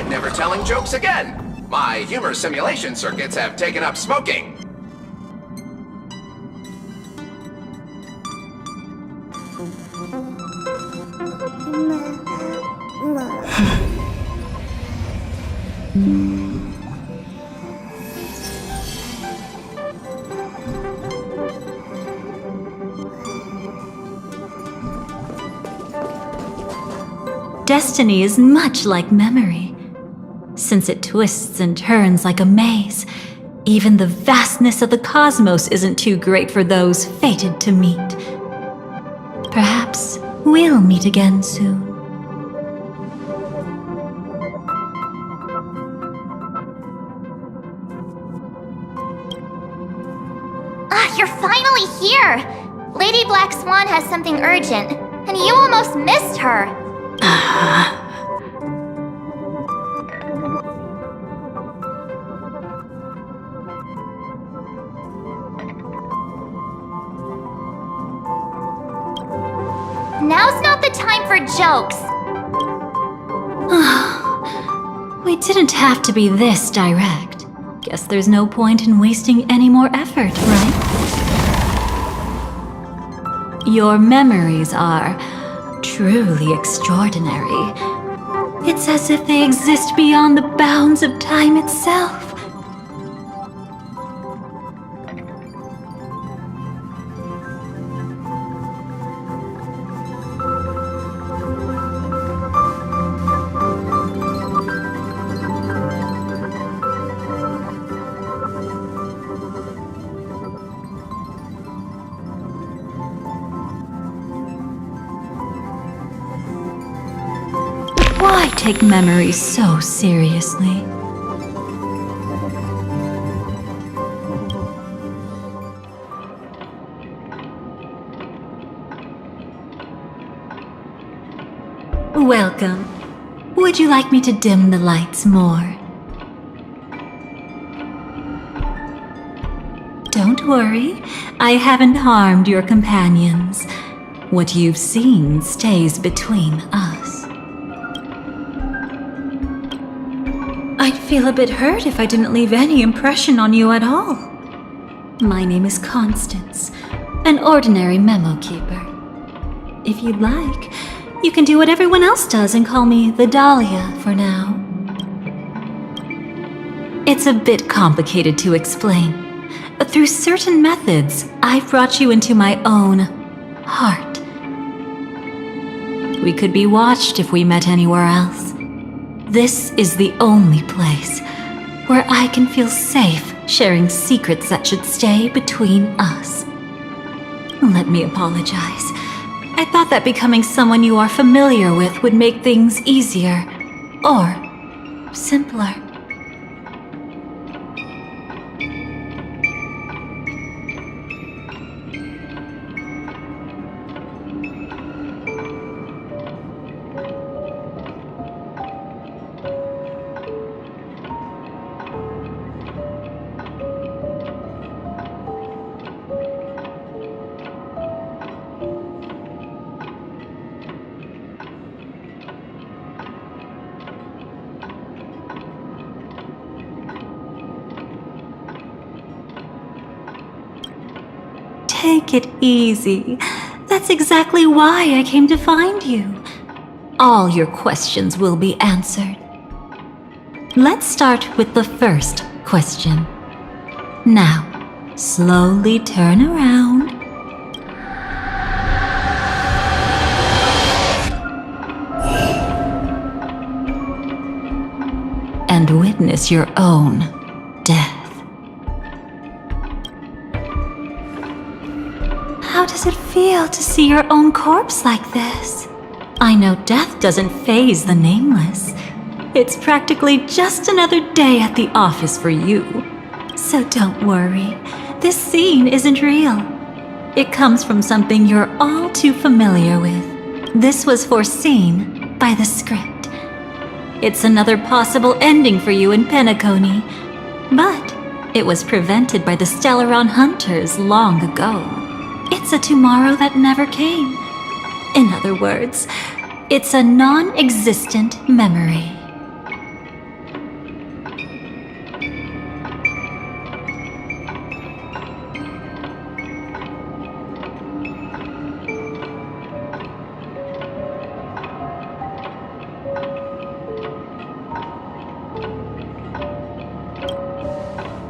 Never telling jokes again. My humor simulation circuits have taken up smoking. Destiny is much like memory. Since it twists and turns like a maze, even the vastness of the cosmos isn't too great for those fated to meet. Perhaps we'll meet again soon. You're finally here! Lady Black Swan has something urgent, and you almost missed her! Now's not the time for jokes! We didn't have to be this direct. Guess there's no point in wasting any more effort, right? Your memories are truly extraordinary. It's as if they exist beyond the bounds of time itself. Why take memories so seriously? Welcome. Would you like me to dim the lights more? Don't worry, I haven't harmed your companions. What you've seen stays between us. I'd feel a bit hurt if I didn't leave any impression on you at all. My name is Constance, an ordinary memo keeper. If you'd like, you can do what everyone else does and call me the Dahlia for now. It's a bit complicated to explain. Through certain methods, I've brought you into my own heart. We could be watched if we met anywhere else. This is the only place where I can feel safe sharing secrets that should stay between us. Let me apologize. I thought that becoming someone you are familiar with would make things easier, or simpler. Take it easy. That's exactly why I came to find you. All your questions will be answered. Let's start with the first question. Now, slowly turn around. And witness your own death. How does it feel to see your own corpse like this? I know death doesn't faze the nameless. It's practically just another day at the office for you. So don't worry, this scene isn't real. It comes from something you're all too familiar with. This was foreseen by the script. It's another possible ending for you in Penacony, but it was prevented by the Stellaron Hunters long ago. It's a tomorrow that never came. In other words, it's a non-existent memory.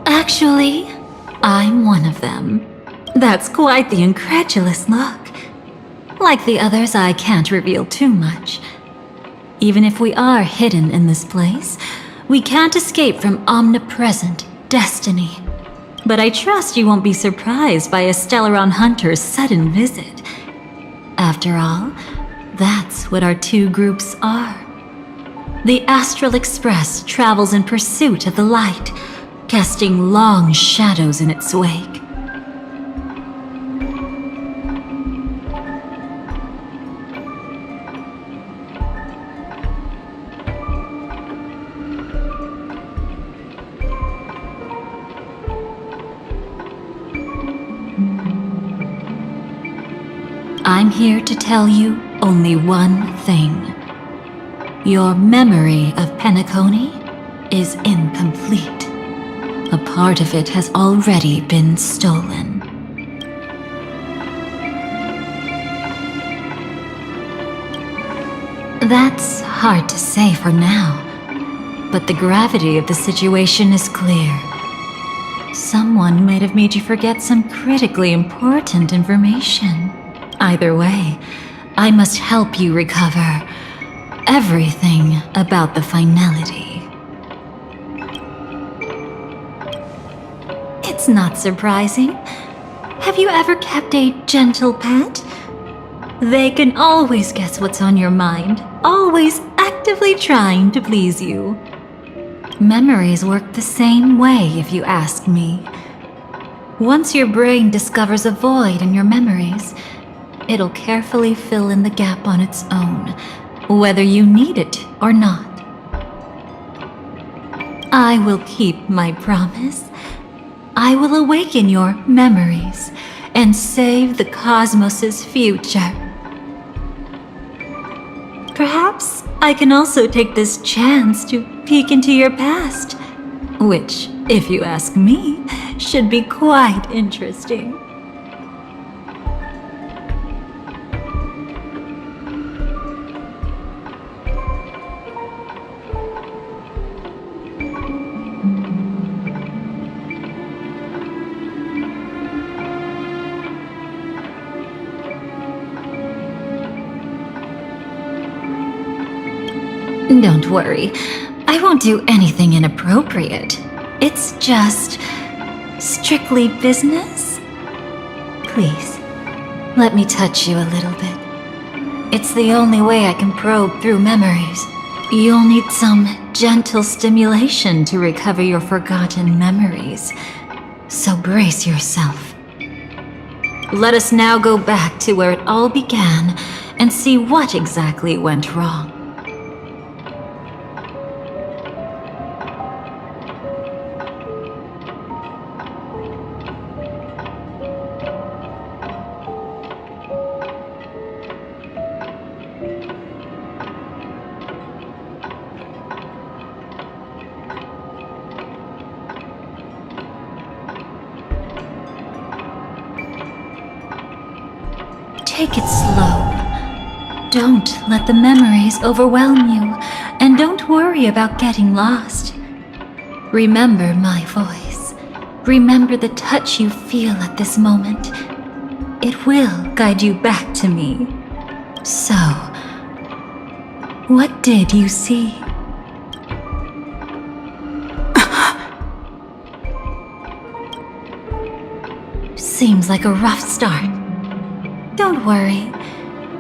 Actually, I'm one of them. That's quite the incredulous look. Like the others, I can't reveal too much. Even if we are hidden in this place, we can't escape from omnipresent destiny. But I trust you won't be surprised by a Stellaron Hunter's sudden visit. After all, that's what our two groups are. The Astral Express travels in pursuit of the light, casting long shadows in its wake. I'm here to tell you only one thing. Your memory of Penacony is incomplete. A part of it has already been stolen. That's hard to say for now, but the gravity of the situation is clear. Someone might have made you forget some critically important information. Either way, I must help you recover everything about the finality. It's not surprising. Have you ever kept a gentle pet? They can always guess what's on your mind, always actively trying to please you. Memories work the same way, if you ask me. Once your brain discovers a void in your memories, it'll carefully fill in the gap on its own, whether you need it or not. I will keep my promise. I will awaken your memories and save the cosmos's future. Perhaps I can also take this chance to peek into your past, which, if you ask me, should be quite interesting. Don't worry. I won't do anything inappropriate. It's just strictly business. Please, let me touch you a little bit. It's the only way I can probe through memories. You'll need some gentle stimulation to recover your forgotten memories. So brace yourself. Let us now go back to where it all began and see what exactly went wrong. Take it slow. Don't let the memories overwhelm you, and don't worry about getting lost. Remember my voice. Remember the touch you feel at this moment. It will guide you back to me. So, what did you see? Seems like a rough start. Don't worry.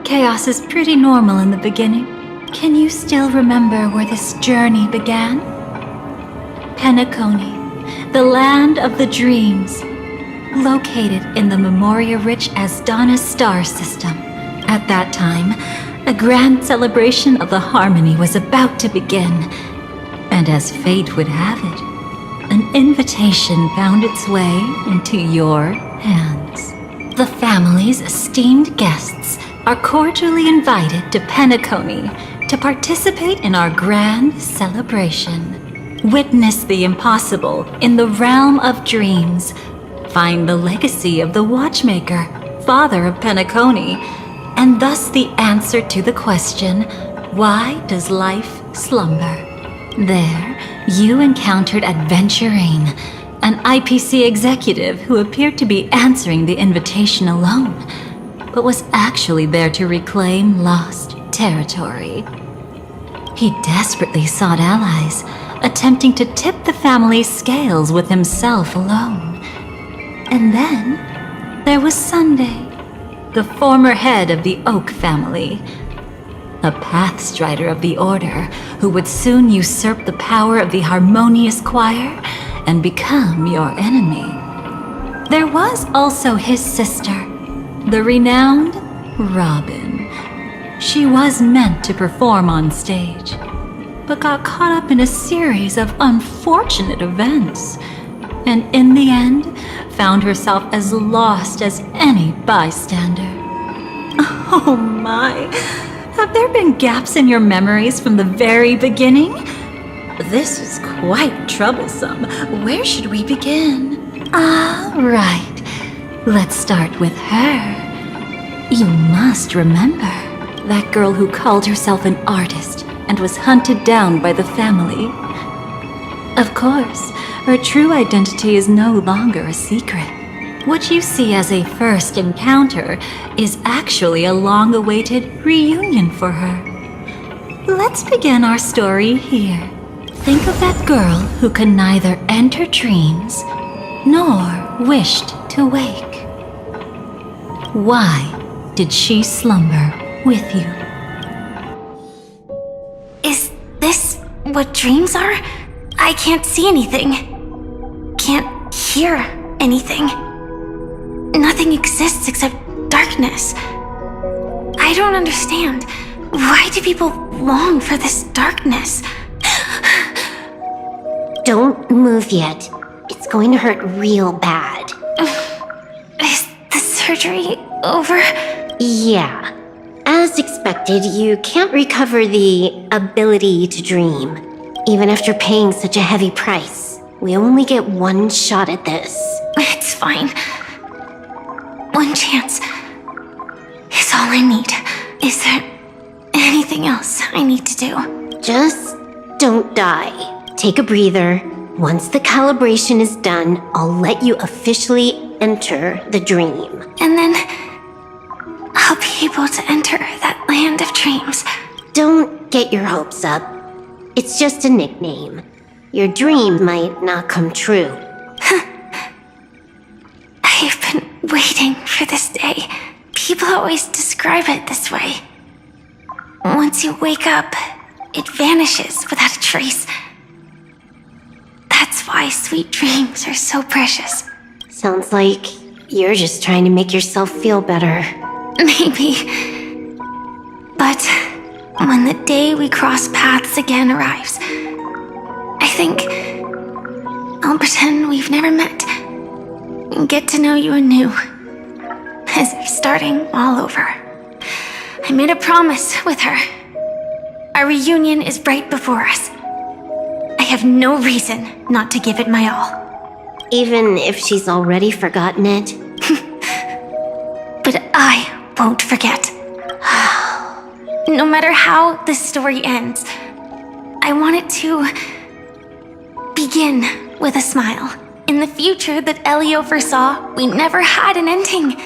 Chaos is pretty normal in the beginning. Can you still remember where this journey began? Penacony, the land of the dreams, located in the Memoria-rich Asdana star system. At that time, a grand celebration of the harmony was about to begin, and as fate would have it, an invitation found its way into your hands. The family's esteemed guests are cordially invited to Penacony to participate in our grand celebration. Witness the impossible in the realm of dreams. Find the legacy of the Watchmaker, father of Penacony, and thus the answer to the question, why does life slumber? There, you encountered Cyrene, an IPC executive who appeared to be answering the invitation alone, but was actually there to reclaim lost territory. He desperately sought allies, attempting to tip the family's scales with himself alone. And then there was Sunday, the former head of the Oak family, a pathstrider of the Order who would soon usurp the power of the Harmonious Choir and become your enemy. There was also his sister, the renowned Robin. She was meant to perform on stage, but got caught up in a series of unfortunate events, and in the end, found herself as lost as any bystander. Oh my, have there been gaps in your memories from the very beginning? This is quite troublesome. Where should we begin? Right. Let's start with her. You must remember that girl who called herself an artist and was hunted down by the family. Of course, her true identity is no longer a secret. What you see as a first encounter is actually a long-awaited reunion for her. Let's begin our story here. Think of that girl who could neither enter dreams nor wished to wake. Why did she slumber with you? Is this what dreams are? I can't see anything. Can't hear anything. Nothing exists except darkness. I don't understand. Why do people long for this darkness? Don't move yet. It's going to hurt real bad. Is the surgery over? Yeah. As expected, you can't recover the ability to dream. Even after paying such a heavy price, we only get one shot at this. It's fine. One chance is all I need. Is there anything else I need to do? Just don't die. Take a breather. Once the calibration is done, I'll let you officially enter the dream. And then I'll be able to enter that land of dreams. Don't get your hopes up. It's just a nickname. Your dream might not come true. I've been waiting for this day. People always describe it this way. Once you wake up, it vanishes without a trace. That's why sweet dreams are so precious. Sounds like you're just trying to make yourself feel better. Maybe. But when the day we cross paths again arrives, I think I'll pretend we've never met and get to know you anew, as if starting all over. I made a promise with her. Our reunion is right before us. I have no reason not to give it my all. Even if she's already forgotten it? But I won't forget. No matter how this story ends, I want it to begin with a smile. In the future that Elio foresaw, we never had an ending.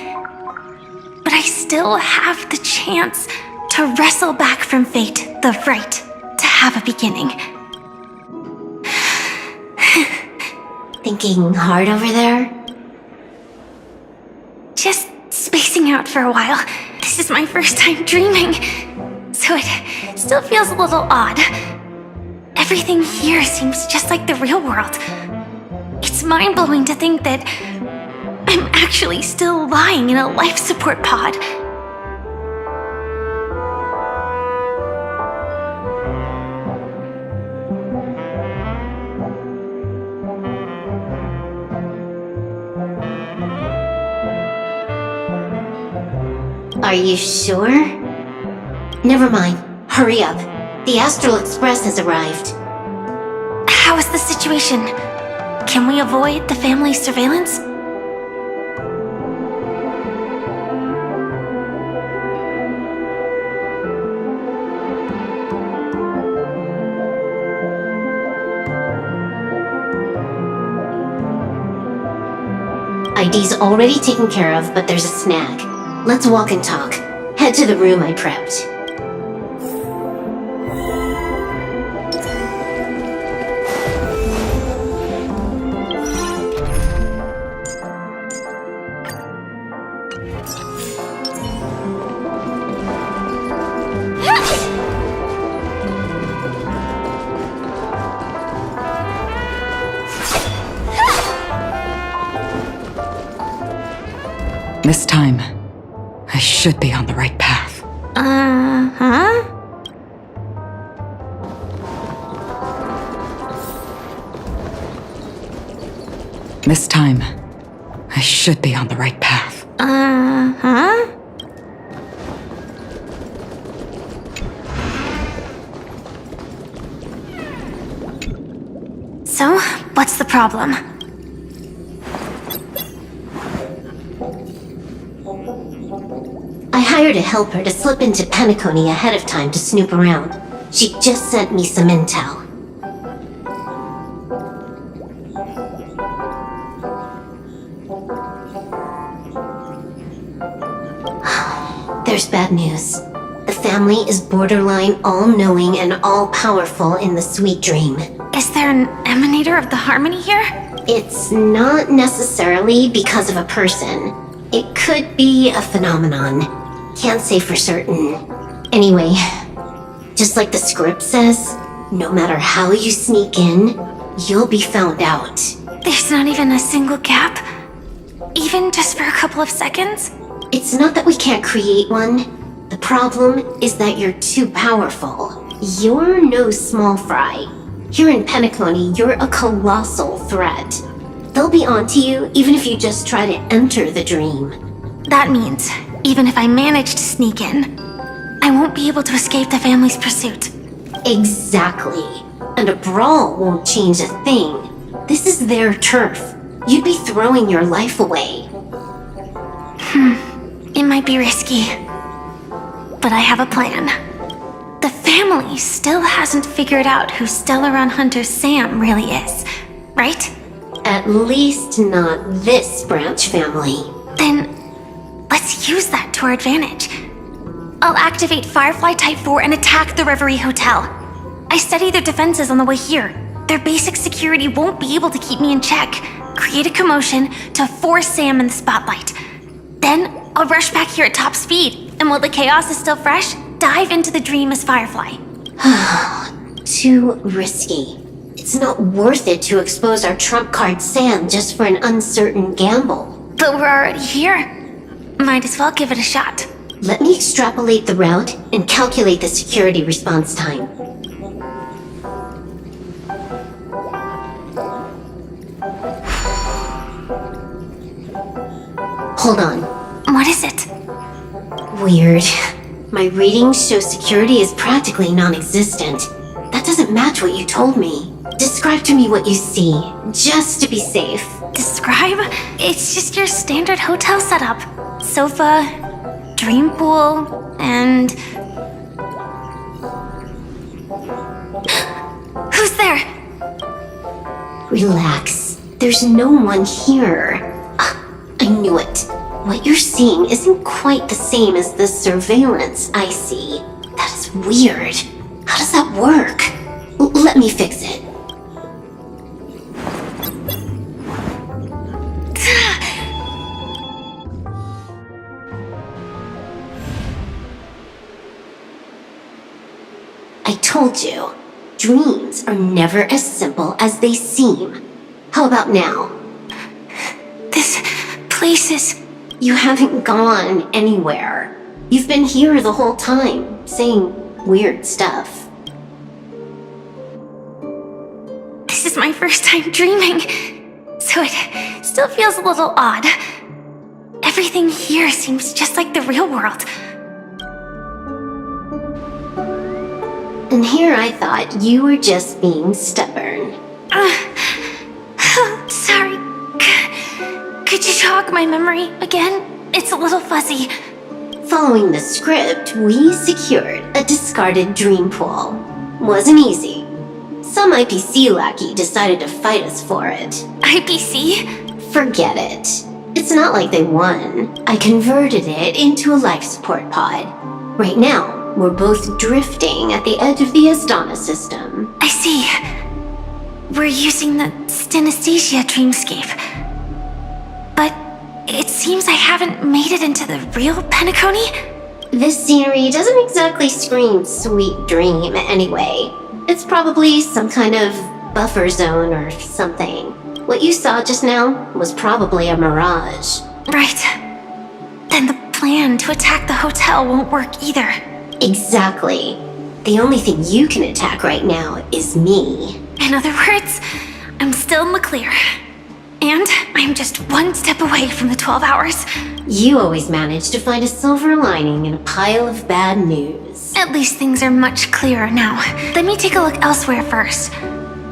But I still have the chance to wrestle back from fate the right to have a beginning. Thinking hard over there? Just spacing out for a while. This is my first time dreaming, so it still feels a little odd. Everything here seems just like the real world. It's mind-blowing to think that I'm actually still lying in a life support pod. Are you sure? Never mind. Hurry up. The Astral Express has arrived. How is the situation? Can we avoid the family's surveillance? ID's already taken care of, but there's a snag. Let's walk and talk. Head to the room I prepped. This time, I should be on the right path. Uh-huh? This time, I should be on the right path. Uh-huh? So, what's the problem? I hired a helper to slip into Penacony ahead of time to snoop around. She just sent me some intel. There's bad news. The family is borderline all-knowing and all-powerful in the sweet dream. Is there an emanator of the harmony here? It's not necessarily because of a person. It could be a phenomenon. Can't say for certain. Anyway, just like the script says, no matter how you sneak in, you'll be found out. There's not even a single gap? Even just for a couple of seconds? It's not that we can't create one. The problem is that you're too powerful. You're no small fry. Here in Penacony, you're a colossal threat. They'll be onto you even if you just try to enter the dream. That means, even if I manage to sneak in, I won't be able to escape the family's pursuit. Exactly. And a brawl won't change a thing. This is their turf. You'd be throwing your life away. It might be risky, but I have a plan. The family still hasn't figured out who Stellaron Hunter Sam really is, right? At least not this branch family. Then, let's use that to our advantage. I'll activate Firefly Type 4 and attack the Reverie Hotel. I I studied their defenses on the way here. Their basic security won't be able to keep me in check. Create a commotion to force Sam in the spotlight. Then I'll rush back here at top speed, and while the chaos is still fresh, dive into the dream as Firefly. Too risky. It's not worth it to expose our trump card Sam just for an uncertain gamble. But we're already here. Might as well give it a shot. Let me extrapolate the route and calculate the security response time. Hold on. What is it? Weird. My readings show security is practically non-existent. That doesn't match what you told me. Describe to me what you see, just to be safe. Describe? It's just your standard hotel setup. Sofa, dream pool, and... Who's there? Relax. There's no one here. I knew it. What you're seeing isn't quite the same as the surveillance I see. That is weird. How does that work? Let me fix it. I told you, dreams are never as simple as they seem. How about now? This place is... You haven't gone anywhere. You've been here the whole time, saying weird stuff. This is my first time dreaming, so it still feels a little odd. Everything here seems just like the real world. And here I thought you were just being stubborn. Sorry. Could you jog my memory again? It's a little fuzzy. Following the script, we secured a discarded dream pool. Wasn't easy. Some IPC lackey decided to fight us for it. IPC? Forget it. It's not like they won. I converted it into a life support pod. Right now, we're both drifting at the edge of the Asdana system. I see. We're using the synesthesia dreamscape. But it seems I haven't made it into the real Penacony? This scenery doesn't exactly scream sweet dream anyway. It's probably some kind of buffer zone or something. What you saw just now was probably a mirage. Right. Then the plan to attack the hotel won't work either. Exactly. The only thing you can attack right now is me. In other words, I'm still in the clear. And I'm just one step away from the 12 hours. You always manage to find a silver lining in a pile of bad news. At least things are much clearer now. Let me take a look elsewhere first.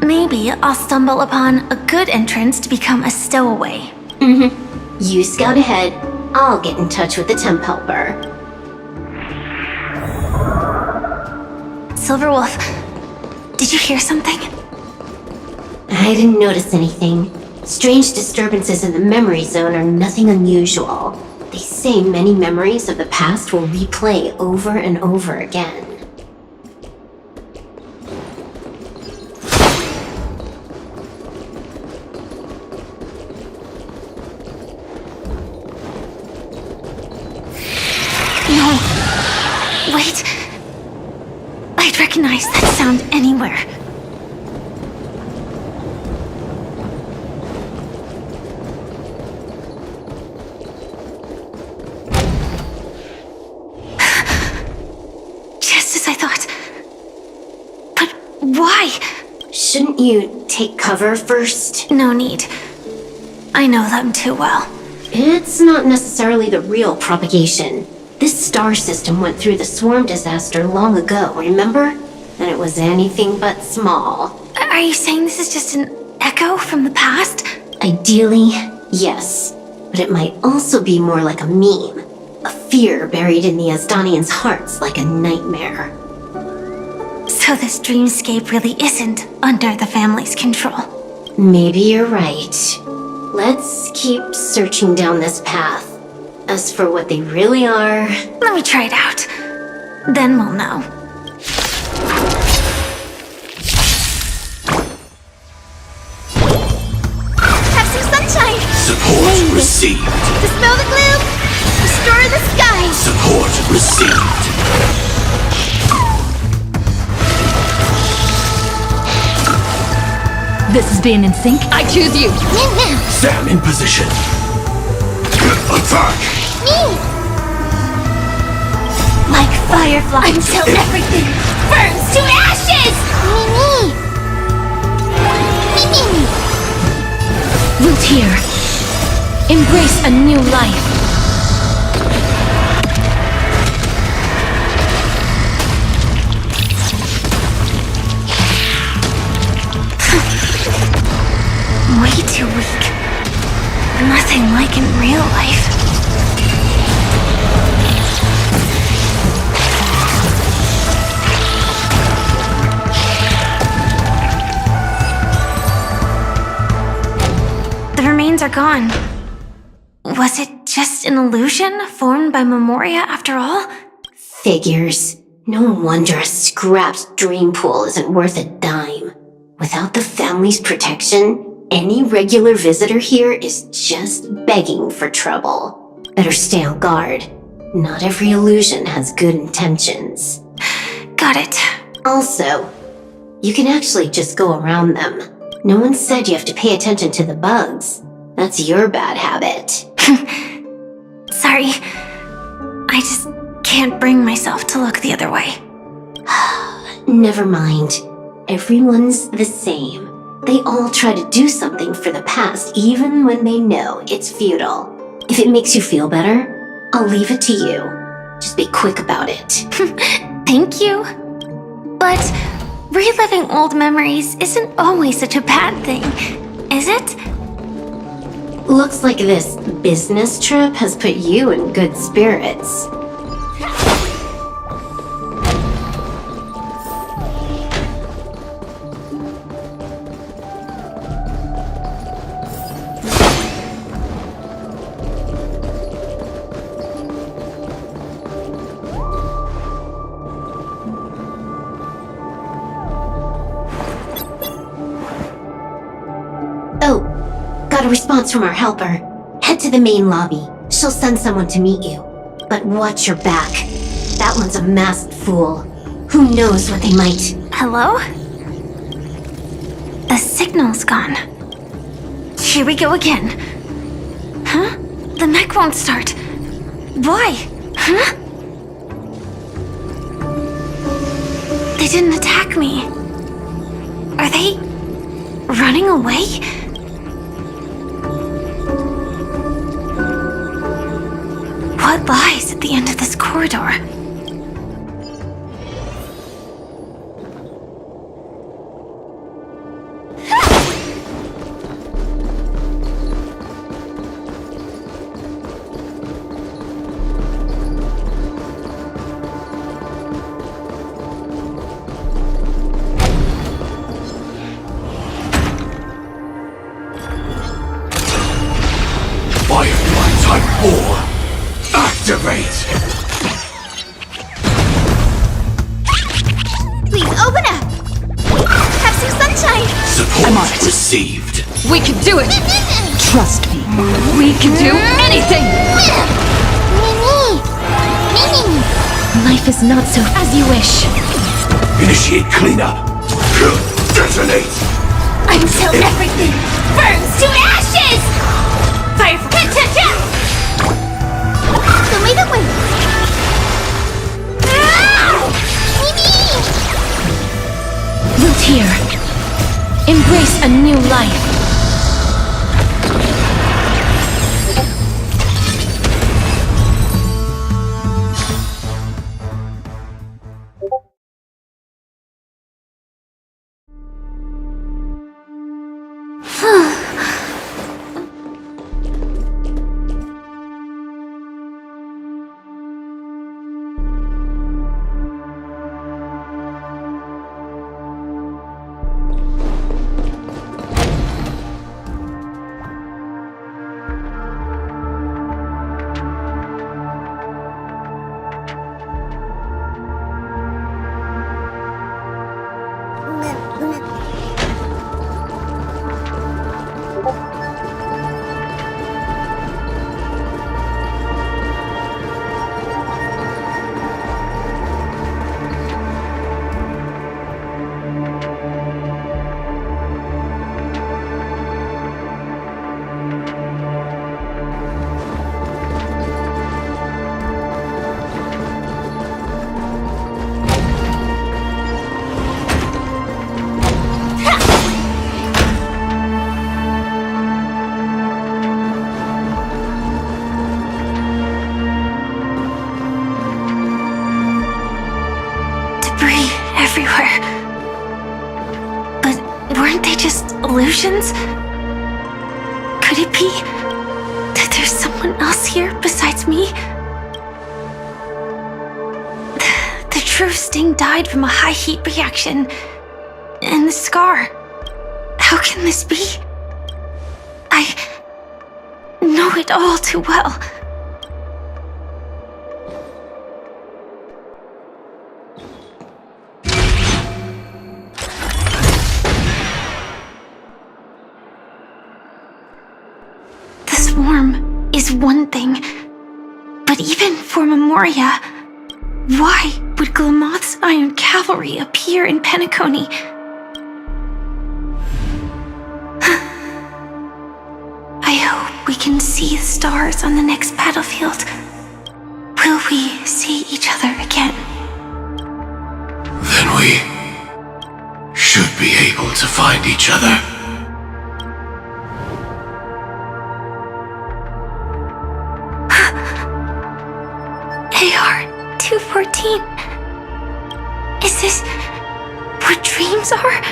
Maybe I'll stumble upon a good entrance to become a stowaway. You scout ahead. I'll get in touch with the temp helper. Silverwolf, did you hear something? I didn't notice anything. Strange disturbances in the memory zone are nothing unusual. They say many memories of the past will replay over and over again. No. Wait. I'd recognize that sound anywhere. Just as I thought. But why? Shouldn't you take cover first? No need. I know them too well. It's not necessarily the real propagation. This star system went through the swarm disaster long ago, remember? And it was anything but small. Are you saying this is just an echo from the past? Ideally, yes. But it might also be more like a meme. A fear buried in the Asdanians' hearts like a nightmare. So this dreamscape really isn't under the family's control. Maybe you're right. Let's keep searching down this path. As for what they really are... Let me try it out. Then we'll know. received. Dispel the gloom! Restore the sky! Support received. This is being in sync. I choose you. Sam in position. Attack! Me! Like fireflies. Until everything burns to ashes! Me! Root here. Embrace a new life. Way too weak. Nothing like in real life. The remains are gone. Was it just an illusion formed by Memoria after all? Figures. No wonder a scrapped dream pool isn't worth a dime. Without the family's protection, any regular visitor here is just begging for trouble. Better stay on guard. Not every illusion has good intentions. Got it. Also, you can actually just go around them. No one said you have to pay attention to the bugs. That's your bad habit. Sorry. I just can't bring myself to look the other way. Never mind. Everyone's the same. They all try to do something for the past, even when they know it's futile. If it makes you feel better, I'll leave it to you. Just be quick about it. Thank you. But reliving old memories isn't always such a bad thing, is it? Looks like this business trip has put you in good spirits. Oh, got a response from our helper. Head to the main lobby. She'll send someone to meet you. But watch your back. That one's a masked fool. Who knows what they might... Hello? The signal's gone. Here we go again. Huh? The mech won't start. Why? Huh? They didn't attack me. Are they running away? What lies at the end of this corridor? Firefly Type 4. Activate! Please open up! Have some sunshine! Support I'm on it. received. We can do it! Trust me. We can do anything! Mimi! Life is not so as you wish. Initiate cleanup. Detonate! Until everything burns to ashes! Fire for Show me the way! Mimi! Root here. Embrace a new life. they just illusions? Could it be that there's someone else here besides me? The true Sting died from a high heat reaction. And the scar. How can this be? I know it all too well. The swarm is one thing, but even for Memoria, why would Glamoth's Iron Cavalry appear in Penacony? I hope we can see the stars on the next battlefield. Will we see each other again? Then we should be able to find each other. AR-214. Is this what dreams are?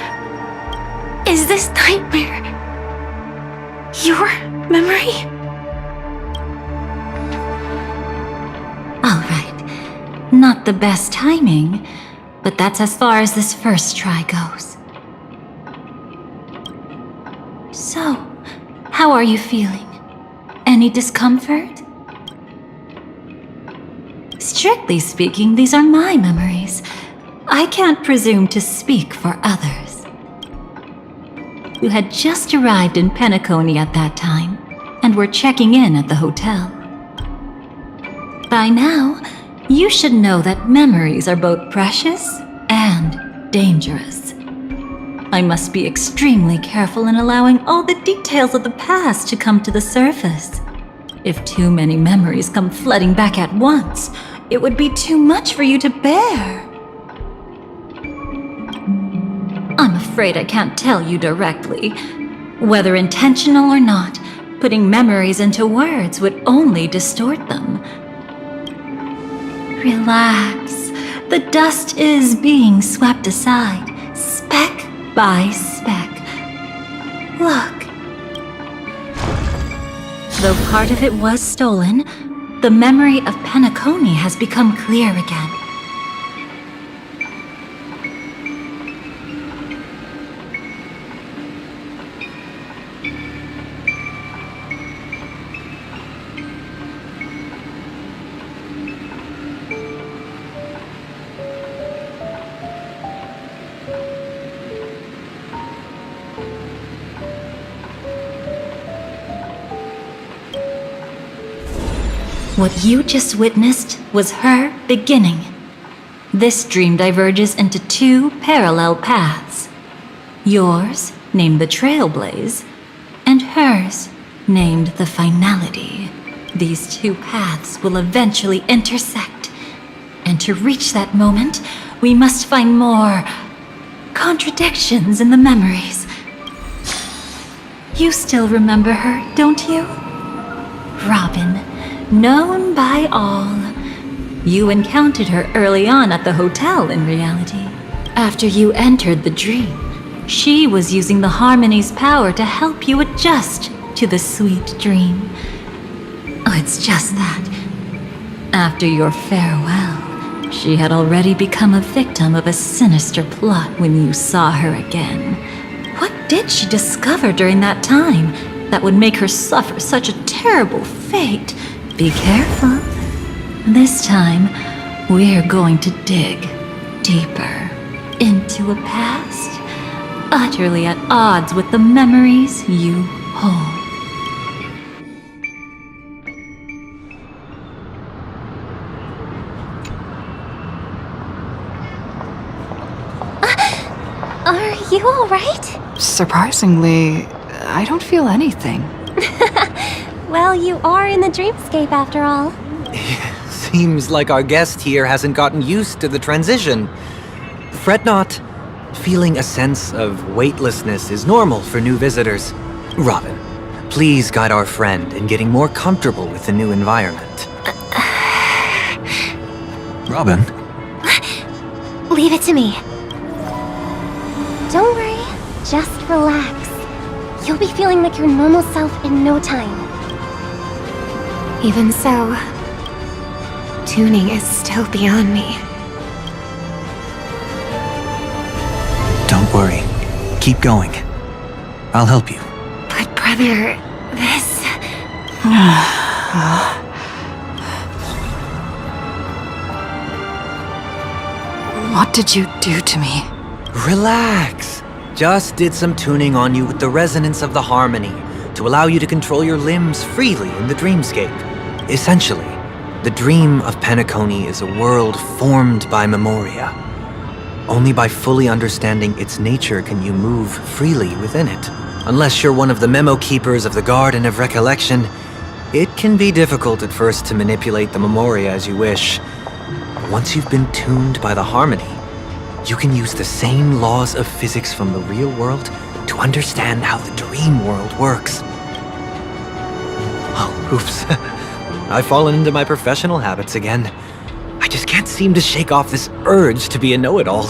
Is this nightmare your memory? All right. Not the best timing, but that's as far as this first try goes. So, how are you feeling? Any discomfort? Strictly speaking, these are my memories. I can't presume to speak for others. You had just arrived in Penacony at that time, and were checking in at the hotel. By now, you should know that memories are both precious and dangerous. I must be extremely careful in allowing all the details of the past to come to the surface. If too many memories come flooding back at once, it would be too much for you to bear. I'm afraid I can't tell you directly. Whether intentional or not, putting memories into words would only distort them. Relax. The dust is being swept aside, speck by speck. Look. Though part of it was stolen, the memory of Penacony has become clear again. What you just witnessed was her beginning. This dream diverges into two parallel paths. Yours, named the Trailblaze, and hers, named the Finality. These two paths will eventually intersect. And to reach that moment, we must find more contradictions in the memories. You still remember her, don't you? Robin. Known by all. You encountered her early on at the hotel, in reality. After you entered the dream, she was using the Harmony's power to help you adjust to the sweet dream. Oh, it's just that. After your farewell, she had already become a victim of a sinister plot when you saw her again. What did she discover during that time that would make her suffer such a terrible fate? Be careful. This time, we're going to dig deeper into a past utterly at odds with the memories you hold. Are you alright? Surprisingly, I don't feel anything. Well, you are in the dreamscape after all. Seems like our guest here hasn't gotten used to the transition. Fret not. Feeling a sense of weightlessness is normal for new visitors. Robin, please guide our friend in getting more comfortable with the new environment. Robin? Leave it to me. Don't worry. Just relax. You'll be feeling like your normal self in no time. Even so, tuning is still beyond me. Don't worry. Keep going. I'll help you. But brother, this... What did you do to me? Relax. Just did some tuning on you with the resonance of the harmony to allow you to control your limbs freely in the dreamscape. Essentially, the dream of Penacony is a world formed by memoria. Only by fully understanding its nature can you move freely within it. Unless you're one of the memo keepers of the Garden of Recollection, it can be difficult at first to manipulate the memoria as you wish. But once you've been tuned by the harmony, you can use the same laws of physics from the real world to understand how the dream world works. Oh, oops. I've fallen into my professional habits again. I just can't seem to shake off this urge to be a know-it-all.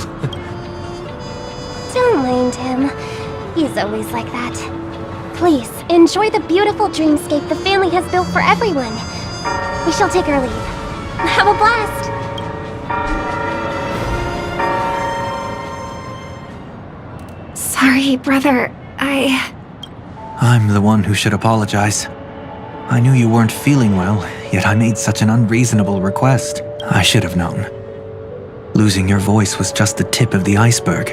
Don't mind him. He's always like that. Please, enjoy the beautiful dreamscape the family has built for everyone. We shall take our leave. Have a blast! Sorry, brother, I'm the one who should apologize. I knew you weren't feeling well, yet I made such an unreasonable request. I should have known. Losing your voice was just the tip of the iceberg.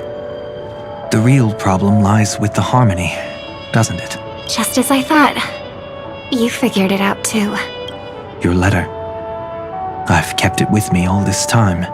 The real problem lies with the harmony, doesn't it? Just as I thought. You figured it out too. Your letter. I've kept it with me all this time.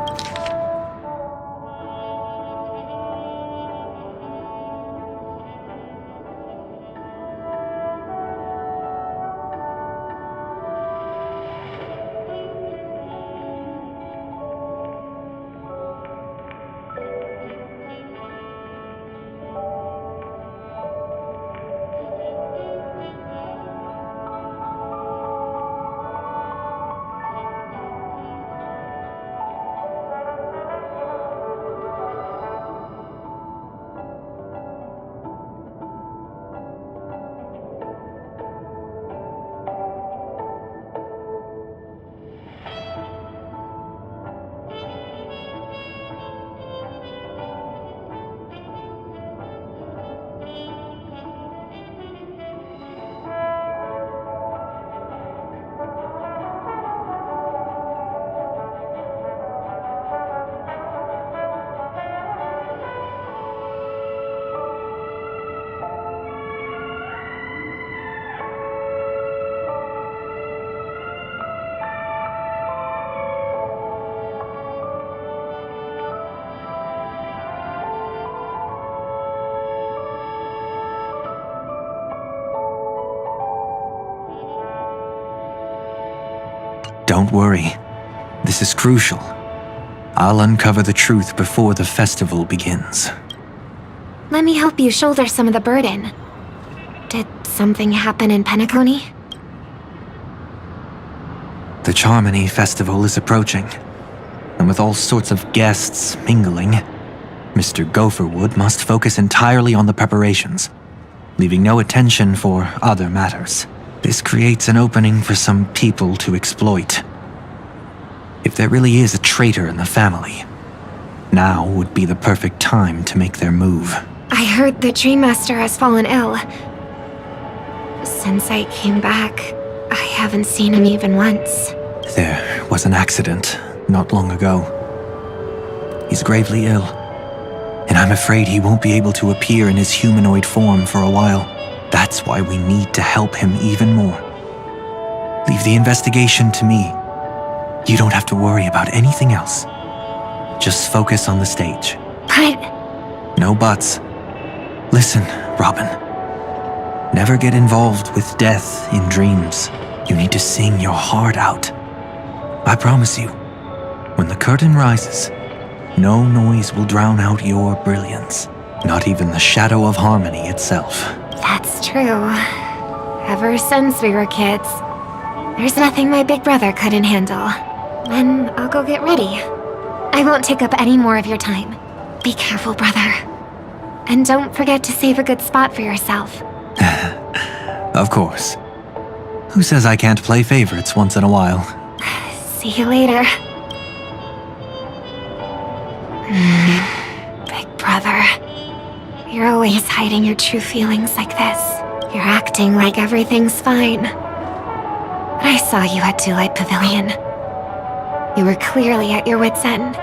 Don't worry. This is crucial. I'll uncover the truth before the festival begins. Let me help you shoulder some of the burden. Did something happen in Penacony? The Charmony Festival is approaching, and with all sorts of guests mingling, Mr. Gopherwood must focus entirely on the preparations, leaving no attention for other matters. This creates an opening for some people to exploit. If there really is a traitor in the family, now would be the perfect time to make their move. I heard the Dream Master has fallen ill. Since I came back, I haven't seen him even once. There was an accident not long ago. He's gravely ill, and I'm afraid he won't be able to appear in his humanoid form for a while. That's why we need to help him even more. Leave the investigation to me. You don't have to worry about anything else. Just focus on the stage. But... No buts. Listen, Robin. Never get involved with death in dreams. You need to sing your heart out. I promise you, when the curtain rises, no noise will drown out your brilliance. Not even the shadow of harmony itself. That's true. Ever since we were kids, there's nothing my big brother couldn't handle. Then I'll go get ready. I won't take up any more of your time. Be careful, brother. And don't forget to save a good spot for yourself. Of course. Who says I can't play favorites once in a while? See you later. Big brother. You're always hiding your true feelings like this. You're acting like everything's fine. But I saw you at Daylight Pavilion. You were clearly at your wit's end.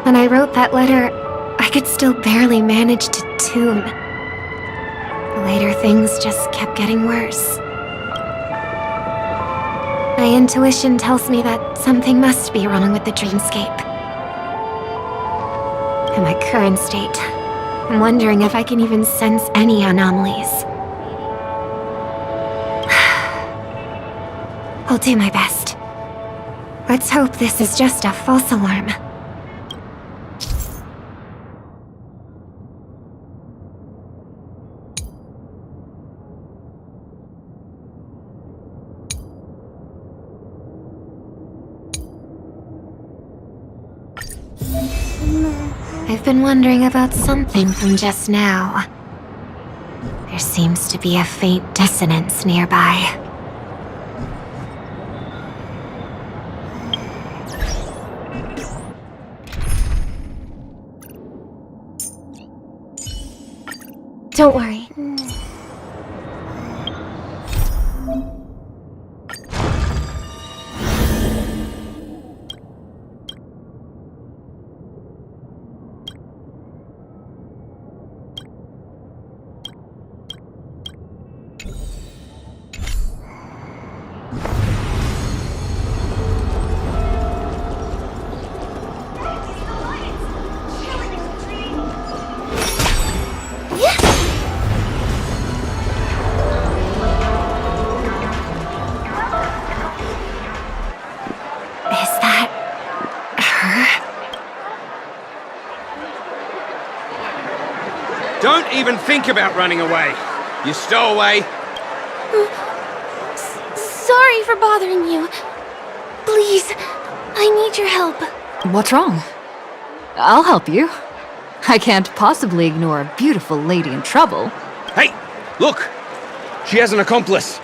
When I wrote that letter, I could still barely manage to tune. Later things just kept getting worse. My intuition tells me that something must be wrong with the dreamscape. In my current state, I'm wondering if I can even sense any anomalies. I'll do my best. Let's hope this is just a false alarm. I've been wondering about something from just now. There seems to be a faint dissonance nearby. Don't worry. Don't even think about running away. You stowaway. Sorry for bothering you. Please, I need your help. What's wrong? I'll help you. I can't possibly ignore a beautiful lady in trouble. Hey, look! She has an accomplice.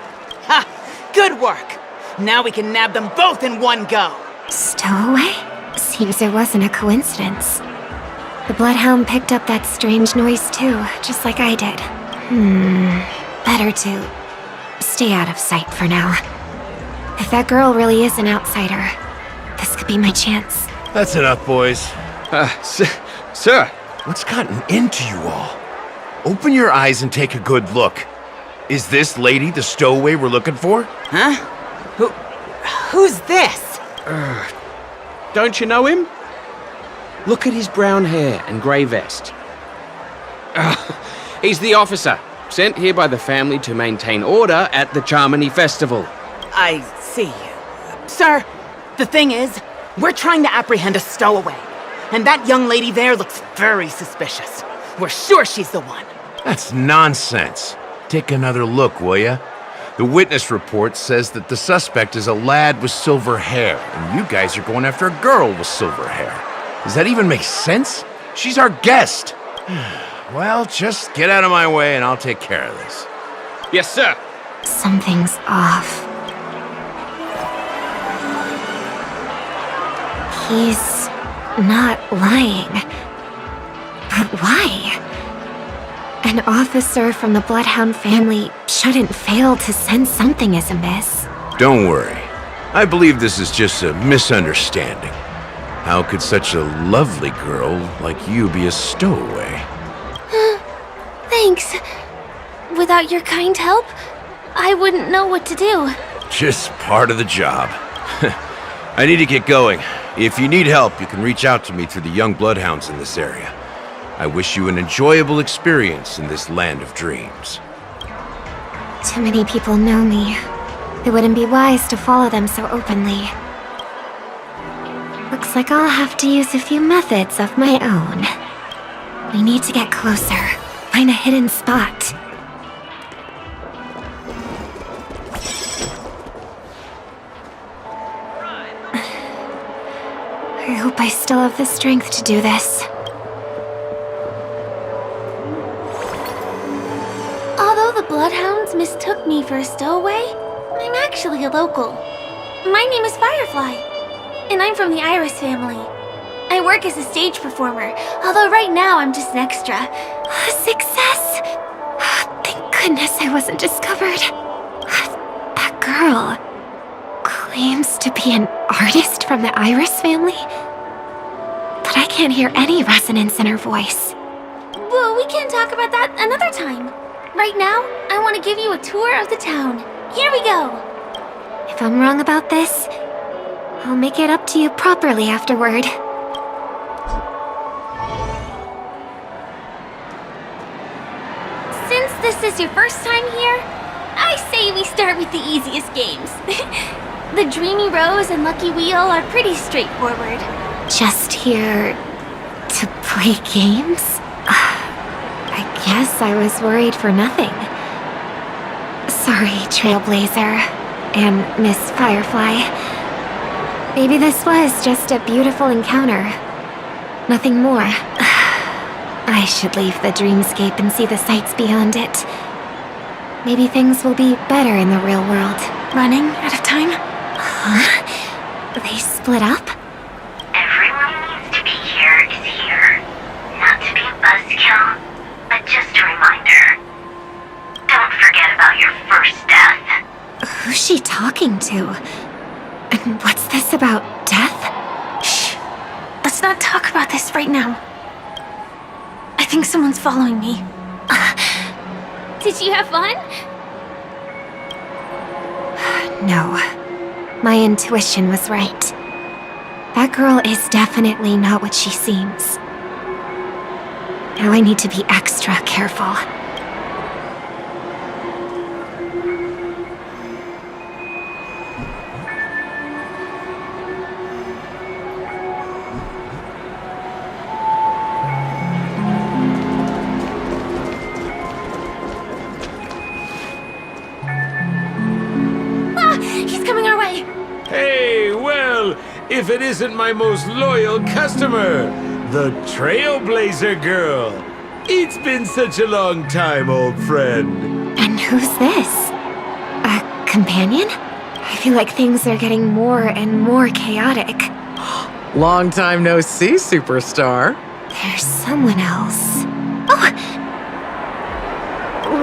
Ha! Good work! Now we can nab them both in one go! Stowaway? Seems it wasn't a coincidence. The Bloodhound picked up that strange noise too, just like I did. Better to stay out of sight for now. If that girl really is an outsider, this could be my chance. That's enough, boys. Sir. What's gotten into you all? Open your eyes and take a good look. Is this lady the stowaway we're looking for? Huh? Who's this? Don't you know him? Look at his brown hair and grey vest. He's the officer, sent here by the family to maintain order at the Charmony Festival. I see. Sir, the thing is, we're trying to apprehend a stowaway. And that young lady there looks very suspicious. We're sure she's the one. That's nonsense. Take another look, will ya? The witness report says that the suspect is a lad with silver hair, and you guys are going after a girl with silver hair. Does that even make sense? She's our guest. Well, just get out of my way and I'll take care of this. Yes, sir. Something's off. He's not lying. But why? An officer from the Bloodhound family shouldn't fail to sense something is amiss. Don't worry. I believe this is just a misunderstanding. How could such a lovely girl like you be a stowaway? Thanks. Without your kind help, I wouldn't know what to do. Just part of the job. I need to get going. If you need help, you can reach out to me through the young bloodhounds in this area. I wish you an enjoyable experience in this land of dreams. Too many people know me. It wouldn't be wise to follow them so openly. Looks like I'll have to use a few methods of my own. We need to get closer, find a hidden spot. I hope I still have the strength to do this. bloodhounds mistook me for a stowaway? I'm actually a local. My name is Firefly, and I'm from the Iris family. I work as a stage performer, although right now I'm just an extra. Success! Thank goodness I wasn't discovered. That girl claims to be an artist from the Iris family, but I can't hear any resonance in her voice. Well, we can talk about that another time. Right now, I want to give you a tour of the town. Here we go. If I'm wrong about this, I'll make it up to you properly afterward. Since this is your first time here, I say we start with the easiest games. The Dreamy Rose and Lucky Wheel are pretty straightforward. Just here to play games? I guess I was worried for nothing. Sorry, Trailblazer and Miss Firefly. Maybe this was just a beautiful encounter. Nothing more. I should leave the dreamscape and see the sights beyond it. Maybe things will be better in the real world. Running out of time? Huh? They split up? Everyone needs to be here is here. Not to be a buzzkill, but just a reminder. Don't forget about your first death. Who's she talking to? And what's this about death? Shh. Let's not talk about this right now. I think someone's following me. Did you have fun? No. My intuition was right. That girl is definitely not what she seems. Now I need to be extra careful. He's coming our way! Hey, well, if it isn't my most loyal customer, the Trailblazer girl. It's been such a long time, old friend. And who's this? A companion? I feel like things are getting more and more chaotic. Long time no see, superstar. There's someone else. Oh!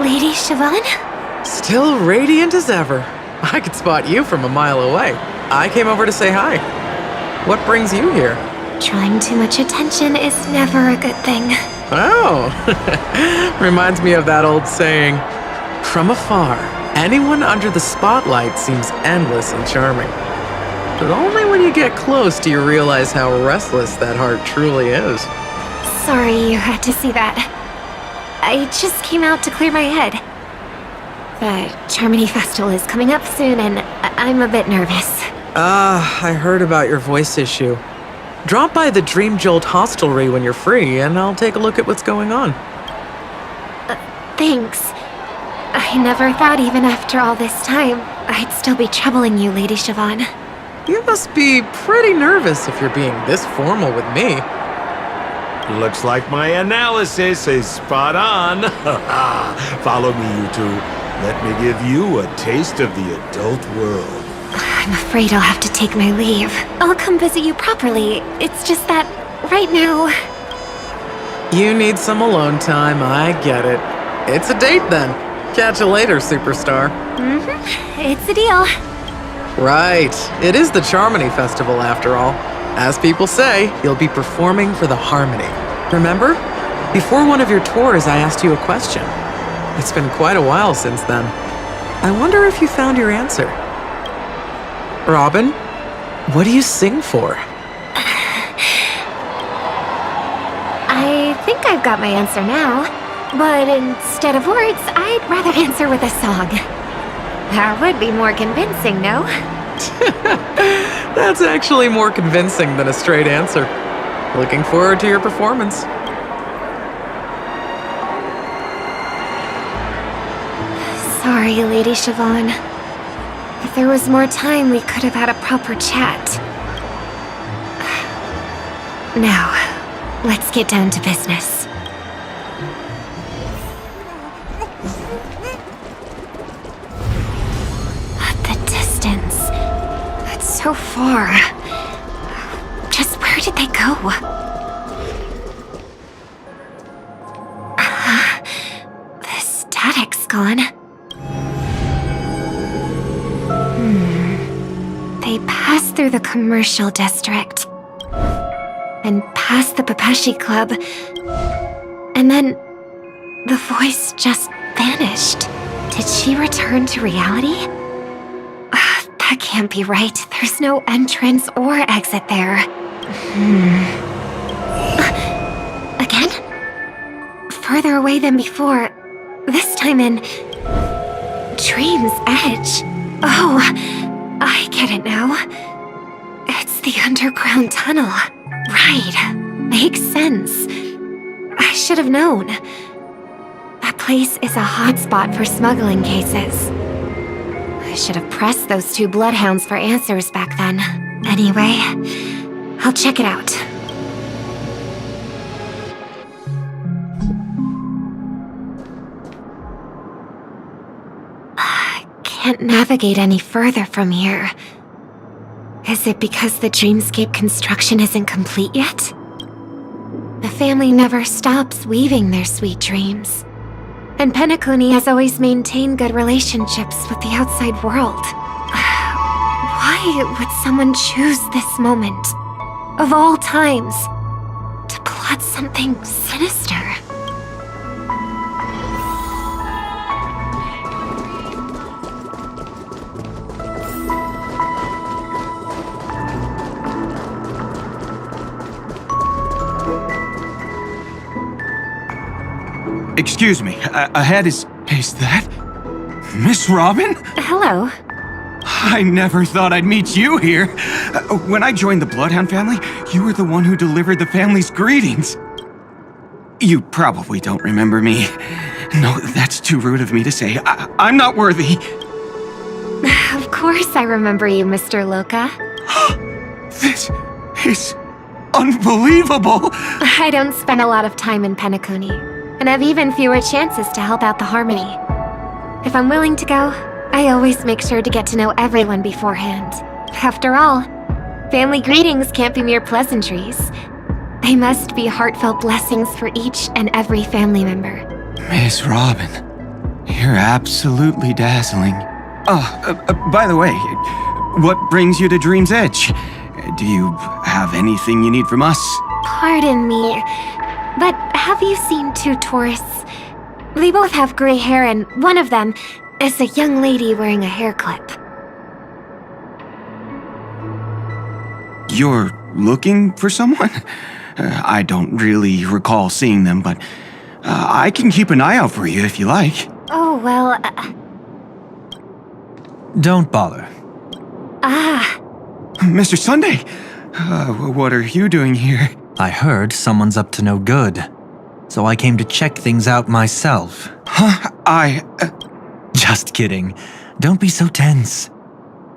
Lady Siobhan? Still radiant as ever. I could spot you from a mile away. I came over to say hi. What brings you here? Drawing too much attention is never a good thing. Oh, reminds me of that old saying, from afar, anyone under the spotlight seems endless and charming. But only when you get close do you realize how restless that heart truly is. Sorry you had to see that. I just came out to clear my head. The Charmony Festival is coming up soon and I'm a bit nervous. I heard about your voice issue. Drop by the Dream Jolt hostelry when you're free, and I'll take a look at what's going on. Thanks. I never thought even after all this time, I'd still be troubling you, Lady Siobhan. You must be pretty nervous if you're being this formal with me. Looks like my analysis is spot on. Follow me, you two. Let me give you a taste of the adult world. I'm afraid I'll have to take my leave. I'll come visit you properly. It's just that, right now... You need some alone time, I get it. It's a date then. Catch you later, superstar. It's a deal. Right. It is the Charmony Festival after all. As people say, you'll be performing for the Harmony. Remember? Before one of your tours, I asked you a question. It's been quite a while since then. I wonder if you found your answer. Robin, what do you sing for? I think I've got my answer now. But instead of words, I'd rather answer with a song. That would be more convincing, no? That's actually more convincing than a straight answer. Looking forward to your performance. Sorry, Lady Siobhan. If there was more time, we could have had a proper chat. Now, let's get down to business. so far. Just where did they go? The static's gone. They passed through the commercial district. And past the Papashi Club. And then the voice just vanished. Did she return to reality? That can't be right. There's no entrance or exit there. Again? Further away than before. This time in Dream's Edge. Oh, I get it now. It's the underground tunnel. Right. Makes sense. I should have known. That place is a hotspot for smuggling cases. I should have pressed those two bloodhounds for answers back then. Anyway, I'll check it out. I can't navigate any further from here. Is it because the dreamscape construction isn't complete yet? The family never stops weaving their sweet dreams. And Penacony has always maintained good relationships with the outside world. Why would someone choose this moment, of all times, to plot something sinister? Excuse me, ahead is that Miss Robin? Hello. I never thought I'd meet you here. When I joined the Bloodhound family, you were the one who delivered the family's greetings. You probably don't remember me. No, that's too rude of me to say. I'm not worthy. Of course I remember you, Mr. Loka. This is unbelievable. I don't spend a lot of time in Penacony, and have even fewer chances to help out the Harmony. If I'm willing to go, I always make sure to get to know everyone beforehand. After all, family greetings can't be mere pleasantries. They must be heartfelt blessings for each and every family member. Miss Robin, you're absolutely dazzling. By the way, what brings you to Dream's Edge? Do you have anything you need from us? Pardon me, but have you seen two tourists? They both have gray hair, and one of them is a young lady wearing a hair clip. You're looking for someone? I don't really recall seeing them, but I can keep an eye out for you if you like. Oh, well... Don't bother. Mr. Sunday, what are you doing here? I heard someone's up to no good, so I came to check things out myself. Huh? Just kidding. Don't be so tense.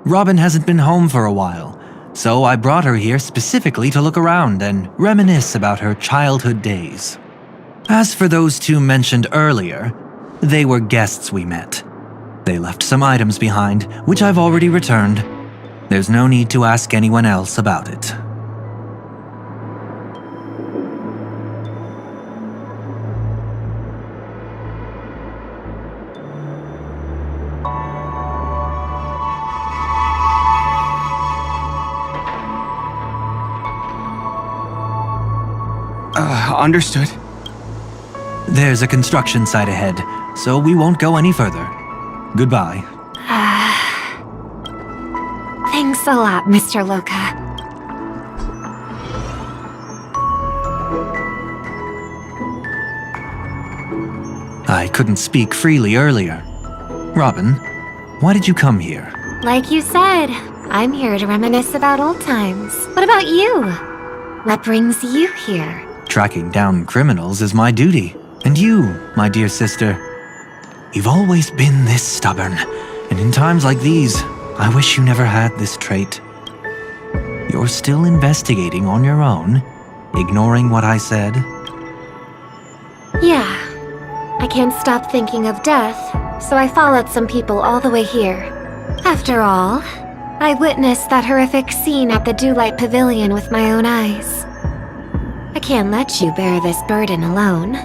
Robin hasn't been home for a while, so I brought her here specifically to look around and reminisce about her childhood days. As for those two mentioned earlier, they were guests we met. They left some items behind, which I've already returned. There's no need to ask anyone else about it. Understood. There's a construction site ahead, so we won't go any further. Goodbye. Thanks a lot, Mr. Loka. I couldn't speak freely earlier. Robin, why did you come here? Like you said, I'm here to reminisce about old times. What about you? What brings you here? Tracking down criminals is my duty. And you, my dear sister, you've always been this stubborn. And in times like these, I wish you never had this trait. You're still investigating on your own, ignoring what I said? Yeah. I can't stop thinking of death, so I followed some people all the way here. After all, I witnessed that horrific scene at the Dewlight Pavilion with my own eyes. I can't let you bear this burden alone.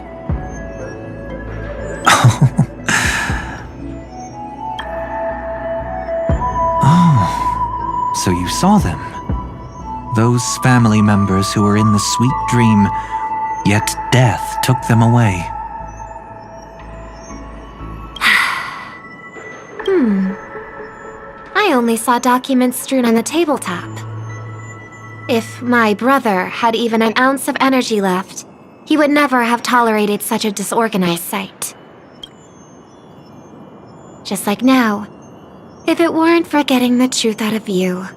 Oh, so you saw them. Those family members who were in the sweet dream, yet death took them away. I only saw documents strewn on the tabletop. If my brother had even an ounce of energy left, he would never have tolerated such a disorganized sight. Just like now, if it weren't for getting the truth out of you.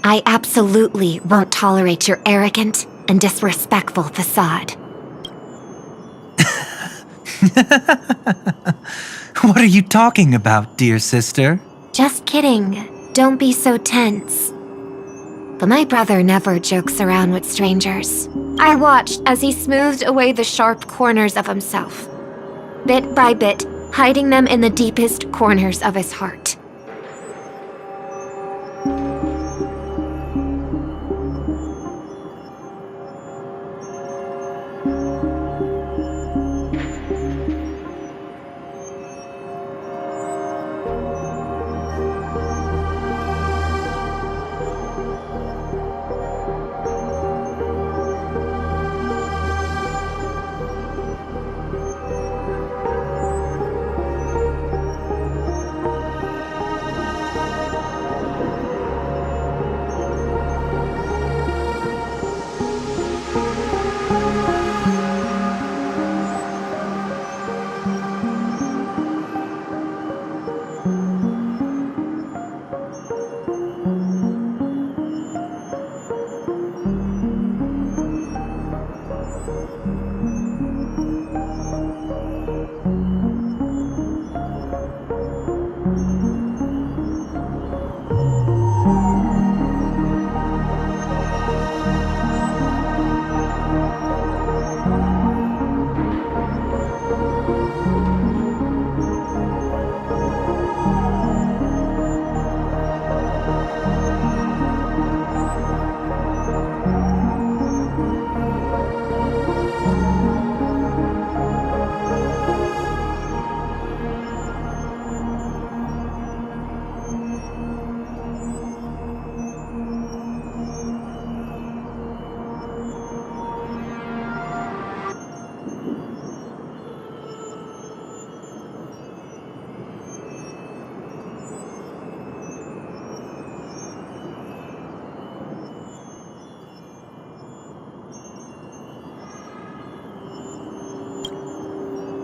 I absolutely won't tolerate your arrogant and disrespectful facade. What are you talking about, dear sister? Just kidding. Don't be so tense. But my brother never jokes around with strangers. I watched as he smoothed away the sharp corners of himself, bit by bit, hiding them in the deepest corners of his heart.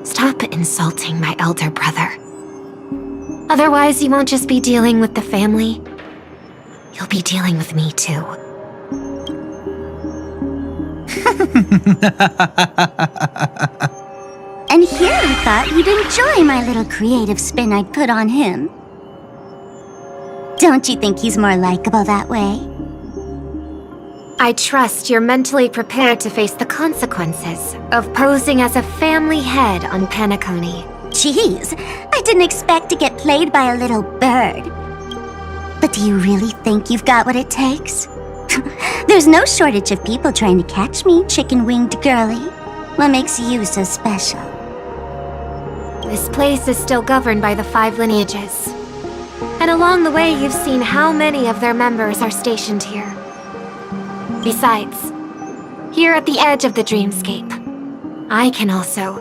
Stop insulting my elder brother. Otherwise, you won't just be dealing with the family. You'll be dealing with me too. And here I thought you'd enjoy my little creative spin I'd put on him. Don't you think he's more likable that way? I trust you're mentally prepared to face the consequences of posing as a family head on Penacony. Jeez, I didn't expect to get played by a little bird. But do you really think you've got what it takes? There's no shortage of people trying to catch me, chicken-winged girlie. What makes you so special? This place is still governed by the 5 lineages. And along the way, you've seen how many of their members are stationed here. Besides, here at the edge of the dreamscape, I can also...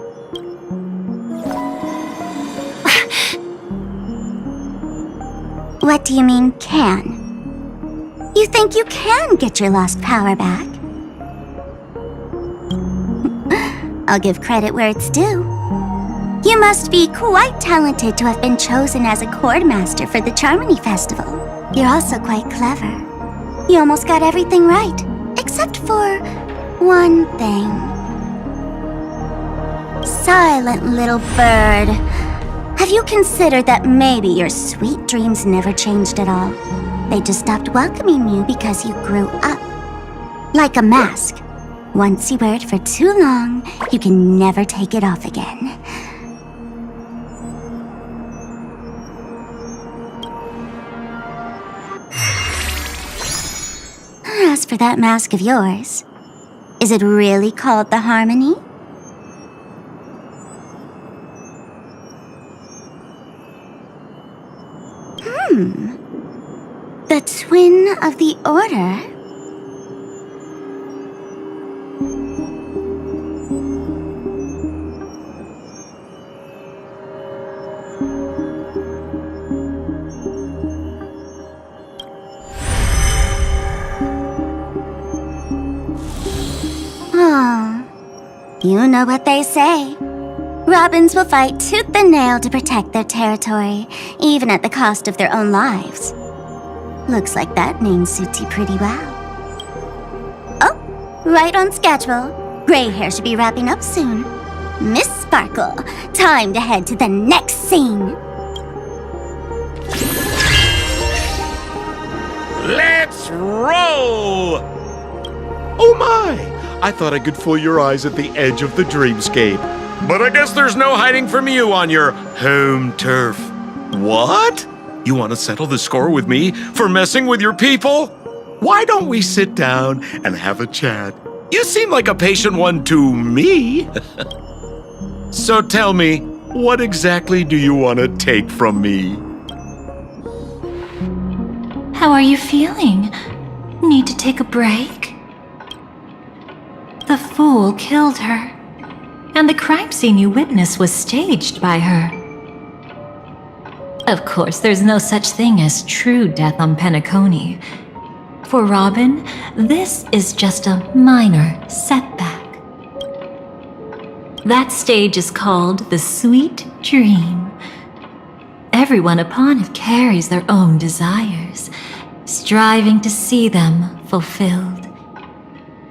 What do you mean, can? You think you can get your lost power back? I'll give credit where it's due. You must be quite talented to have been chosen as a chord master for the Charmony Festival. You're also quite clever. You almost got everything right, except for one thing. Silent little bird. Have you considered that maybe your sweet dreams never changed at all? They just stopped welcoming you because you grew up. Like a mask. Once you wear it for too long, you can never take it off again. for that mask of yours. Is it really called the Harmony? The Twin of the Order? You know what they say. Robins will fight tooth and nail to protect their territory, even at the cost of their own lives. Looks like that name suits you pretty well. Oh, right on schedule. Gray hair should be wrapping up soon. Miss Sparkle, time to head to the next scene. Let's roll! Oh my! I thought I could fool your eyes at the edge of the dreamscape. But I guess there's no hiding from you on your home turf. What? You want to settle the score with me for messing with your people? Why don't we sit down and have a chat? You seem like a patient one to me. So tell me, what exactly do you want to take from me? How are you feeling? Need to take a break? The fool killed her, and the crime scene you witnessed was staged by her. Of course, there's no such thing as true death on Penacony. For Robin, this is just a minor setback. That stage is called the Sweet Dream. Everyone upon it carries their own desires, striving to see them fulfilled.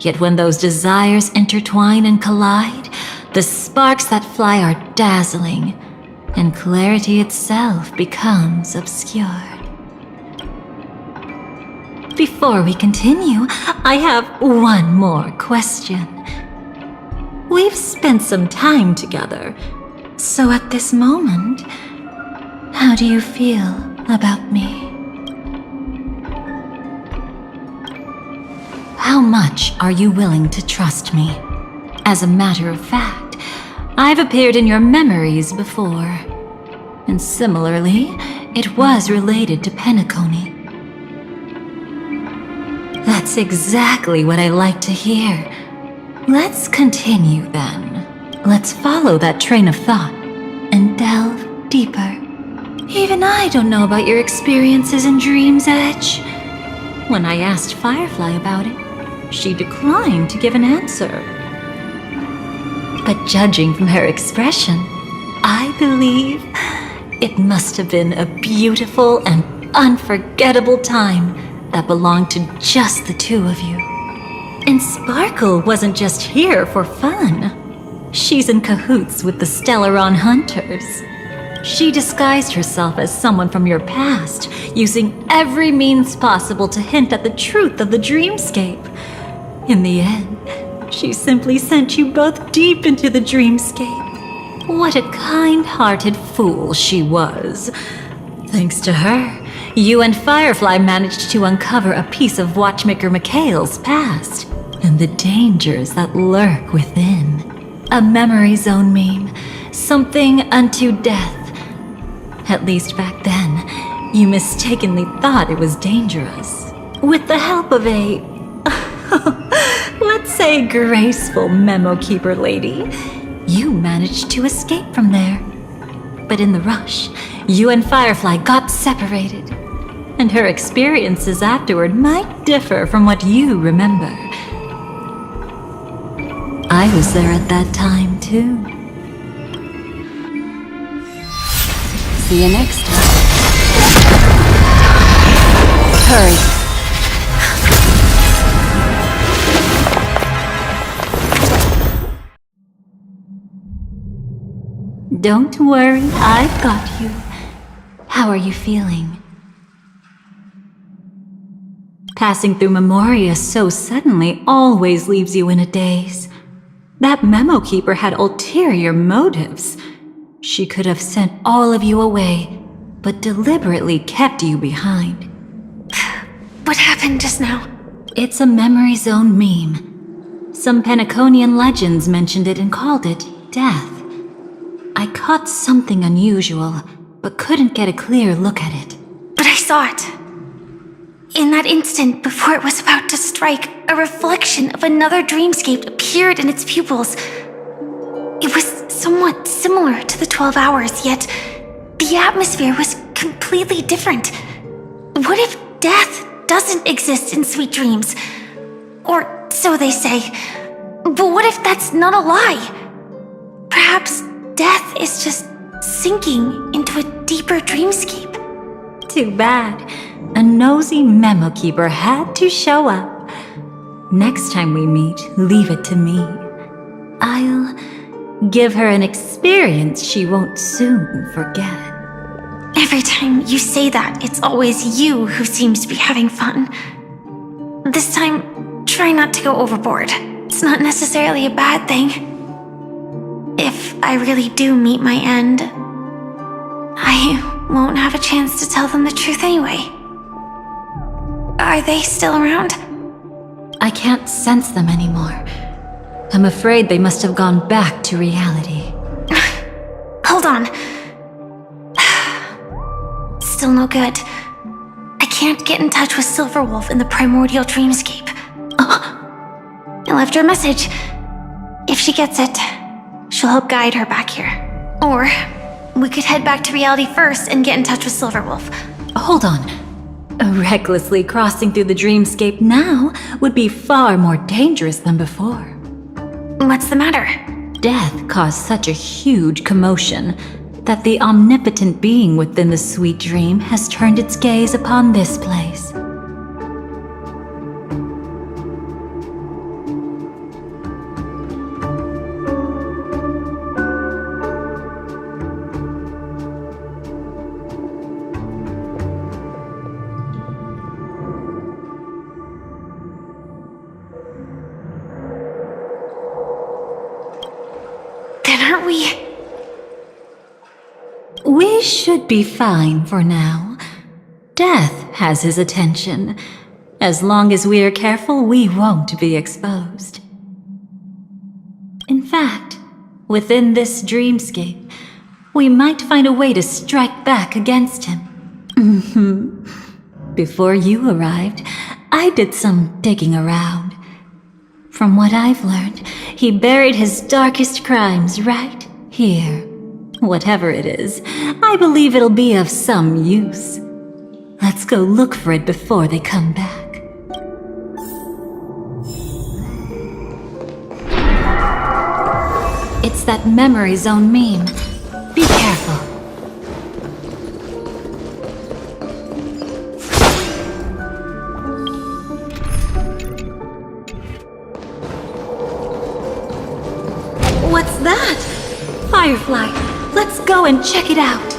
Yet when those desires intertwine and collide, the sparks that fly are dazzling, and clarity itself becomes obscured. Before we continue, I have one more question. We've spent some time together, so at this moment, how do you feel about me? How much are you willing to trust me? As a matter of fact, I've appeared in your memories before. And similarly, it was related to Penacony. That's exactly what I like to hear. Let's continue then. Let's follow that train of thought and delve deeper. Even I don't know about your experiences in Dream's Edge. When I asked Firefly about it, she declined to give an answer. But judging from her expression, I believe it must have been a beautiful and unforgettable time that belonged to just the two of you. And Sparkle wasn't just here for fun. She's in cahoots with the Stellaron Hunters. She disguised herself as someone from your past, using every means possible to hint at the truth of the dreamscape. In the end, she simply sent you both deep into the dreamscape. What a kind-hearted fool she was. Thanks to her, you and Firefly managed to uncover a piece of Watchmaker Mikhail's past and the dangers that lurk within. A memory zone meme, something unto death. At least back then, you mistakenly thought it was dangerous. With the help of a let's say graceful memo keeper lady, you managed to escape from there. But in the rush, you and Firefly got separated, and her experiences afterward might differ from what you remember. I was there at that time, too. See you next time. Hurry. Don't worry, I've got you. How are you feeling? Passing through Memoria so suddenly always leaves you in a daze. That memo keeper had ulterior motives. She could have sent all of you away, but deliberately kept you behind. What happened just now? It's a memory zone meme. Some Penaconian legends mentioned it and called it death. I caught something unusual, but couldn't get a clear look at it. But I saw it. In that instant, before it was about to strike, a reflection of another dreamscape appeared in its pupils. It was somewhat similar to the 12 hours, yet the atmosphere was completely different. What if death doesn't exist in sweet dreams? Or so they say. But what if that's not a lie? Perhaps death is just sinking into a deeper dreamscape. Too bad. A nosy memo keeper had to show up. Next time we meet, leave it to me. I'll give her an experience she won't soon forget. Every time you say that, it's always you who seems to be having fun. This time, try not to go overboard. It's not necessarily a bad thing. If I really do meet my end, I won't have a chance to tell them the truth anyway. Are they still around? I can't sense them anymore. I'm afraid they must have gone back to reality. Hold on. Still no good. I can't get in touch with Silverwolf in the primordial dreamscape. I left her a message. If she gets it, she'll help guide her back here. Or we could head back to reality first and get in touch with Silverwolf. Hold on. Recklessly crossing through the dreamscape now would be far more dangerous than before. What's the matter? Death caused such a huge commotion that the omnipotent being within the sweet dream has turned its gaze upon this place. Then aren't we? We should be fine for now. Death has his attention. As long as we are careful, we won't be exposed. In fact, within this dreamscape, we might find a way to strike back against him. Before you arrived, I did some digging around. From what I've learned, he buried his darkest crimes right here. Whatever it is, I believe it'll be of some use. Let's go look for it before they come back. It's that memory zone meme. Be careful. What's that? Firefly, let's go and check it out.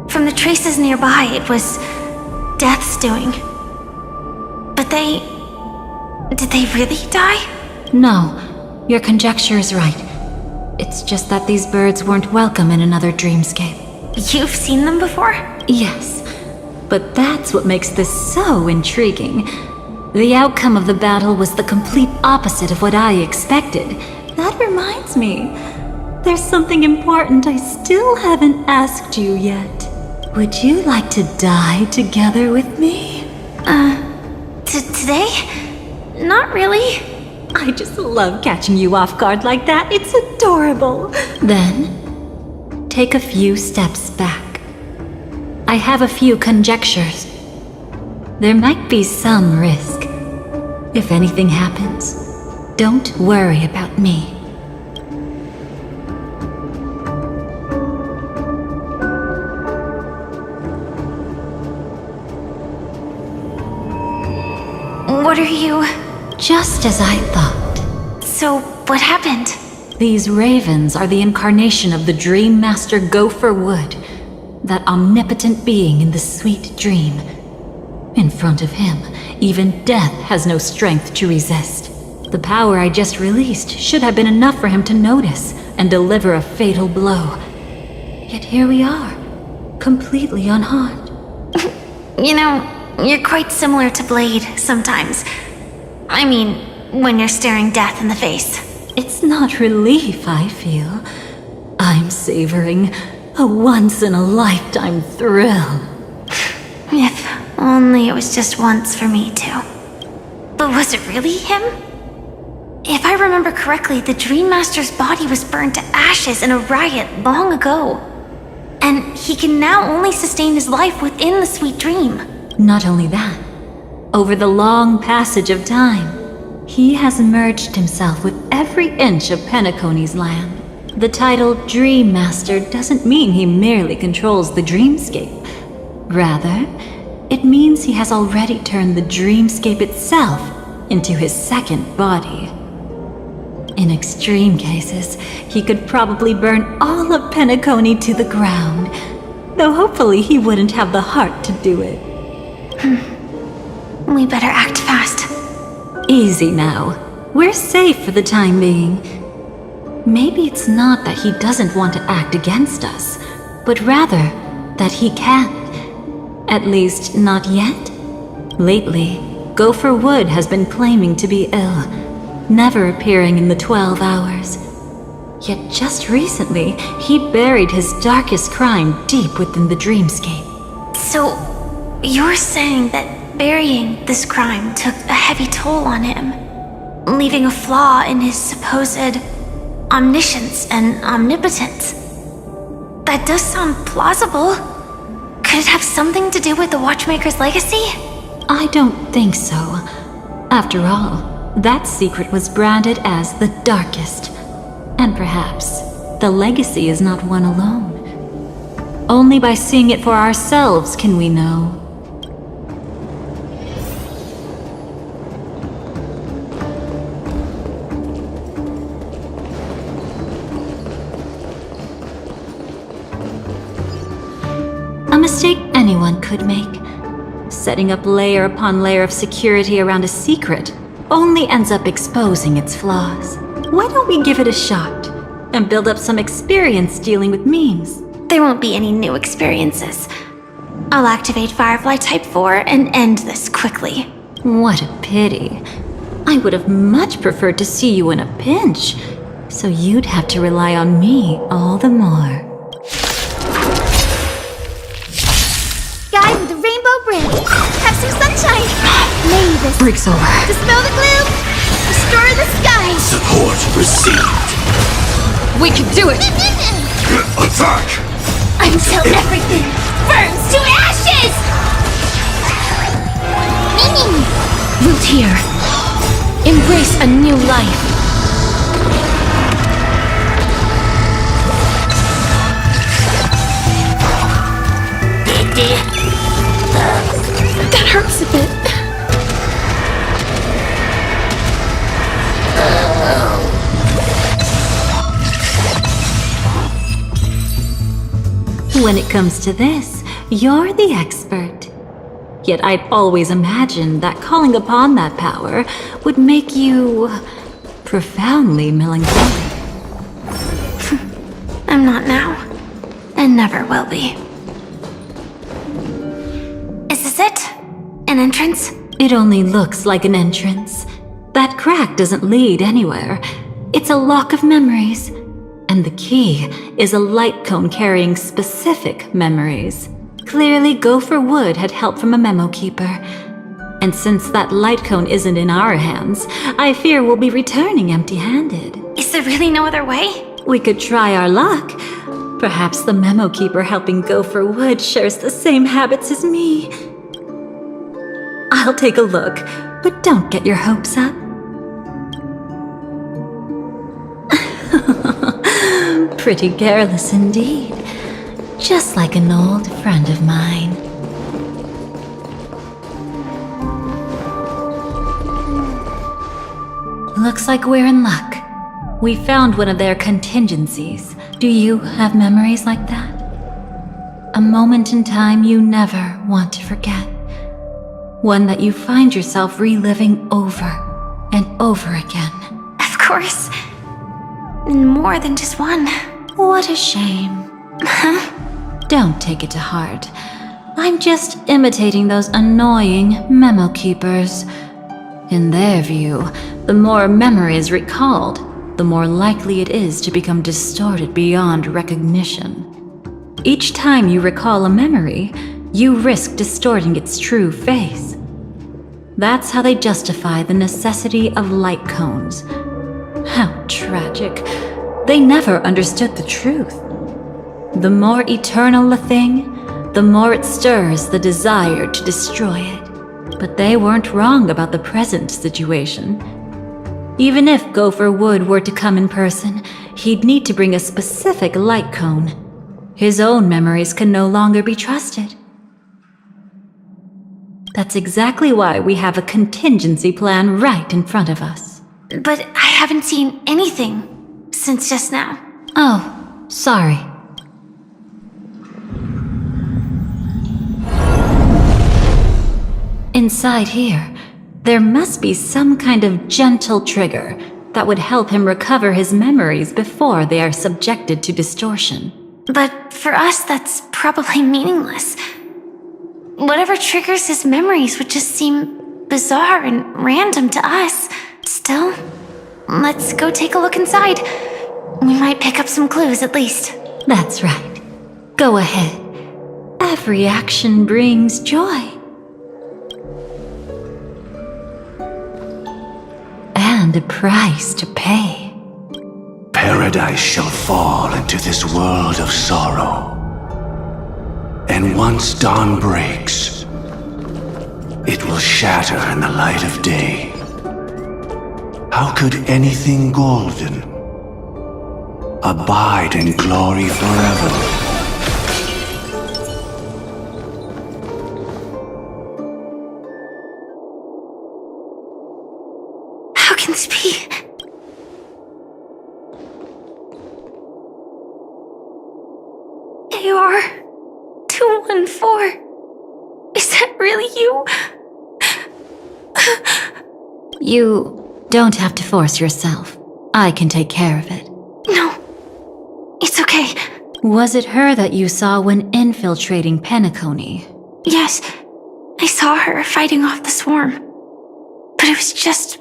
From the traces nearby, it was Death's doing. But did they really die? No, your conjecture is right. It's just that these birds weren't welcome in another dreamscape. You've seen them before? Yes, but that's what makes this so intriguing. The outcome of the battle was the complete opposite of what I expected. That reminds me, there's something important I still haven't asked you yet. Would you like to die together with me? Today? Not really. I just love catching you off guard like that. It's adorable. Then, take a few steps back. I have a few conjectures. There might be some risk. If anything happens, don't worry about me. What are you? Just as I thought. So, what happened? These ravens are the incarnation of the Dream Master Gopher Wood, that omnipotent being in the sweet dream. In front of him, even death has no strength to resist. The power I just released should have been enough for him to notice and deliver a fatal blow. Yet here we are, completely unharmed. You know, you're quite similar to Blade sometimes. I mean, when you're staring death in the face. It's not relief I feel. I'm savoring a once-in-a-lifetime thrill. If only it was just once for me too. But was it really him? If I remember correctly, the Dream Master's body was burned to ashes in a riot long ago. And he can now only sustain his life within the sweet dream. Not only that, over the long passage of time, he has merged himself with every inch of Penacony's land. The title Dream Master doesn't mean he merely controls the dreamscape. Rather, it means he has already turned the dreamscape itself into his second body. In extreme cases, he could probably burn all of Penacony to the ground, though hopefully he wouldn't have the heart to do it. We better act fast. Easy now. We're safe for the time being. Maybe it's not that he doesn't want to act against us, but rather that he can't. At least, not yet. Lately, Gopher Wood has been claiming to be ill, never appearing in the 12 hours. Yet just recently, he buried his darkest crime deep within the dreamscape. So, you're saying that burying this crime took a heavy toll on him, leaving a flaw in his supposed omniscience and omnipotence. That does sound plausible. Could it have something to do with the Watchmaker's legacy? I don't think so. After all, that secret was branded as the darkest. And perhaps the legacy is not one alone. Only by seeing it for ourselves can we know. A mistake anyone could make. Setting up layer upon layer of security around a secret only ends up exposing its flaws. Why don't we give it a shot and build up some experience dealing with memes? There won't be any new experiences. I'll activate Firefly Type 4 and end this quickly. What a pity. I would have much preferred to see you in a pinch, so you'd have to rely on me all the more. Guy with the rainbow bridge. Have some sunshine. Mavis. Break's over. Dispel the gloom. Restore the sky. Support received. We can do it! Attack! Until everything burns to ashes! Meaning. Root here. Embrace a new life. That hurts a bit. When it comes to this, you're the expert. Yet I'd always imagined that calling upon that power would make you profoundly melancholic. I'm not now, and never will be. Is this it? An entrance? It only looks like an entrance. That crack doesn't lead anywhere. It's a lock of memories. And the key is a light cone carrying specific memories. Clearly, Gopher Wood had help from a memo keeper. And since that light cone isn't in our hands, I fear we'll be returning empty-handed. Is there really no other way? We could try our luck. Perhaps the memo keeper helping Gopher Wood shares the same habits as me. I'll take a look, but don't get your hopes up. Pretty careless indeed. Just like an old friend of mine. Looks like we're in luck. We found one of their contingencies. Do you have memories like that? A moment in time you never want to forget. One that you find yourself reliving over and over again. Of course. More than just one. What a shame. Huh? Don't take it to heart. I'm just imitating those annoying memo keepers. In their view, the more memory is recalled, the more likely it is to become distorted beyond recognition. Each time you recall a memory, you risk distorting its true face. That's how they justify the necessity of light cones. How tragic. They never understood the truth. The more eternal a thing, the more it stirs the desire to destroy it. But they weren't wrong about the present situation. Even if Gopher Wood were to come in person, he'd need to bring a specific light cone. His own memories can no longer be trusted. That's exactly why we have a contingency plan right in front of us. But I haven't seen anything since just now. Oh, sorry. Inside here, there must be some kind of gentle trigger that would help him recover his memories before they are subjected to distortion. But for us, that's probably meaningless. Whatever triggers his memories would just seem bizarre and random to us. Still, let's go take a look inside. We might pick up some clues at least. That's right. Go ahead. Every action brings joy. And a price to pay. Paradise shall fall into this world of sorrow. And once dawn breaks, it will shatter in the light of day. How could anything golden abide in glory forever? How can this be? AR 214. Is that really you? You don't have to force yourself. I can take care of it. No. It's okay. Was it her that you saw when infiltrating Penacony? Yes. I saw her fighting off the swarm. But it was just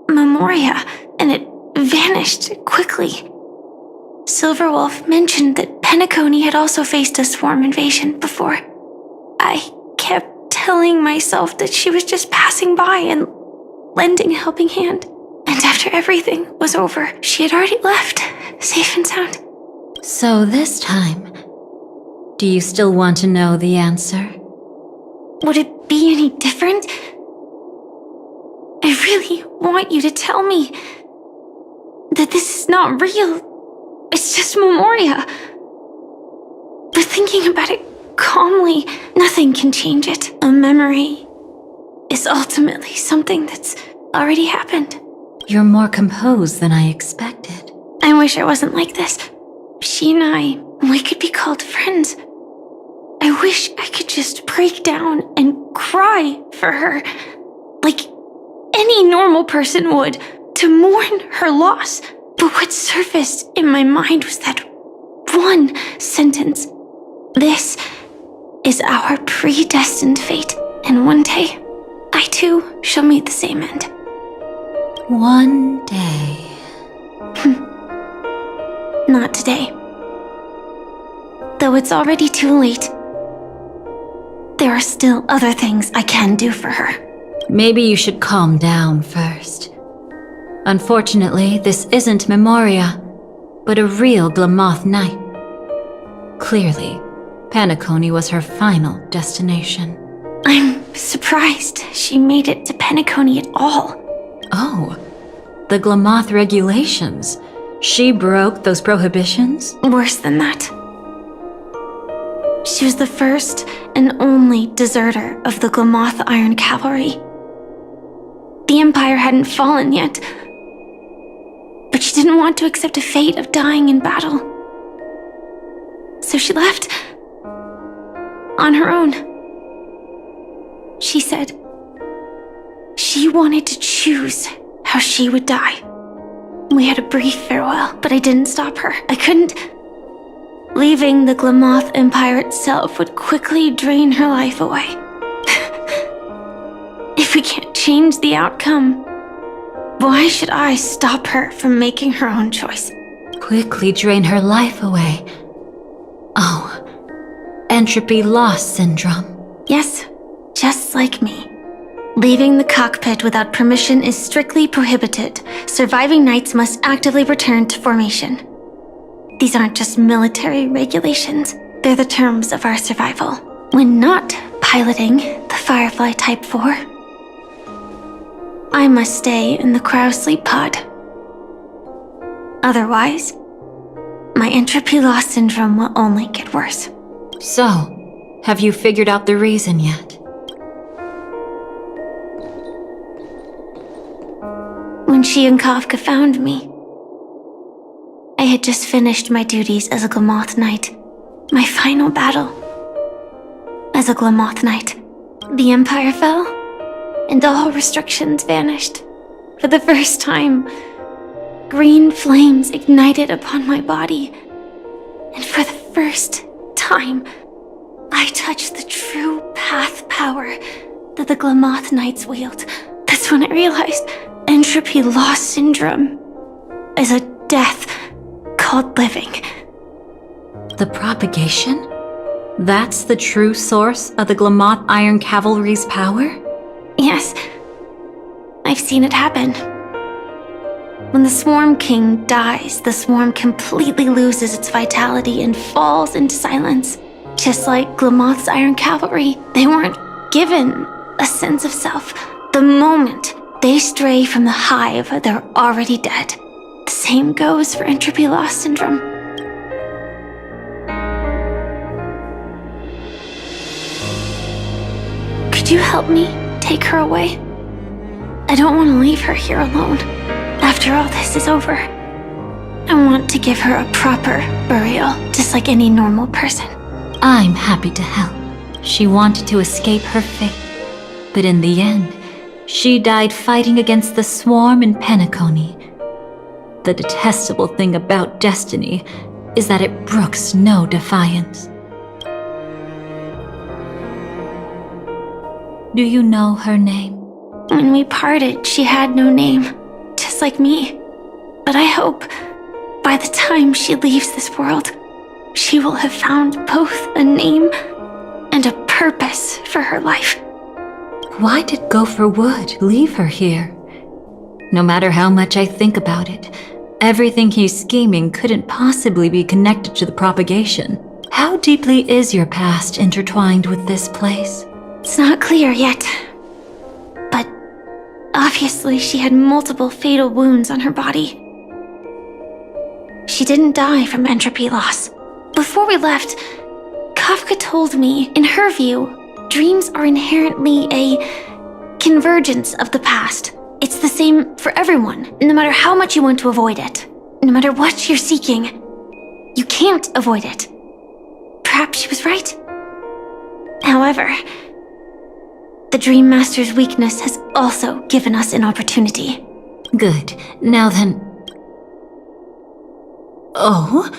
Memoria, and it vanished quickly. Silverwolf mentioned that Penacony had also faced a swarm invasion before. I kept telling myself that she was just passing by and lending a helping hand. And after everything was over, she had already left, safe and sound. So this time, do you still want to know the answer? Would it be any different? I really want you to tell me that this is not real. It's just Memoria. But thinking about it calmly, nothing can change it. A memory is ultimately something that's already happened. You're more composed than I expected. I wish I wasn't like this. She and we could be called friends. I wish I could just break down and cry for her, like any normal person would, to mourn her loss. But what surfaced in my mind was that one sentence. This is our predestined fate, and one day, I too shall meet the same end. One day. Not today. Though it's already too late, there are still other things I can do for her. Maybe you should calm down first. Unfortunately, this isn't Memoria, but a real Glamoth Knight. Clearly, Penacony was her final destination. I'm surprised she made it to Penacony at all. Oh, the Glamoth regulations. She broke those prohibitions? Worse than that. She was the first and only deserter of the Glamoth Iron Cavalry. The Empire hadn't fallen yet, but she didn't want to accept a fate of dying in battle. So she left on her own. She said, She wanted to choose how she would die. We had a brief farewell, but I didn't stop her. I couldn't. Leaving the Glamoth Empire itself would quickly drain her life away. If we can't change the outcome, why should I stop her from making her own choice? Quickly drain her life away. Oh, entropy loss syndrome. Yes, just like me. Leaving the cockpit without permission is strictly prohibited. Surviving knights must actively return to formation. These aren't just military regulations, they're the terms of our survival. When not piloting the Firefly Type 4, I must stay in the cryosleep pod. Otherwise, my entropy loss syndrome will only get worse. So, have you figured out the reason yet? When she and Kafka found me, I had just finished my duties as a Glamoth Knight. My final battle. As a Glamoth Knight. The Empire fell, and all restrictions vanished. For the first time, green flames ignited upon my body. And for the first time, I touched the true path power that the Glamoth Knights wield. That's when I realized entropy loss syndrome is a death called living. The propagation? That's the true source of the Glamoth Iron Cavalry's power? Yes, I've seen it happen. When the Swarm King dies, the Swarm completely loses its vitality and falls into silence. Just like Glamoth's Iron Cavalry, they weren't given a sense of self. The moment they stray from the hive, they're already dead. The same goes for entropy loss syndrome. Could you help me take her away? I don't want to leave her here alone. After all this is over, I want to give her a proper burial, just like any normal person. I'm happy to help. She wanted to escape her fate, but in the end, she died fighting against the Swarm in Penacony. The detestable thing about destiny is that it brooks no defiance. Do you know her name? When we parted, she had no name, just like me. But I hope by the time she leaves this world, she will have found both a name and a purpose for her life. Why did Gopher Wood leave her here? No matter how much I think about it, everything he's scheming couldn't possibly be connected to the propagation. How deeply is your past intertwined with this place? It's not clear yet. But obviously she had multiple fatal wounds on her body. She didn't die from entropy loss. Before we left, Kafka told me, in her view, dreams are inherently a convergence of the past. It's the same for everyone, no matter how much you want to avoid it. No matter what you're seeking, you can't avoid it. Perhaps she was right. However, the Dream Master's weakness has also given us an opportunity. Good. Now then... Oh?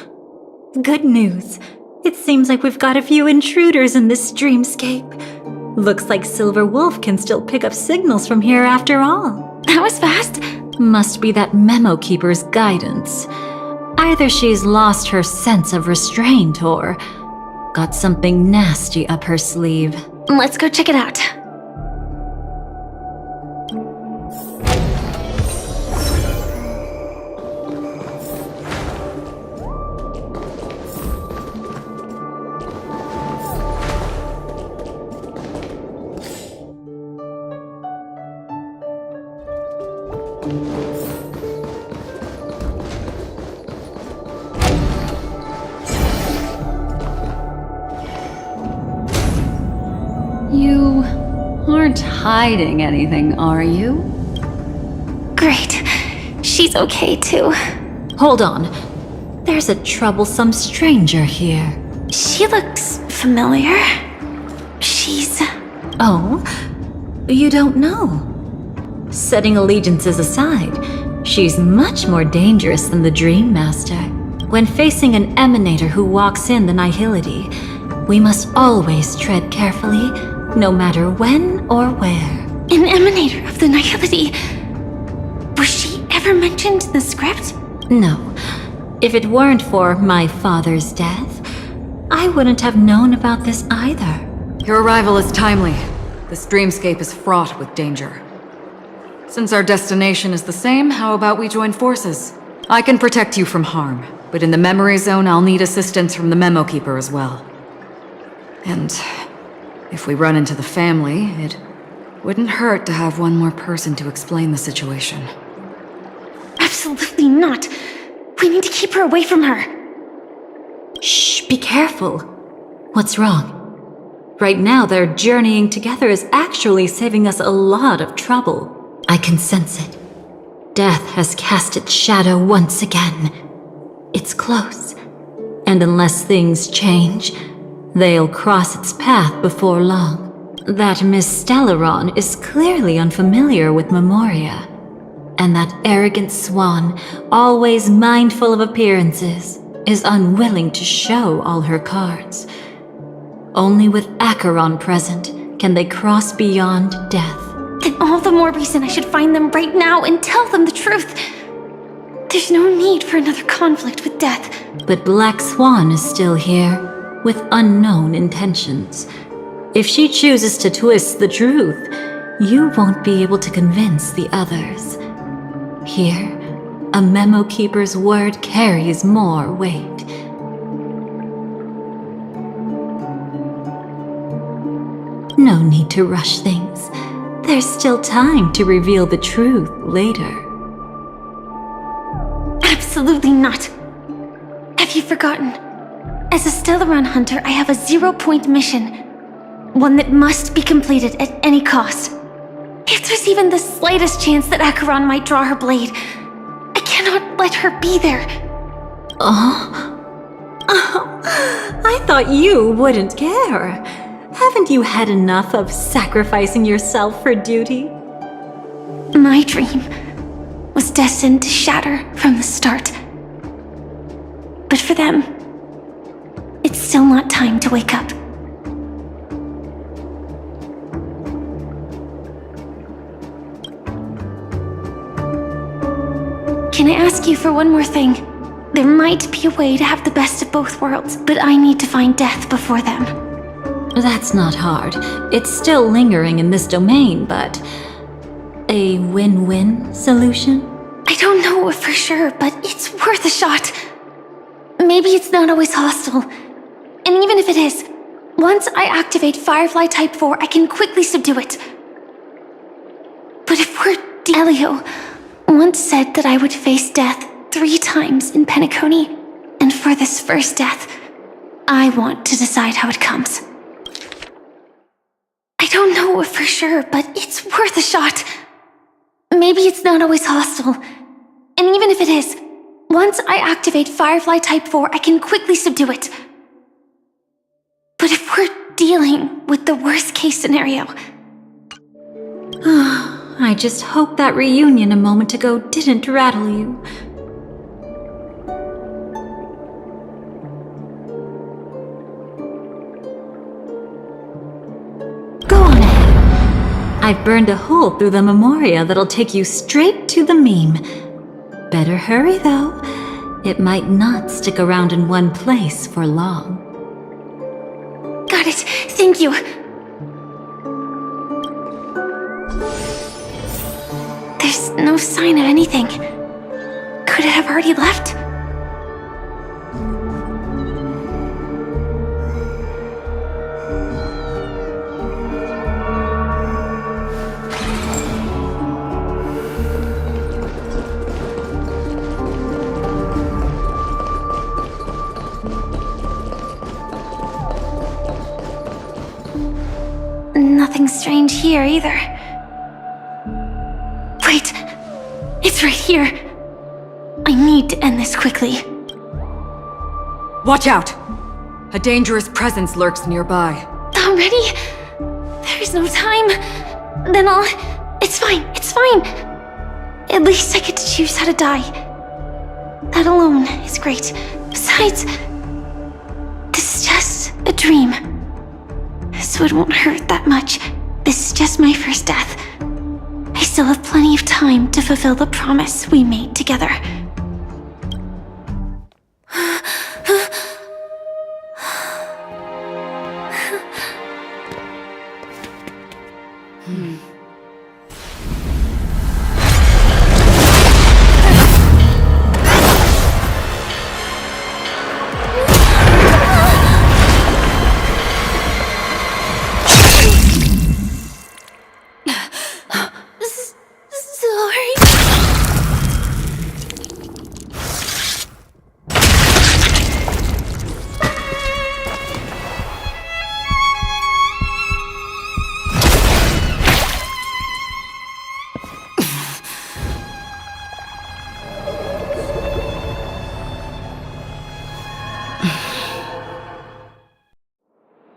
Good news. It seems like we've got a few intruders in this dreamscape. Looks like Silver Wolf can still pick up signals from here after all. That was fast. Must be that Memo Keeper's guidance. Either she's lost her sense of restraint or got something nasty up her sleeve. Let's go check it out. You aren't hiding anything, are you? Great. She's okay too. Hold on. There's a troublesome stranger here. She looks familiar. She's... Oh? You don't know? Setting allegiances aside, she's much more dangerous than the Dream Master. When facing an emanator who walks in the nihility, we must always tread carefully, no matter when or where. An emanator of the nihility? Was she ever mentioned in the script? No. If it weren't for my father's death, I wouldn't have known about this either. Your arrival is timely. This dreamscape is fraught with danger. Since our destination is the same, how about we join forces? I can protect you from harm, but in the memory zone I'll need assistance from the Memo Keeper as well. And if we run into the family, it wouldn't hurt to have one more person to explain the situation. Absolutely not. We need to keep her away from her. Shh, be careful. What's wrong? Right now, their journeying together is actually saving us a lot of trouble. I can sense it. Death has cast its shadow once again. It's close. And unless things change, they'll cross its path before long. That Miss Stellaron is clearly unfamiliar with Memoria. And that arrogant swan, always mindful of appearances, is unwilling to show all her cards. Only with Acheron present can they cross beyond death. Then all the more reason I should find them right now and tell them the truth. There's no need for another conflict with death. But Black Swan is still here, with unknown intentions. If she chooses to twist the truth, you won't be able to convince the others. Here, a Memo Keeper's word carries more weight. No need to rush things. There's still time to reveal the truth later. Absolutely not. Have you forgotten? As a Stellaron hunter, I have a 0-point mission. One that must be completed at any cost. If there's even the slightest chance that Acheron might draw her blade, I cannot let her be there. I thought you wouldn't care. Haven't you had enough of sacrificing yourself for duty? My dream was destined to shatter from the start. But for them, it's still not time to wake up. Can I ask you for one more thing? There might be a way to have the best of both worlds, but I need to find death before them. That's not hard. It's still lingering in this domain, but a win-win solution? I don't know for sure, but it's worth a shot. Maybe it's not always hostile. And even if it is, once I activate Firefly Type 4, I can quickly subdue it. But if we're Elio once said that I would face death 3 times in Penacony, and for this first death, I want to decide how it comes. I don't know for sure, but it's worth a shot. Maybe it's not always hostile. And even if it is, once I activate Firefly Type 4, I can quickly subdue it. But if we're dealing with the worst case scenario... I just hope that reunion a moment ago didn't rattle you. Go on ahead. I've burned a hole through the Memoria that'll take you straight to the meme. Better hurry, though. It might not stick around in one place for long. Got it. Thank you. There's no sign of anything. Could it have already left? Nothing strange here either. Wait! It's right here! I need to end this quickly. Watch out! A dangerous presence lurks nearby. Already? There's no time. Then I'll It's fine, it's fine. At least I get to choose how to die. That alone is great. Besides, this is just a dream. So it won't hurt that much. This is just my first death. I still have plenty of time to fulfill the promise we made together.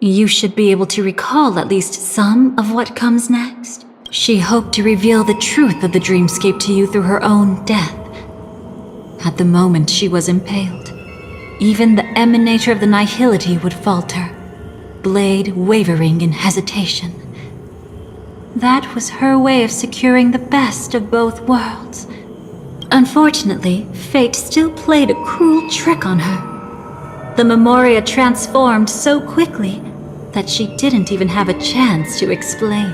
You should be able to recall at least some of what comes next. She hoped to reveal the truth of the dreamscape to you through her own death. At the moment she was impaled, even the emanator of the nihility would falter, blade wavering in hesitation. That was her way of securing the best of both worlds. Unfortunately, fate still played a cruel trick on her. The Memoria transformed so quickly that she didn't even have a chance to explain.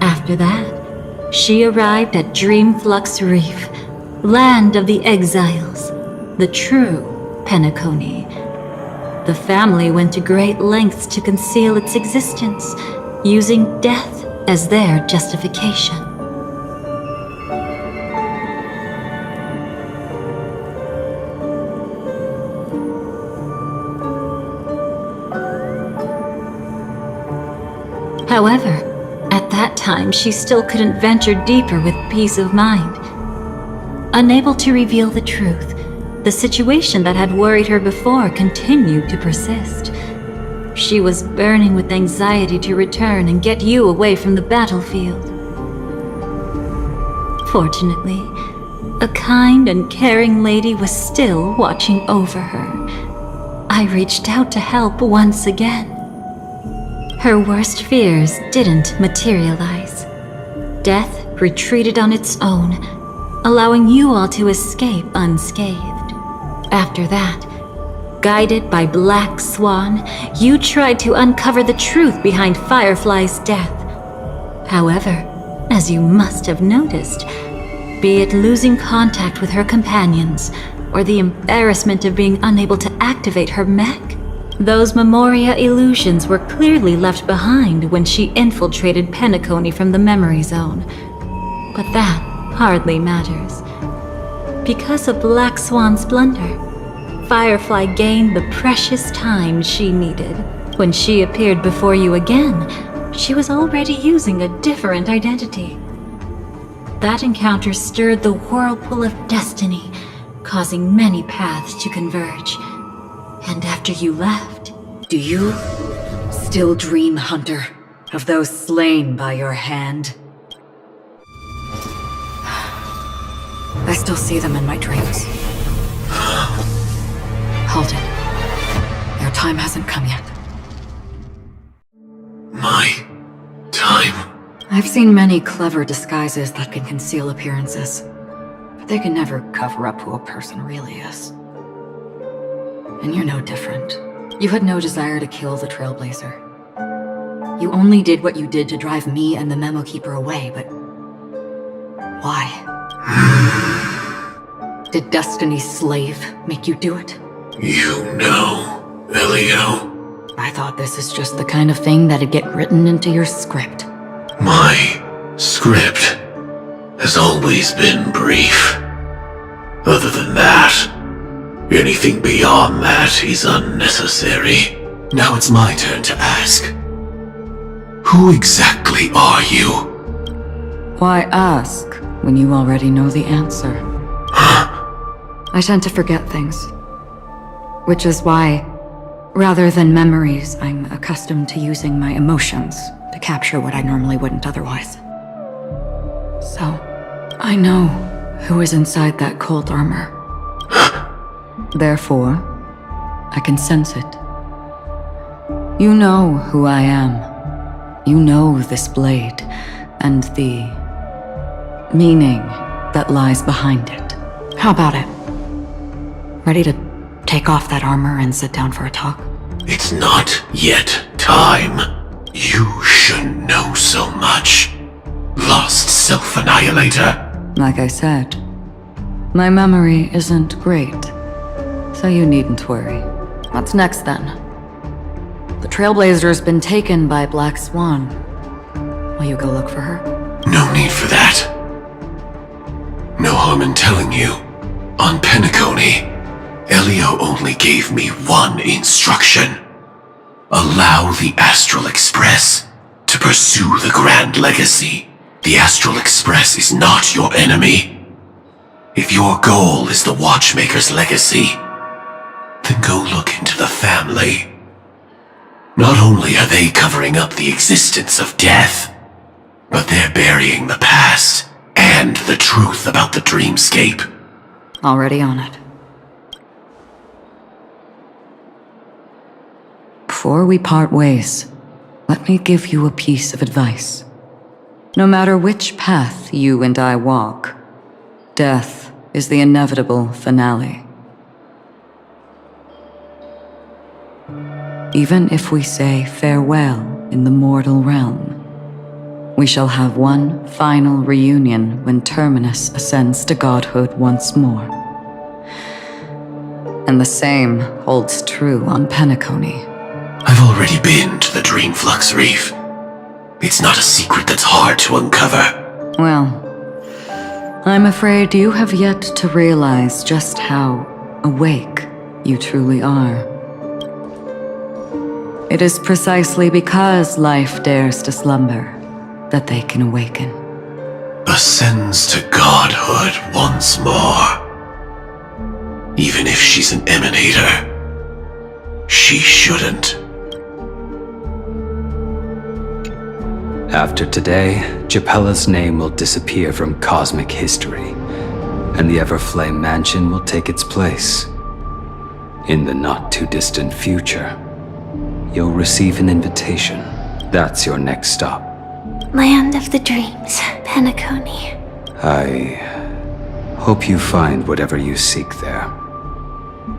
After that, she arrived at Dreamflux Reef, land of the exiles, the true Penacony. The family went to great lengths to conceal its existence, using death as their justification. However, at that time she still couldn't venture deeper with peace of mind. Unable to reveal the truth, the situation that had worried her before continued to persist. She was burning with anxiety to return and get you away from the battlefield. Fortunately, a kind and caring lady was still watching over her. I reached out to help once again. Her worst fears didn't materialize. Death retreated on its own, allowing you all to escape unscathed. After that, guided by Black Swan, you tried to uncover the truth behind Firefly's death. However, as you must have noticed, be it losing contact with her companions, or the embarrassment of being unable to activate her mech, those Memoria illusions were clearly left behind when she infiltrated Penacony from the memory zone. But that hardly matters. Because of Black Swan's blunder, Firefly gained the precious time she needed. When she appeared before you again, she was already using a different identity. That encounter stirred the whirlpool of destiny, causing many paths to converge. And after you left... Do you still dream, Hunter, of those slain by your hand? I still see them in my dreams. Halted. Your time hasn't come yet. My time? I've seen many clever disguises that can conceal appearances, but they can never cover up who a person really is. And you're no different. You had no desire to kill the Trailblazer. You only did what you did to drive me and the Memo Keeper away, but... why? Did Destiny's slave make you do it? You know, Elio. I thought this is just the kind of thing that'd get written into your script. My script has always been brief. Other than that, anything beyond that is unnecessary. Now it's my turn to ask. Who exactly are you? Why ask when you already know the answer? I tend to forget things. Which is why, rather than memories, I'm accustomed to using my emotions to capture what I normally wouldn't otherwise. So, I know who is inside that cold armor. Therefore, I can sense it. You know who I am. You know this blade, and the meaning that lies behind it. How about it? Ready to take off that armor and sit down for a talk? It's not yet time. You should know so much. Lost self-annihilator. Like I said, my memory isn't great, so you needn't worry. What's next then? The Trailblazer's been taken by Black Swan. Will you go look for her? No need for that. No harm in telling you. On Penacony, Elio only gave me one instruction. Allow the Astral Express to pursue the Grand Legacy. The Astral Express is not your enemy. If your goal is the Watchmaker's legacy, then go look into the family. Not only are they covering up the existence of death, but they're burying the past and the truth about the dreamscape. Already on it. Before we part ways, let me give you a piece of advice. No matter which path you and I walk, death is the inevitable finale. Even if we say farewell in the mortal realm, we shall have one final reunion when Terminus ascends to godhood once more. And the same holds true on Penacony. I've already been to the Dreamflux Reef. It's not a secret that's hard to uncover. Well, I'm afraid you have yet to realize just how awake you truly are. It is precisely because life dares to slumber that they can awaken. Ascends to godhood once more. Even if she's an emanator, she shouldn't. After today, Japella's name will disappear from cosmic history, and the Everflame Mansion will take its place. In the not-too-distant future, you'll receive an invitation. That's your next stop. Land of the Dreams, Penacony. I hope you find whatever you seek there.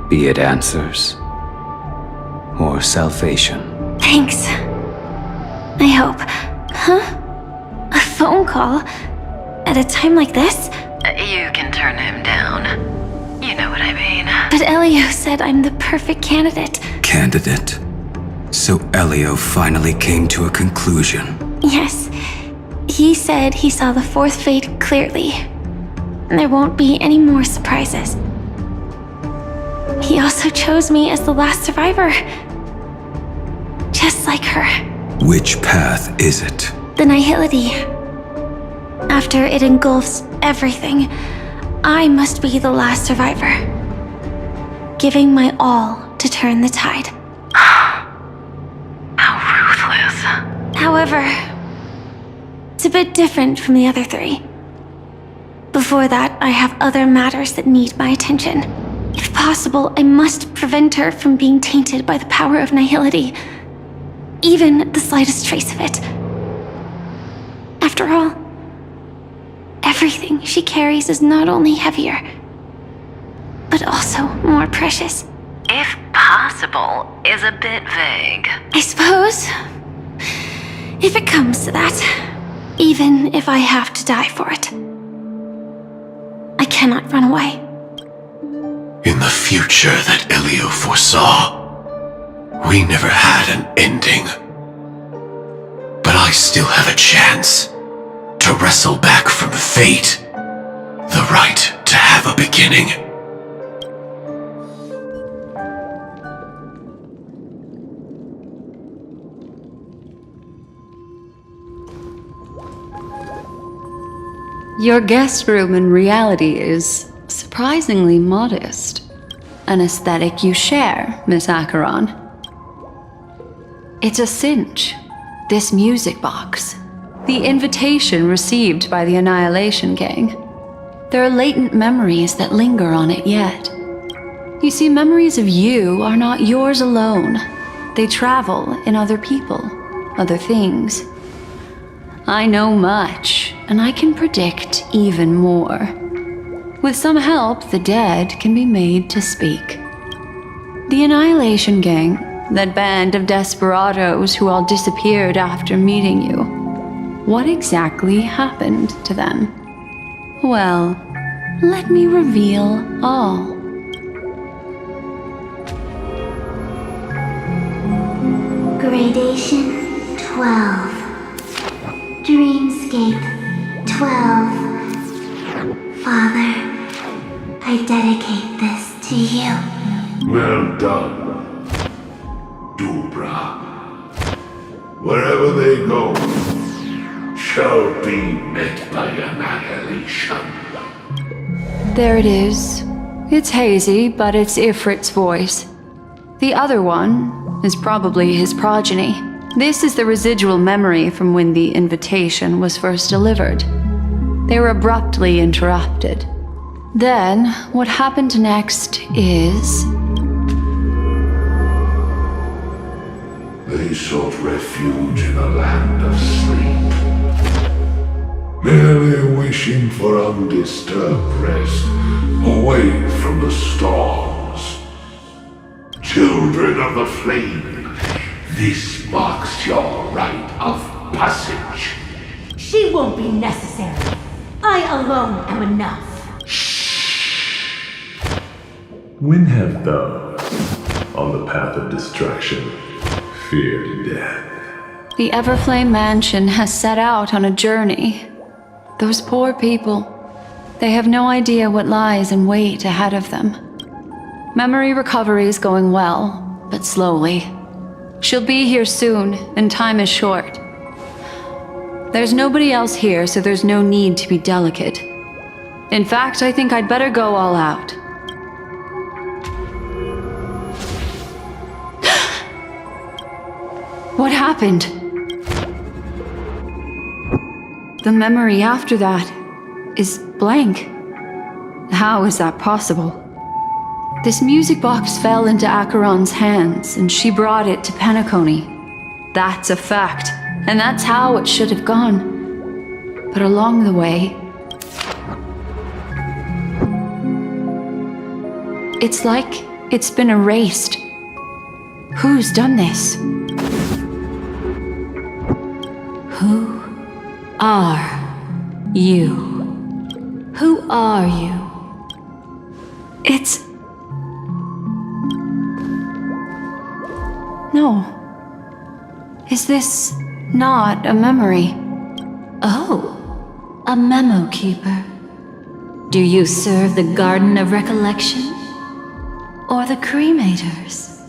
Be it answers or salvation. Thanks. I hope. Huh? A phone call? At a time like this? You can turn him down. You know what I mean. But Elio said I'm the perfect candidate. Candidate? So Elio finally came to a conclusion. Yes. He said he saw the fourth fate clearly. There won't be any more surprises. He also chose me as the last survivor. Just like her. Which path is it? The Nihility. After it engulfs everything, I must be the last survivor. Giving my all to turn the tide. How ruthless. However, it's a bit different from the other three. Before that, I have other matters that need my attention. If possible, I must prevent her from being tainted by the power of Nihility. Even the slightest trace of it. After all, everything she carries is not only heavier, but also more precious. If possible is a bit vague. I suppose. If it comes to that, even if I have to die for it. I cannot run away. In the future that Elio foresaw, we never had an ending. But I still have a chance to wrestle back from fate the right to have a beginning. Your guest room in reality is surprisingly modest. An aesthetic you share, Miss Acheron. It's a cinch, this music box. The invitation received by the Annihilation Gang. There are latent memories that linger on it yet. You see, memories of you are not yours alone. They travel in other people, other things. I know much, and I can predict even more. With some help, the dead can be made to speak. The Annihilation Gang, that band of desperados who all disappeared after meeting you. What exactly happened to them? Well, let me reveal all. Gradation 12. Dreamscape 12. Father, I dedicate this to you. Well done, Dubra. Wherever they go, shall be met by annihilation. There it is. It's hazy, but it's Ifrit's voice. The other one is probably his progeny. This is the residual memory from when the invitation was first delivered. They were abruptly interrupted. Then, what happened next is... They sought refuge in a land of sleep, merely wishing for undisturbed rest, away from the storms. Children of the flame, this marks your rite of passage. She won't be necessary. I alone am enough. When have those on the path of destruction feared death? The Everflame Mansion has set out on a journey. Those poor people, they have no idea what lies in wait ahead of them. Memory recovery is going well, but slowly. She'll be here soon, and time is short. There's nobody else here, so there's no need to be delicate. In fact, I think I'd better go all out. What happened? The memory after that is blank. How is that possible? This music box fell into Acheron's hands, and she brought it to Penacony. That's a fact, and that's how it should have gone. But along the way, it's like it's been erased. Who's done this? Who are you? Who are you? It's... No. Is this not a memory? Oh, a memo keeper. Do you serve the Garden of Recollection? Or the Cremators?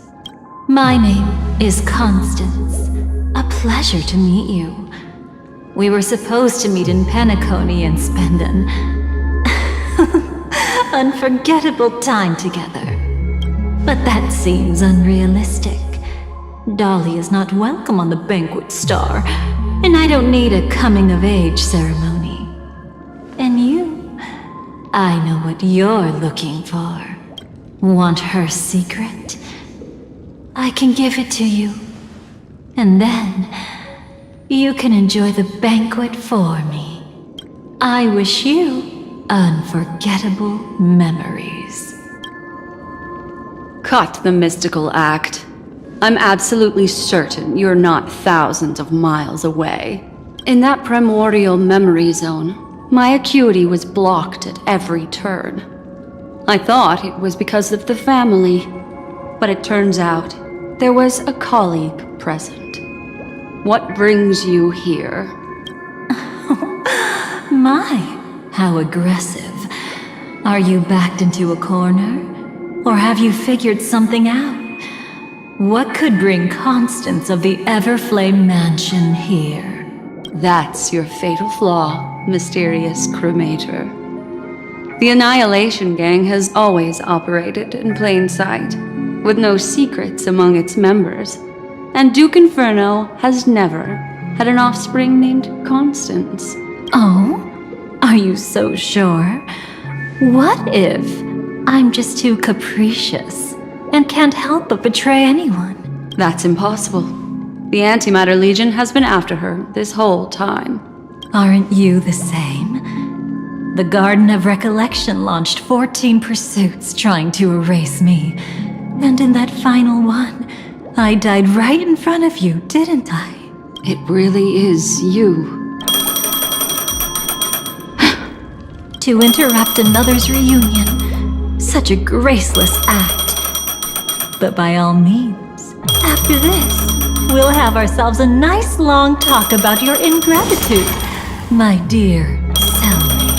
My name is Constance. A pleasure to meet you. We were supposed to meet in Penacony and spend an unforgettable time together. But that seems unrealistic. Dolly is not welcome on the Banquet Star, and I don't need a coming-of-age ceremony. And you, I know what you're looking for. Want her secret? I can give it to you. And then, you can enjoy the banquet for me. I wish you unforgettable memories. Cut the mystical act. I'm absolutely certain you're not thousands of miles away. In that primordial memory zone, my acuity was blocked at every turn. I thought it was because of the family, but it turns out there was a colleague present. What brings you here? My, how aggressive. Are you backed into a corner? Or have you figured something out? What could bring Constance of the Everflame Mansion here? That's your fatal flaw, mysterious cremator. The Annihilation Gang has always operated in plain sight, with no secrets among its members, and Duke Inferno has never had an offspring named Constance. Oh? Are you so sure? What if I'm just too capricious and can't help but betray anyone? That's impossible. The Antimatter Legion has been after her this whole time. Aren't you the same? The Garden of Recollection launched 14 pursuits trying to erase me. And in that final one, I died right in front of you, didn't I? It really is you. To interrupt another's reunion. Such a graceless act. But by all means, after this, we'll have ourselves a nice long talk about your ingratitude, my dear cellmate.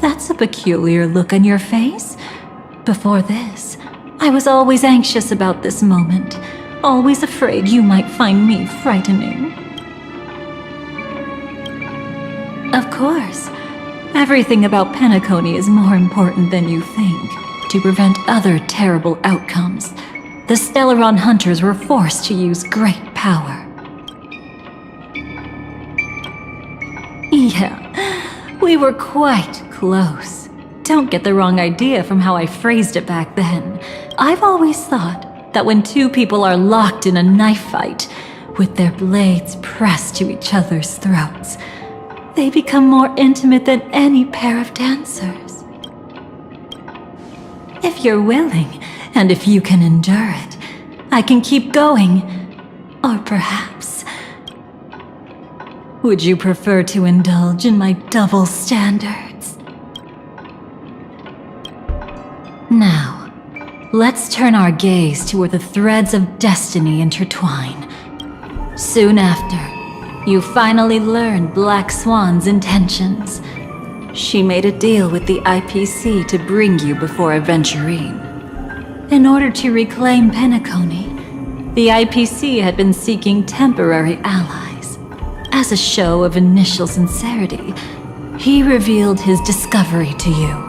That's a peculiar look on your face. Before this, I was always anxious about this moment, always afraid you might find me frightening. Of course, everything about Penacony is more important than you think. To prevent other terrible outcomes, the Stellaron hunters were forced to use great power. Yeah, we were quite close. Don't get the wrong idea from how I phrased it back then. I've always thought that when two people are locked in a knife fight, with their blades pressed to each other's throats, they become more intimate than any pair of dancers. If you're willing, and if you can endure it, I can keep going. Or perhaps... would you prefer to indulge in my double standards? Now, let's turn our gaze to where the threads of destiny intertwine. Soon after, you finally learned Black Swan's intentions. She made a deal with the IPC to bring you before Aventurine. In order to reclaim Penacony, the IPC had been seeking temporary allies. As a show of initial sincerity, he revealed his discovery to you.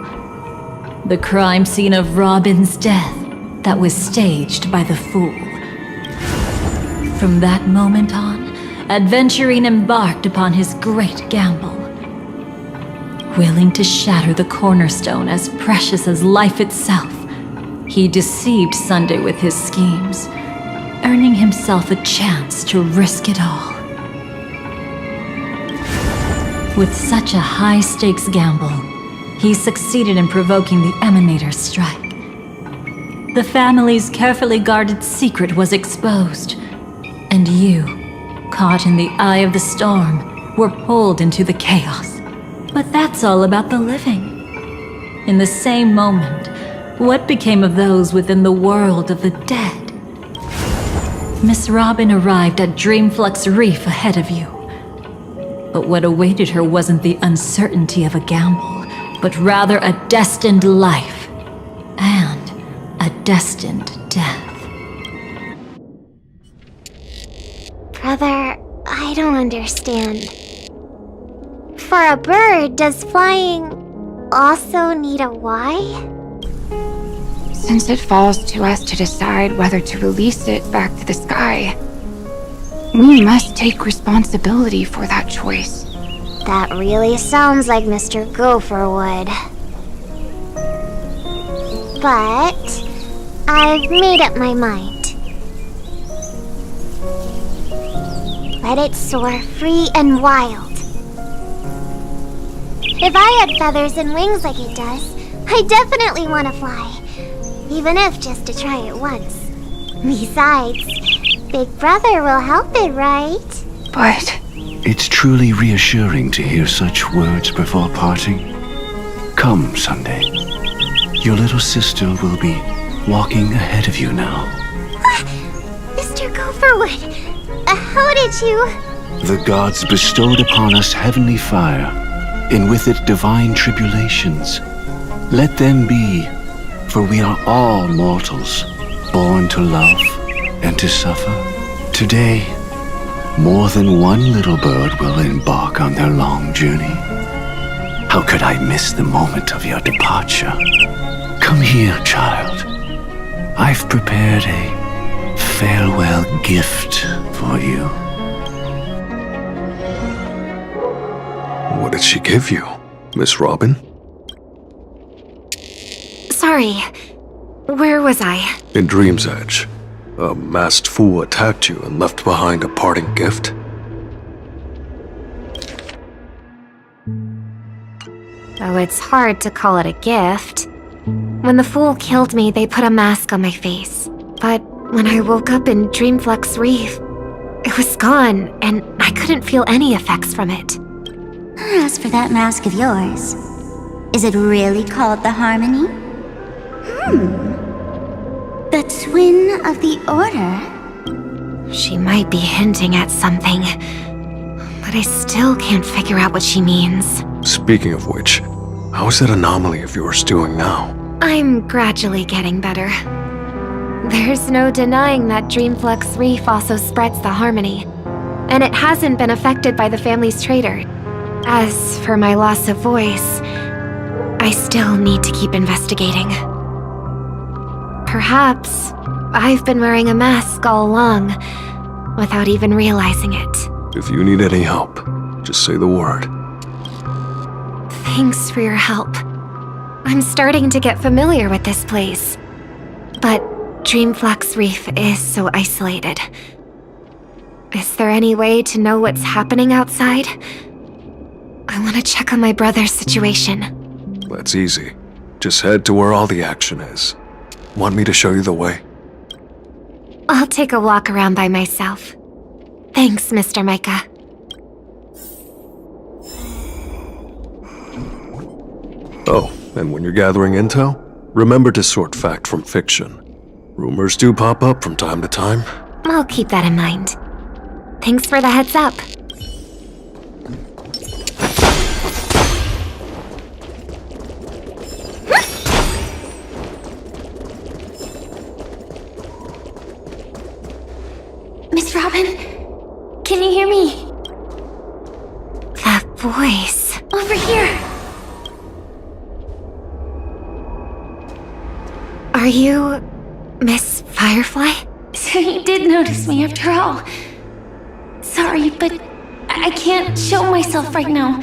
The crime scene of Robin's death that was staged by the Fool. From that moment on, Aventurine embarked upon his great gamble. Willing to shatter the cornerstone as precious as life itself, he deceived Sunday with his schemes, earning himself a chance to risk it all. With such a high-stakes gamble, he succeeded in provoking the Emanator's strike. The family's carefully guarded secret was exposed, and you, caught in the eye of the storm, were pulled into the chaos. But that's all about the living. In the same moment, what became of those within the world of the dead? Miss Robin arrived at Dreamflux Reef ahead of you. But what awaited her wasn't the uncertainty of a gamble, but rather a destined life and a destined death. Brother, I don't understand. For a bird, does flying also need a why? Since it falls to us to decide whether to release it back to the sky, we must take responsibility for that choice. That really sounds like Mr. Gopher would. But I've made up my mind. Let it soar free and wild. If I had feathers and wings like it does, I definitely want to fly. Even if just to try it once. Besides, Big Brother will help it, right? But... It's truly reassuring to hear such words before parting. Come, Sunday. Your little sister will be walking ahead of you now. Mr. Gopherwood, how did you... The gods bestowed upon us heavenly fire, and with it divine tribulations. Let them be, for we are all mortals, born to love and to suffer. Today, more than one little bird will embark on their long journey. How could I miss the moment of your departure? Come here, child. I've prepared a farewell gift for you. What did she give you, Miss Robin? Sorry. Where was I? In Dream's Edge, a masked fool attacked you and left behind a parting gift. Oh, it's hard to call it a gift. When the fool killed me, they put a mask on my face. But when I woke up in Dreamflux Reef, it was gone, and I couldn't feel any effects from it. As for that mask of yours, is it really called the Harmony? The Twin of the Order? She might be hinting at something, but I still can't figure out what she means. Speaking of which, how is that anomaly of yours doing now? I'm gradually getting better. There's no denying that Dreamflux Reef also spreads the Harmony, and it hasn't been affected by the family's traitor. As for my loss of voice, I still need to keep investigating. Perhaps I've been wearing a mask all along, without even realizing it. If you need any help, just say the word. Thanks for your help. I'm starting to get familiar with this place. But Dreamflux Reef is so isolated. Is there any way to know what's happening outside? I want to check on my brother's situation. That's easy. Just head to where all the action is. Want me to show you the way? I'll take a walk around by myself. Thanks, Mr. Micah. Oh, and when you're gathering intel, remember to sort fact from fiction. Rumors do pop up from time to time. I'll keep that in mind. Thanks for the heads up. Miss Robin, can you hear me? That voice. Over here. Are you Miss Firefly? So you did notice me after all. Sorry, but I can't show myself right now.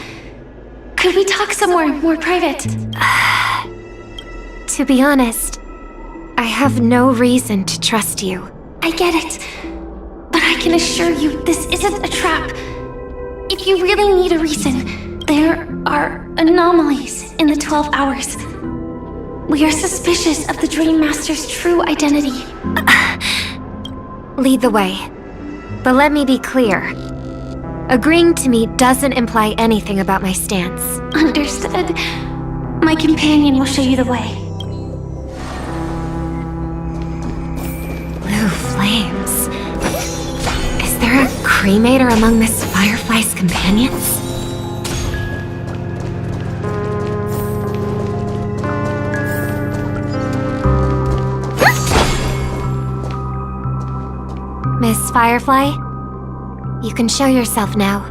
Could we talk somewhere more private? To be honest, I have no reason to trust you. I get it. But I can assure you this isn't a trap. If you really need a reason, there are anomalies in the 12 hours. We are suspicious of the Dream Master's true identity. Lead the way. But let me be clear. Agreeing to me doesn't imply anything about my stance. Understood. My companion will show you the way. Blue flames. Is there a cremator among Miss Firefly's companions? Miss Firefly, you can show yourself now.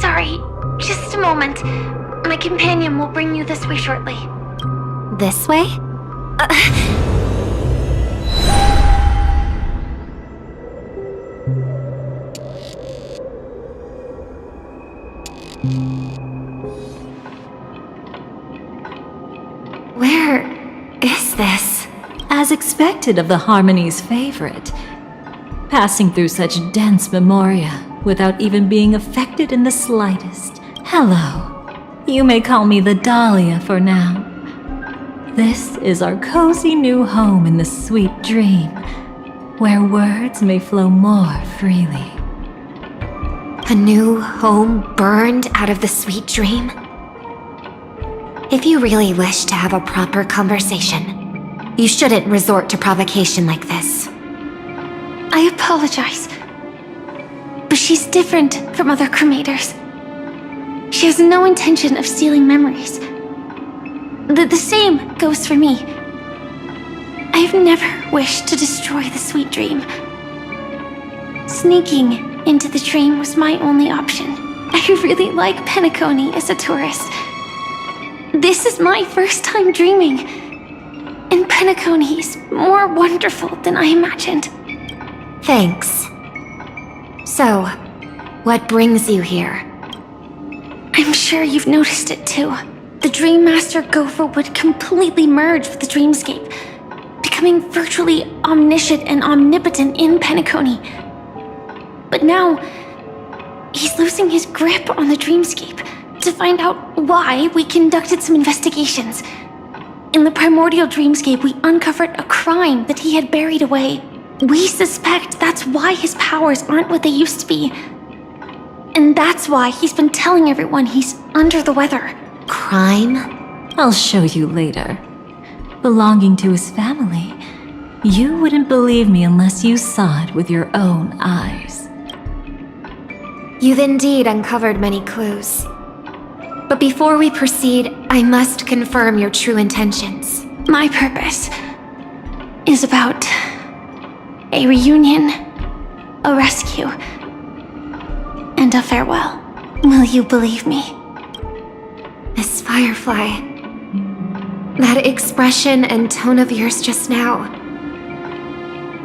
Sorry, just a moment. My companion will bring you this way shortly. This way? Where is this? As expected of the Harmony's favorite. Passing through such dense memoria without even being affected in the slightest. Hello. You may call me the Dahlia for now. This is our cozy new home in the sweet dream, where words may flow more freely. A new home burned out of the sweet dream? If you really wish to have a proper conversation, you shouldn't resort to provocation like this. I apologize. But she's different from other cremators. She has no intention of stealing memories. The same goes for me. I have never wished to destroy the sweet dream. Sneaking into the dream was my only option. I really like Penacony as a tourist. This is my first time dreaming. in Penacony is more wonderful than I imagined. Thanks. So, what brings you here? I'm sure you've noticed it too. The Dream Master Gopher would completely merge with the dreamscape, becoming virtually omniscient and omnipotent in Penacony. But now, he's losing his grip on the dreamscape. To find out why, we conducted some investigations. In the primordial dreamscape, we uncovered a crime that he had buried away. We suspect that's why his powers aren't what they used to be. And that's why he's been telling everyone he's under the weather. Crime? I'll show you later. Belonging to his family, you wouldn't believe me unless you saw it with your own eyes. You've indeed uncovered many clues. But before we proceed, I must confirm your true intentions. My purpose is about a reunion, a rescue, and a farewell. Will you believe me? Miss Firefly, that expression and tone of yours just now,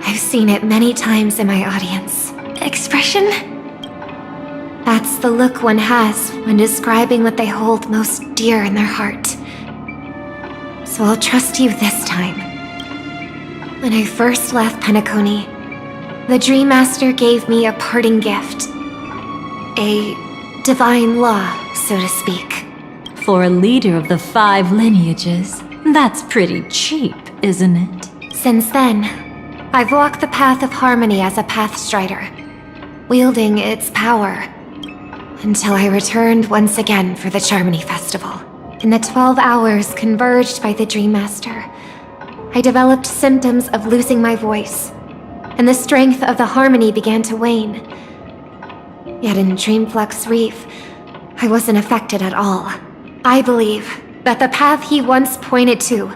I've seen it many times in my audience. Expression? That's the look one has when describing what they hold most dear in their heart. So I'll trust you this time. When I first left Penacony, the Dream Master gave me a parting gift. A divine law, so to speak. For a leader of the 5 lineages, that's pretty cheap, isn't it? Since then, I've walked the path of harmony as a Pathstrider, wielding its power, until I returned once again for the Charmony Festival. In the 12 hours converged by the Dream Master, I developed symptoms of losing my voice, and the strength of the harmony began to wane. Yet in Dreamflux Reef, I wasn't affected at all. I believe that the path he once pointed to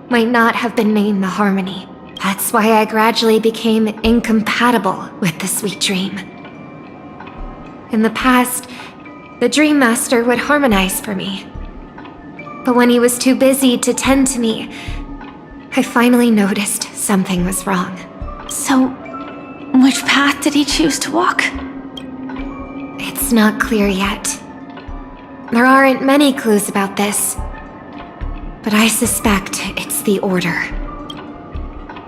might not have been named the Harmony. That's why I gradually became incompatible with the sweet dream. In the past, the Dream Master would harmonize for me. But when he was too busy to tend to me, I finally noticed something was wrong. So, which path did he choose to walk? It's not clear yet. There aren't many clues about this, but I suspect it's the Order.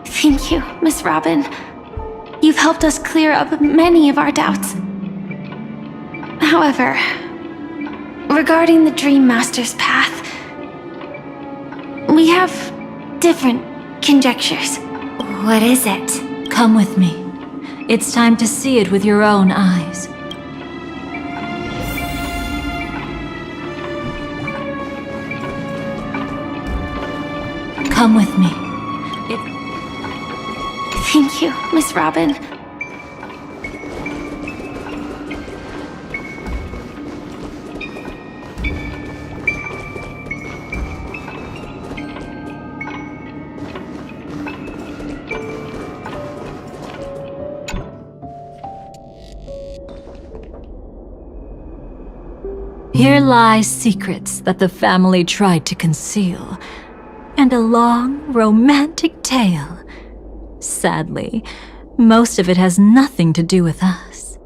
Thank you, Miss Robin. You've helped us clear up many of our doubts. However, regarding the Dream Master's path, we have different conjectures. What is it? Come with me. It's time to see it with your own eyes. Come with me. Thank you, Miss Robin. Here lie secrets that the family tried to conceal, and a long, romantic tale. Sadly, most of it has nothing to do with us.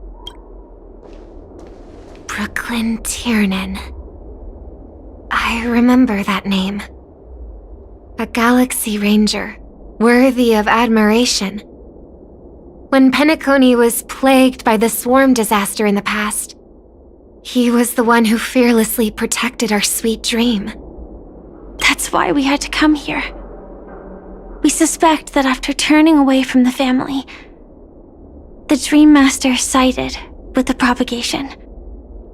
Brooklyn Tiernan. I remember that name. A Galaxy Ranger, worthy of admiration. When Penacony was plagued by the swarm disaster in the past, he was the one who fearlessly protected our sweet dream. That's why we had to come here. We suspect that after turning away from the family, the Dream Master sided with the propagation.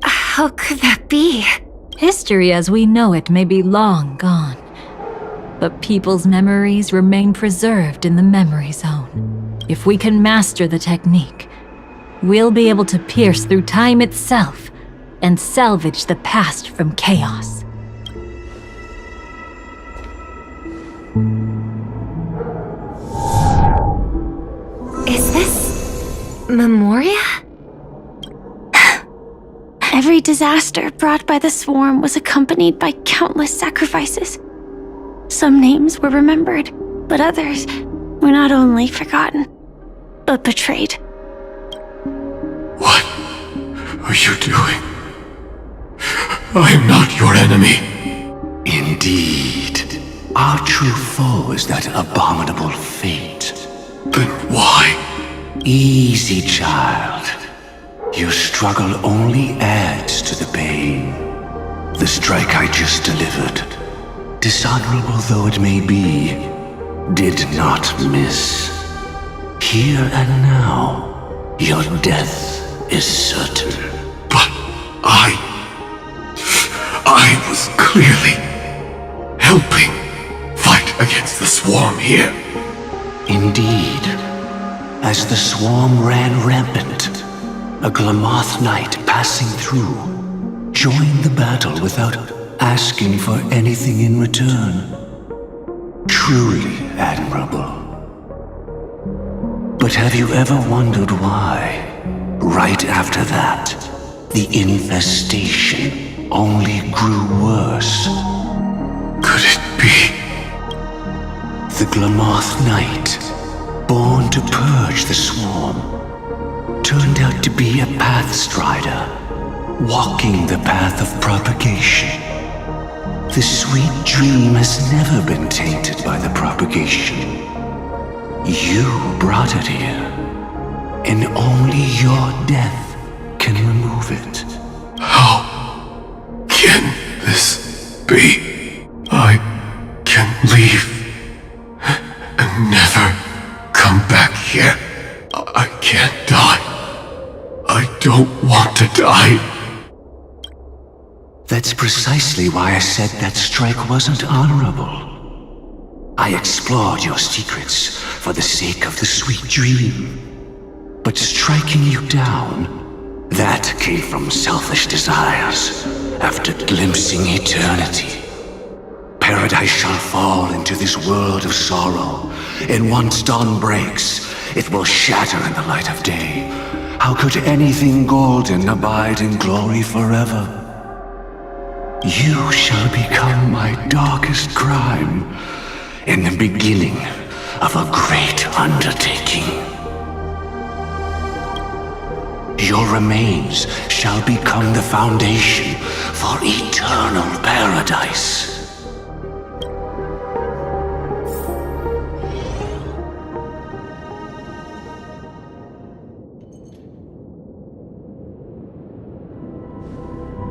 How could that be? History as we know it may be long gone, but people's memories remain preserved in the memory zone. If we can master the technique, we'll be able to pierce through time itself and salvage the past from chaos. Is this Memoria? Every disaster brought by the swarm was accompanied by countless sacrifices. Some names were remembered, but others were not only forgotten, but betrayed. What are you doing? I am not your enemy. Indeed. Our true foe is that abominable fate. Then why? Easy, child. Your struggle only adds to the pain. The strike I just delivered, dishonorable though it may be, did not miss. Here and now, your death is certain. But I was clearly helping fight against the swarm here. Indeed. As the swarm ran rampant, a Glamoth knight passing through joined the battle without asking for anything in return. Truly admirable. But have you ever wondered why, right after that, the infestation only grew worse? Could it be? The Glamoth Knight, born to purge the swarm, turned out to be a pathstrider, walking the path of propagation. The sweet dream has never been tainted by the propagation. You brought it here, and only your death can remove it. How can this be? I can leave and never come back here. I can't die. I don't want to die. That's precisely why I said that strike wasn't honorable. I explored your secrets for the sake of the sweet dream. But striking you down, that came from selfish desires after glimpsing eternity. Paradise shall fall into this world of sorrow, and once dawn breaks, it will shatter in the light of day. How could anything golden abide in glory forever? You shall become my darkest crime, and the beginning of a great undertaking. Your remains shall become the foundation for eternal paradise.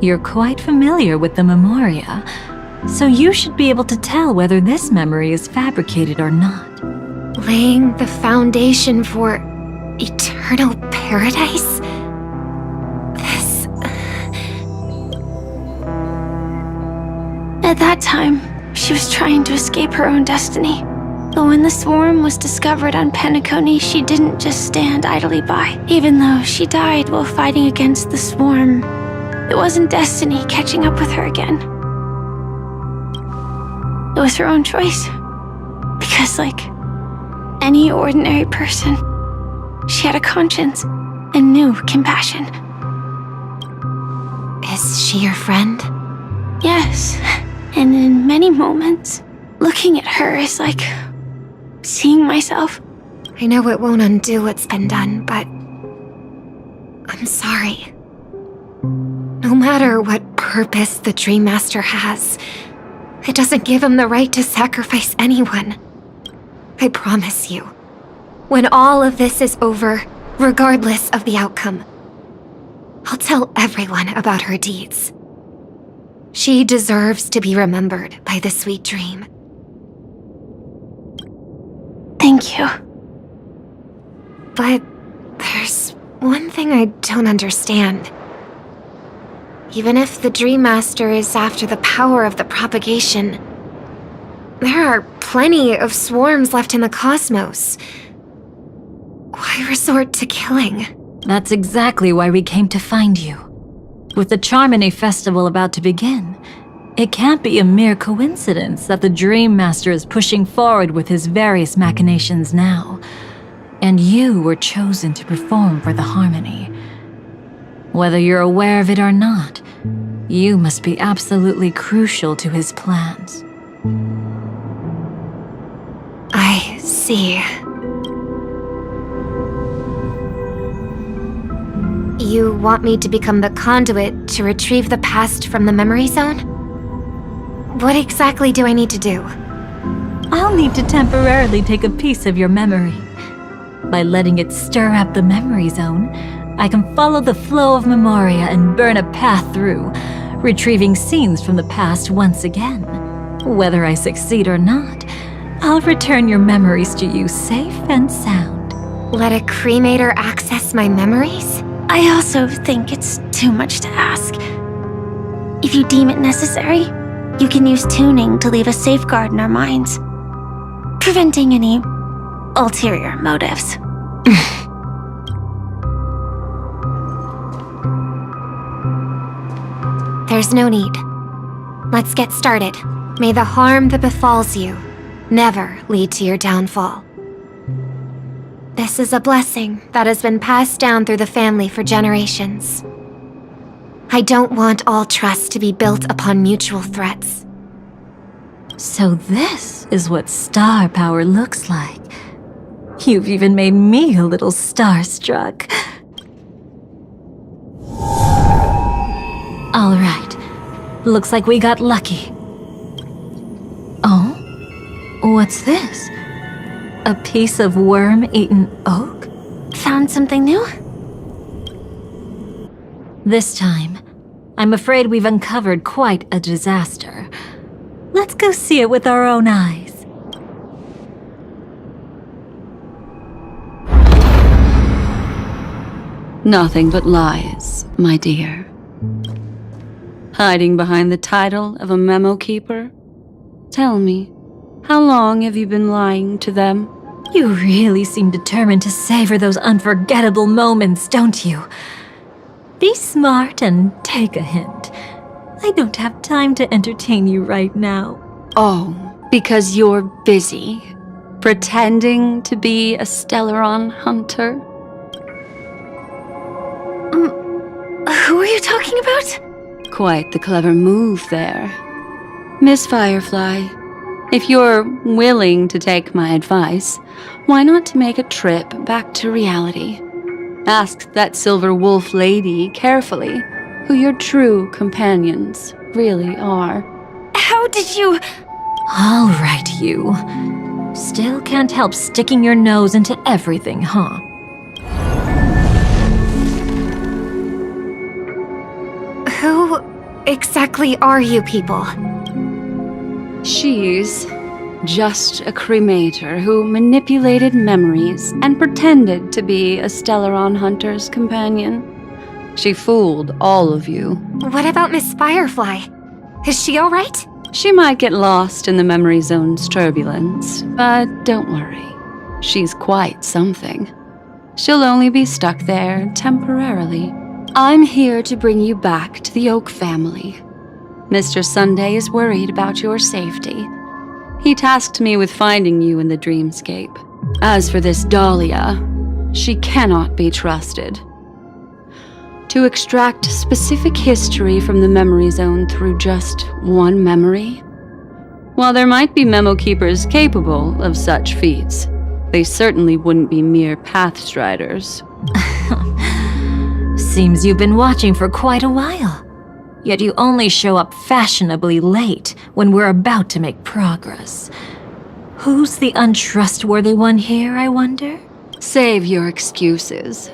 You're quite familiar with the Memoria, so you should be able to tell whether this memory is fabricated or not. Laying the foundation for eternal paradise? This... At that time, she was trying to escape her own destiny. But when the swarm was discovered on Penacony, she didn't just stand idly by. Even though she died while fighting against the swarm, it wasn't destiny catching up with her again. It was her own choice. Because like any ordinary person, she had a conscience and knew compassion. Is she your friend? Yes, and in many moments, looking at her is like seeing myself. I know it won't undo what's been done, but I'm sorry. No matter what purpose the Dream Master has, it doesn't give him the right to sacrifice anyone. I promise you, when all of this is over, regardless of the outcome, I'll tell everyone about her deeds. She deserves to be remembered by the sweet dream. Thank you. But there's one thing I don't understand. Even if the Dream Master is after the power of the propagation, there are plenty of swarms left in the cosmos. Why resort to killing? That's exactly why we came to find you. With the Charmony Festival about to begin, it can't be a mere coincidence that the Dream Master is pushing forward with his various machinations now. And you were chosen to perform for the Harmony. Whether you're aware of it or not, you must be absolutely crucial to his plans. see. You want me to become the conduit to retrieve the past from the memory zone? What exactly do I need to do? I'll need to temporarily take a piece of your memory. By letting it stir up the memory zone, I can follow the flow of memoria and burn a path through, retrieving scenes from the past once again. Whether I succeed or not, I'll return your memories to you safe and sound. Let a cremator access my memories? I also think it's too much to ask. If you deem it necessary, you can use tuning to leave a safeguard in our minds, preventing any ulterior motives. There's no need. Let's get started. May the harm that befalls you never lead to your downfall. This is a blessing that has been passed down through the family for generations. I don't want all trust to be built upon mutual threats. So this is what star power looks like. You've even made me a little starstruck. All right. Looks like we got lucky. Oh? What's this? A piece of worm-eaten oak? Found something new? This time, I'm afraid we've uncovered quite a disaster. Let's go see it with our own eyes. Nothing but lies, my dear. Hiding behind the title of a memo keeper? Tell me, how long have you been lying to them? You really seem determined to savor those unforgettable moments, don't you? Be smart and take a hint. I don't have time to entertain you right now. Oh, because you're busy, pretending to be a Stellaron hunter? Who are you talking about? Quite the clever move there. Miss Firefly, if you're willing to take my advice, why not make a trip back to reality? Ask that silver wolf lady carefully who your true companions really are. How did you... All right, you. Still can't help sticking your nose into everything, huh? Who exactly are you people? She's just a cremator who manipulated memories and pretended to be a Stellaron hunter's companion. She fooled all of you. What about Miss Firefly? Is she all right? She might get lost in the memory zone's turbulence, but don't worry. She's quite something. She'll only be stuck there temporarily. I'm here to bring you back to the Oak family. Mr. Sunday is worried about your safety. He tasked me with finding you in the dreamscape. As for this Dahlia, she cannot be trusted. To extract specific history from the memory zone through just one memory? While there might be memo keepers capable of such feats, they certainly wouldn't be mere pathstriders. Seems you've been watching for quite a while. Yet you only show up fashionably late when we're about to make progress. Who's the untrustworthy one here, I wonder? Save your excuses.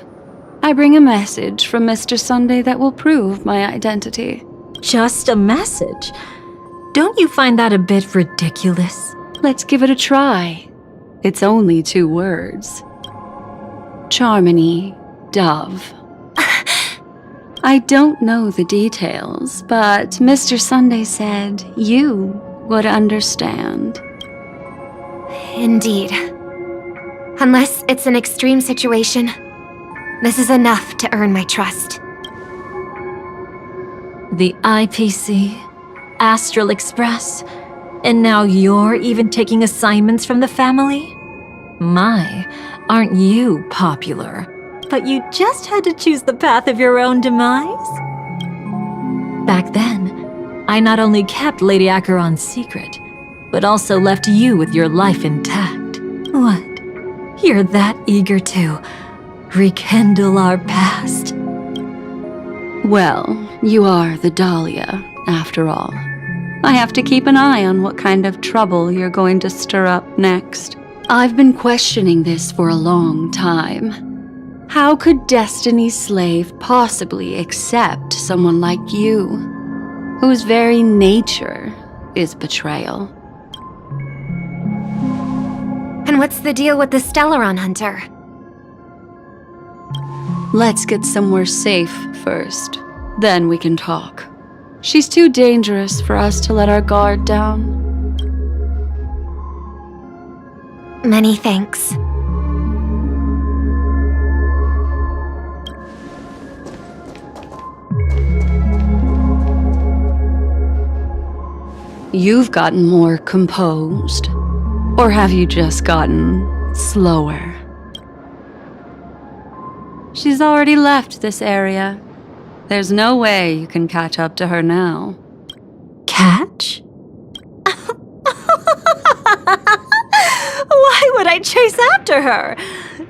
I bring a message from Mr. Sunday that will prove my identity. Just a message? Don't you find that a bit ridiculous? Let's give it a try. It's only 2 words. Charmony, Dove. I don't know the details, but Mr. Sunday said you would understand. Indeed. Unless it's an extreme situation, this is enough to earn my trust. The IPC, Astral Express, and now you're even taking assignments from the family? My, aren't you popular? But you just had to choose the path of your own demise? Back then, I not only kept Lady Acheron's secret, but also left you with your life intact. What? You're that eager to rekindle our past? Well, you are the Dahlia, after all. I have to keep an eye on what kind of trouble you're going to stir up next. I've been questioning this for a long time. How could Destiny's slave possibly accept someone like you, whose very nature is betrayal? And what's the deal with the Stellaron Hunter? Let's get somewhere safe first, then we can talk. She's too dangerous for us to let our guard down. Many thanks. You've gotten more composed. Or have you just gotten slower? She's already left this area. There's no way you can catch up to her now. Catch? Why would I chase after her?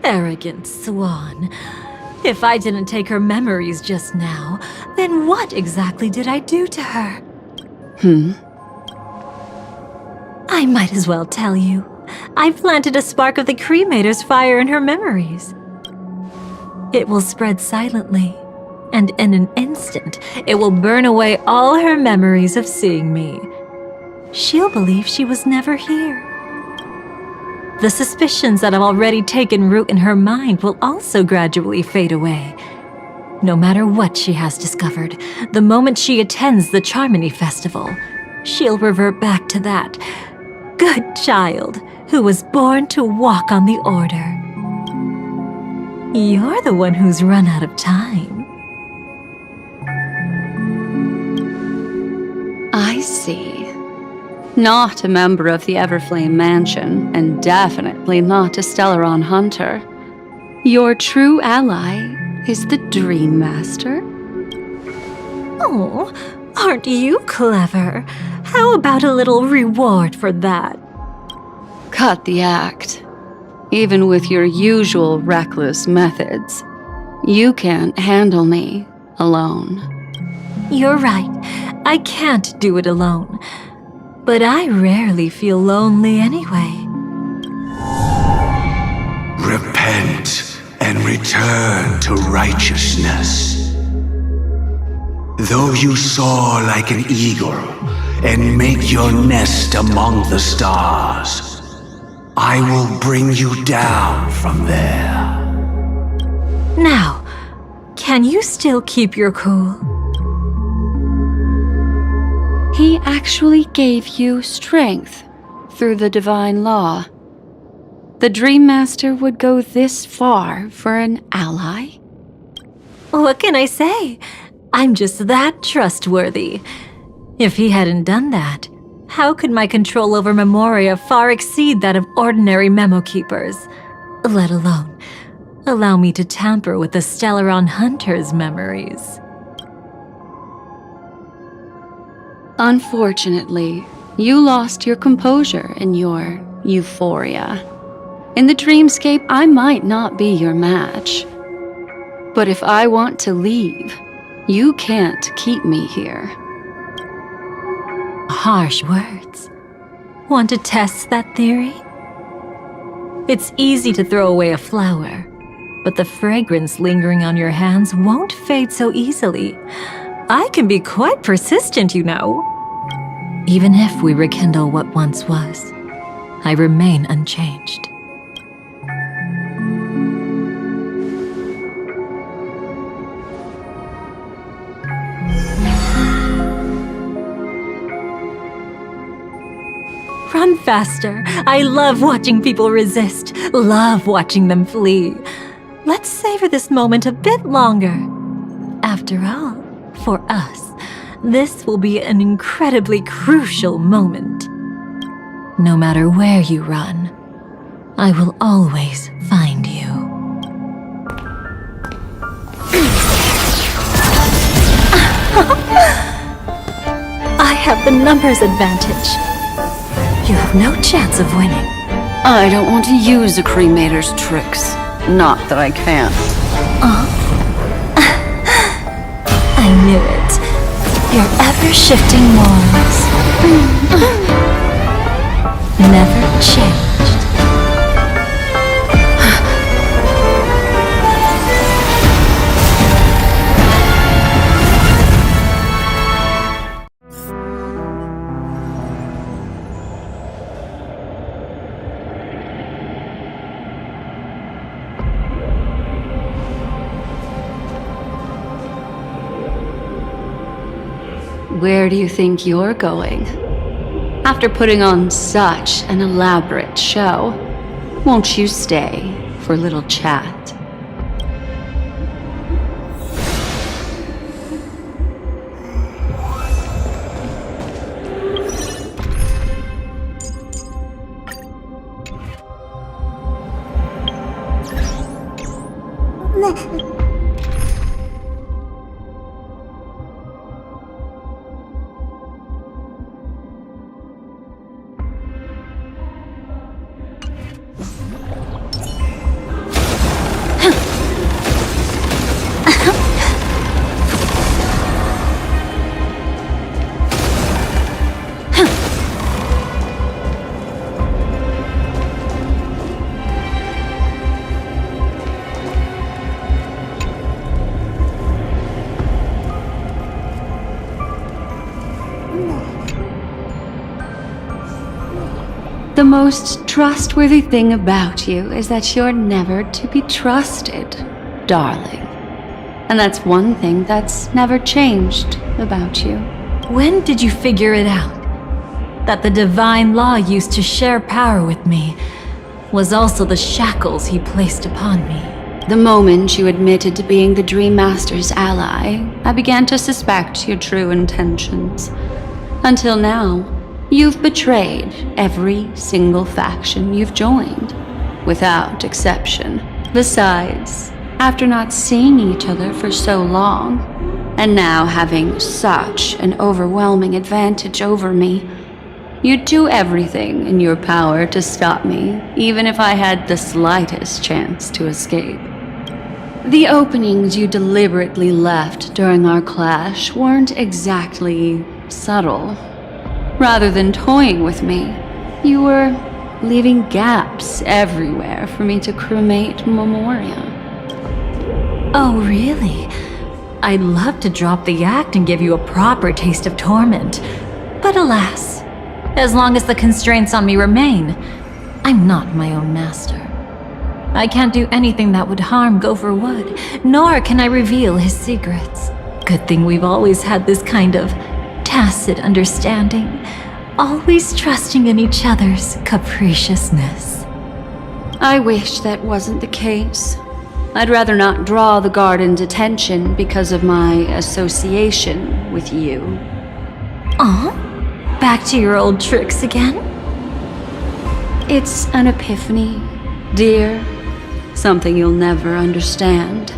Arrogant swan. If I didn't take her memories just now, then what exactly did I do to her? I might as well tell you. I planted a spark of the cremator's fire in her memories. It will spread silently, and in an instant, it will burn away all her memories of seeing me. She'll believe she was never here. The suspicions that have already taken root in her mind will also gradually fade away. No matter what she has discovered, the moment she attends the Charmony Festival, she'll revert back to that good child who was born to walk on the Order. You're the one who's run out of time. I see. Not a member of the Everflame Mansion, and definitely not a Stellaron Hunter. Your true ally is the Dream Master? Oh, aren't you clever? How about a little reward for that? Cut the act. Even with your usual reckless methods, you can't handle me alone. You're right. I can't do it alone. But I rarely feel lonely anyway. Repent and return to righteousness. Though you soar like an eagle and make your nest among the stars, I will bring you down from there. Now, can you still keep your cool? He actually gave you strength through the divine law. The Dream Master would go this far for an ally? What can I say? I'm just that trustworthy. If he hadn't done that, how could my control over Memoria far exceed that of ordinary memo keepers? Let alone allow me to tamper with the Stellaron Hunter's memories. Unfortunately, you lost your composure in your euphoria. In the dreamscape, I might not be your match. But if I want to leave, you can't keep me here. Harsh words. Want to test that theory? It's easy to throw away a flower, but the fragrance lingering on your hands won't fade so easily. I can be quite persistent, you know. Even if we rekindle what once was, I remain unchanged. Run faster. I love watching people resist, love watching them flee. Let's savor this moment a bit longer. After all, for us, this will be an incredibly crucial moment. No matter where you run, I will always find you. I have the numbers advantage. You have no chance of winning. I don't want to use a cremator's tricks. Not that I can't. I knew it. Your ever-shifting morals. Never changed. Where do you think you're going? After putting on such an elaborate show, won't you stay for a little chat? The most trustworthy thing about you is that you're never to be trusted, darling. And that's one thing that's never changed about you. When did you figure it out? That the divine law used to share power with me was also the shackles he placed upon me. The moment you admitted to being the Dream Master's ally, I began to suspect your true intentions. Until now, you've betrayed every single faction you've joined, without exception. Besides, after not seeing each other for so long, and now having such an overwhelming advantage over me, you'd do everything in your power to stop me, even if I had the slightest chance to escape. The openings you deliberately left during our clash weren't exactly subtle. Rather than toying with me, you were leaving gaps everywhere for me to cremate Memoria. Oh, really? I'd love to drop the act and give you a proper taste of torment. But alas, as long as the constraints on me remain, I'm not my own master. I can't do anything that would harm Gopher Wood, nor can I reveal his secrets. Good thing we've always had this kind of tacit understanding, always trusting in each other's capriciousness. I wish that wasn't the case. I'd rather not draw the garden's attention because of my association with you. Back to your old tricks again? It's an epiphany, dear. Something you'll never understand.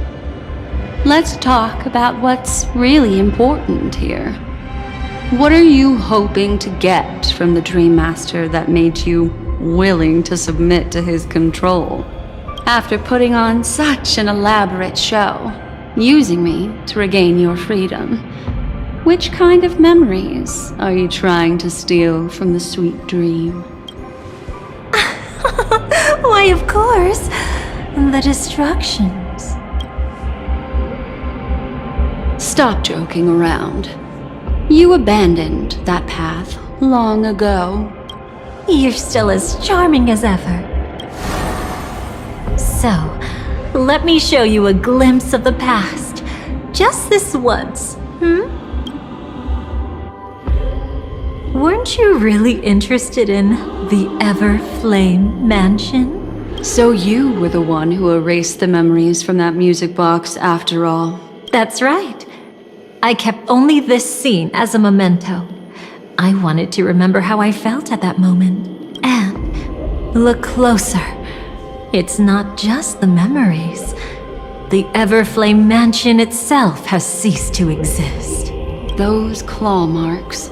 Let's talk about what's really important here. What are you hoping to get from the Dream Master that made you willing to submit to his control? After putting on such an elaborate show, using me to regain your freedom, which kind of memories are you trying to steal from the sweet dream? Why, of course, the destructions. Stop joking around. You abandoned that path long ago. You're still as charming as ever. So, let me show you a glimpse of the past. Just this once, Weren't you really interested in the Everflame Mansion? So you were the one who erased the memories from that music box after all. That's right. I kept only this scene as a memento. I wanted to remember how I felt at that moment. And look closer. It's not just the memories. The Everflame Mansion itself has ceased to exist. Those claw marks.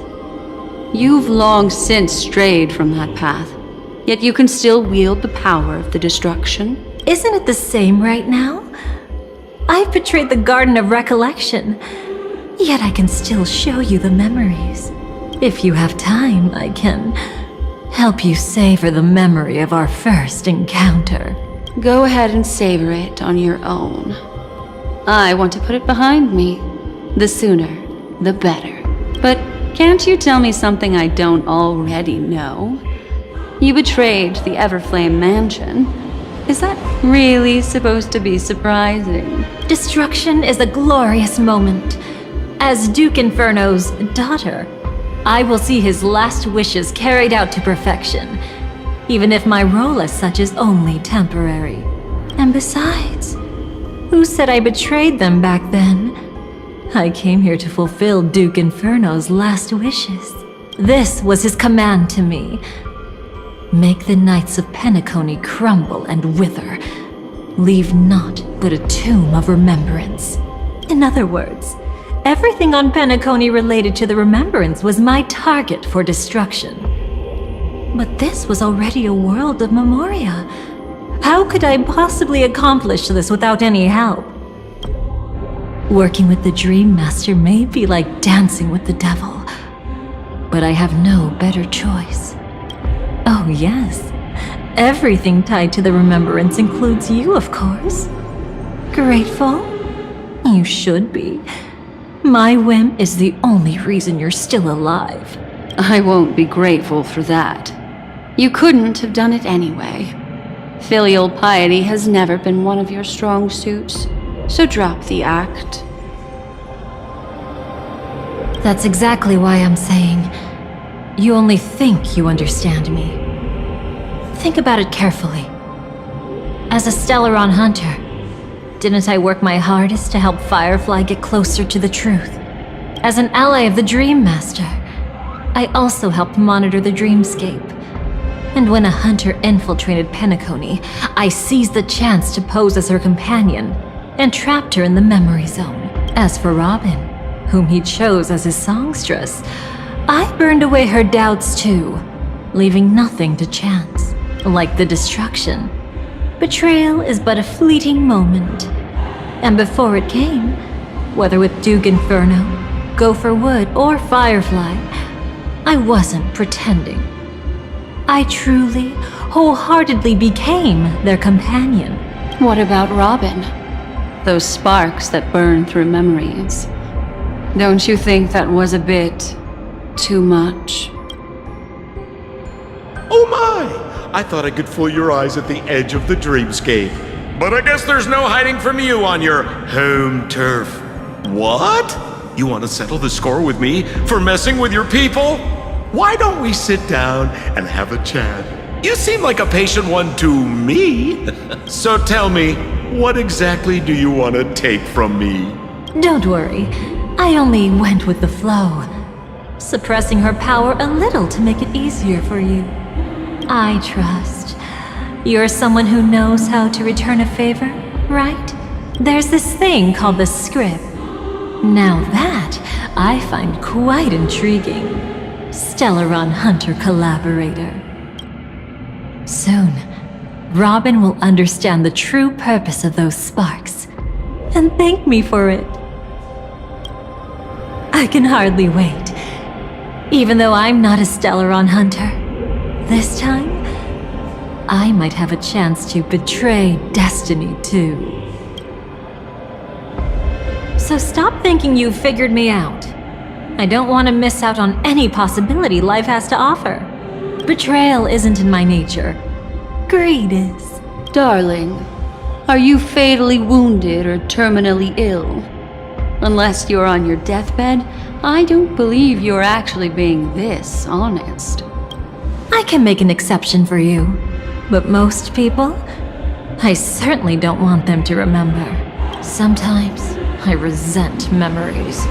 You've long since strayed from that path. Yet you can still wield the power of the destruction. Isn't it the same right now? I've betrayed the Garden of Recollection, yet I can still show you the memories. If you have time, I can help you savor the memory of our first encounter. Go ahead and savor it on your own. I want to put it behind me. The sooner, the better. But can't you tell me something I don't already know? You betrayed the Everflame Mansion. Is that really supposed to be surprising? Destruction is a glorious moment. As Duke Inferno's daughter, I will see his last wishes carried out to perfection, even if my role as such is only temporary. And besides, who said I betrayed them back then? I came here to fulfill Duke Inferno's last wishes. This was his command to me. Make the Knights of Penacony crumble and wither. Leave naught but a tomb of remembrance. In other words, everything on Penacony related to the remembrance was my target for destruction. But this was already a world of Memoria. How could I possibly accomplish this without any help? Working with the Dream Master may be like dancing with the devil, but I have no better choice. Oh yes, everything tied to the remembrance includes you, of course. Grateful? You should be. My whim is the only reason you're still alive. I won't be grateful for that. You couldn't have done it anyway. Filial piety has never been one of your strong suits, so drop the act. That's exactly why I'm saying you only think you understand me. Think about it carefully. As a Stellaron hunter, didn't I work my hardest to help Firefly get closer to the truth? As an ally of the Dream Master, I also helped monitor the dreamscape. And when a hunter infiltrated Penacony, I seized the chance to pose as her companion and trapped her in the memory zone. As for Robin, whom he chose as his songstress, I burned away her doubts too, leaving nothing to chance. Like the destruction, betrayal is but a fleeting moment. And before it came, whether with Duke Inferno, Gopher Wood, or Firefly, I wasn't pretending. I truly, wholeheartedly became their companion. What about Robin? Those sparks that burn through memories. Don't you think that was a bit too much? Oh my! I thought I could fool your eyes at the edge of the dreamscape. But I guess there's no hiding from you on your home turf. What? You want to settle the score with me for messing with your people? Why don't we sit down and have a chat? You seem like a patient one to me. So tell me, what exactly do you want to take from me? Don't worry, I only went with the flow, suppressing her power a little to make it easier for you. I trust. You're someone who knows how to return a favor, right? There's this thing called the script. Now that I find quite intriguing. Stellaron Hunter collaborator. Soon, Robin will understand the true purpose of those sparks, and thank me for it. I can hardly wait. Even though I'm not a Stellaron Hunter, this time, I might have a chance to betray destiny too. So stop thinking you've figured me out. I don't want to miss out on any possibility life has to offer. Betrayal isn't in my nature. Greed is. Darling, are you fatally wounded or terminally ill? Unless you're on your deathbed, I don't believe you're actually being this honest. I can make an exception for you, but most people, I certainly don't want them to remember. Sometimes, I resent memories,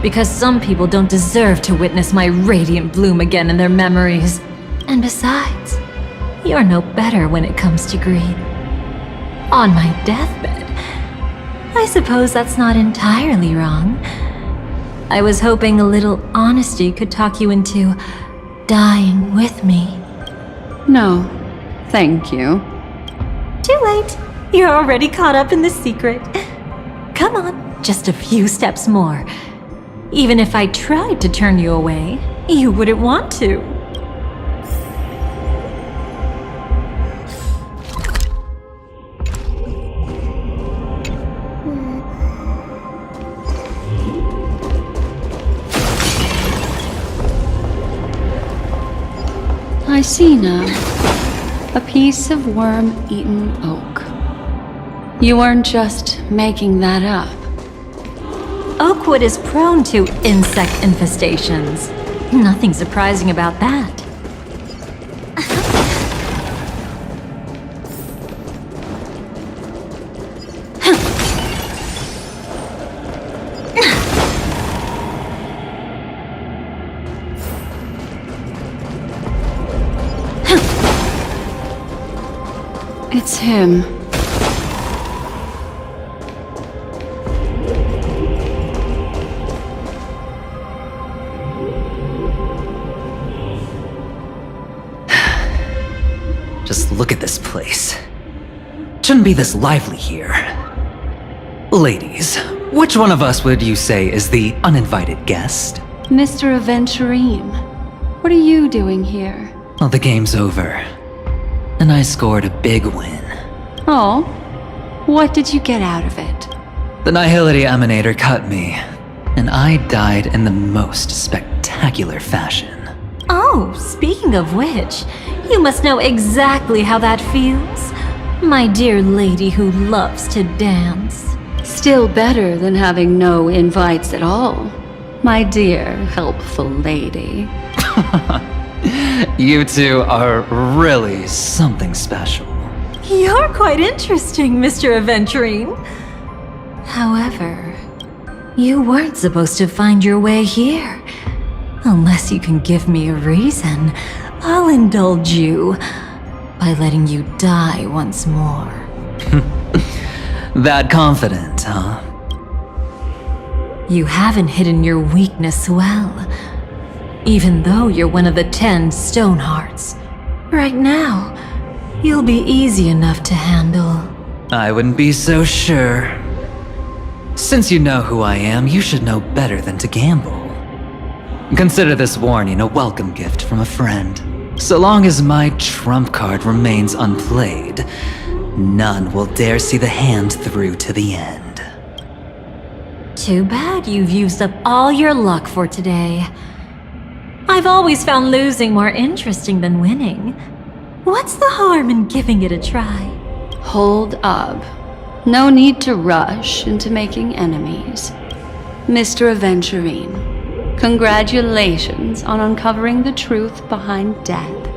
because some people don't deserve to witness my radiant bloom again in their memories. And besides, you're no better when it comes to greed. On my deathbed, I suppose that's not entirely wrong. I was hoping a little honesty could talk you into dying with me. No, thank you. Too late. You're already caught up in the secret. Come on, just a few steps more. Even if I tried to turn you away, you wouldn't want to. I see now. A piece of worm-eaten oak. You weren't just making that up. Oakwood is prone to insect infestations. Nothing surprising about that. It's him. Just look at this place. Shouldn't be this lively here. Ladies, which one of us would you say is the uninvited guest? Mr. Aventurine, what are you doing here? Well, the game's over. And I scored a big win. Oh, what did you get out of it? The Nihility Emanator cut me, and I died in the most spectacular fashion. Oh, speaking of which, you must know exactly how that feels. My dear lady who loves to dance. Still better than having no invites at all, my dear helpful lady. You two are really something special. You're quite interesting, Mr. Aventurine. However, you weren't supposed to find your way here. Unless you can give me a reason, I'll indulge you by letting you die once more. That confident, huh? You haven't hidden your weakness well. Even though you're one of the 10 stone hearts. Right now, you'll be easy enough to handle. I wouldn't be so sure. Since you know who I am, you should know better than to gamble. Consider this warning a welcome gift from a friend. So long as my trump card remains unplayed, none will dare see the hand through to the end. Too bad you've used up all your luck for today. I've always found losing more interesting than winning. What's the harm in giving it a try? Hold up. No need to rush into making enemies. Mr. Aventurine, congratulations on uncovering the truth behind death.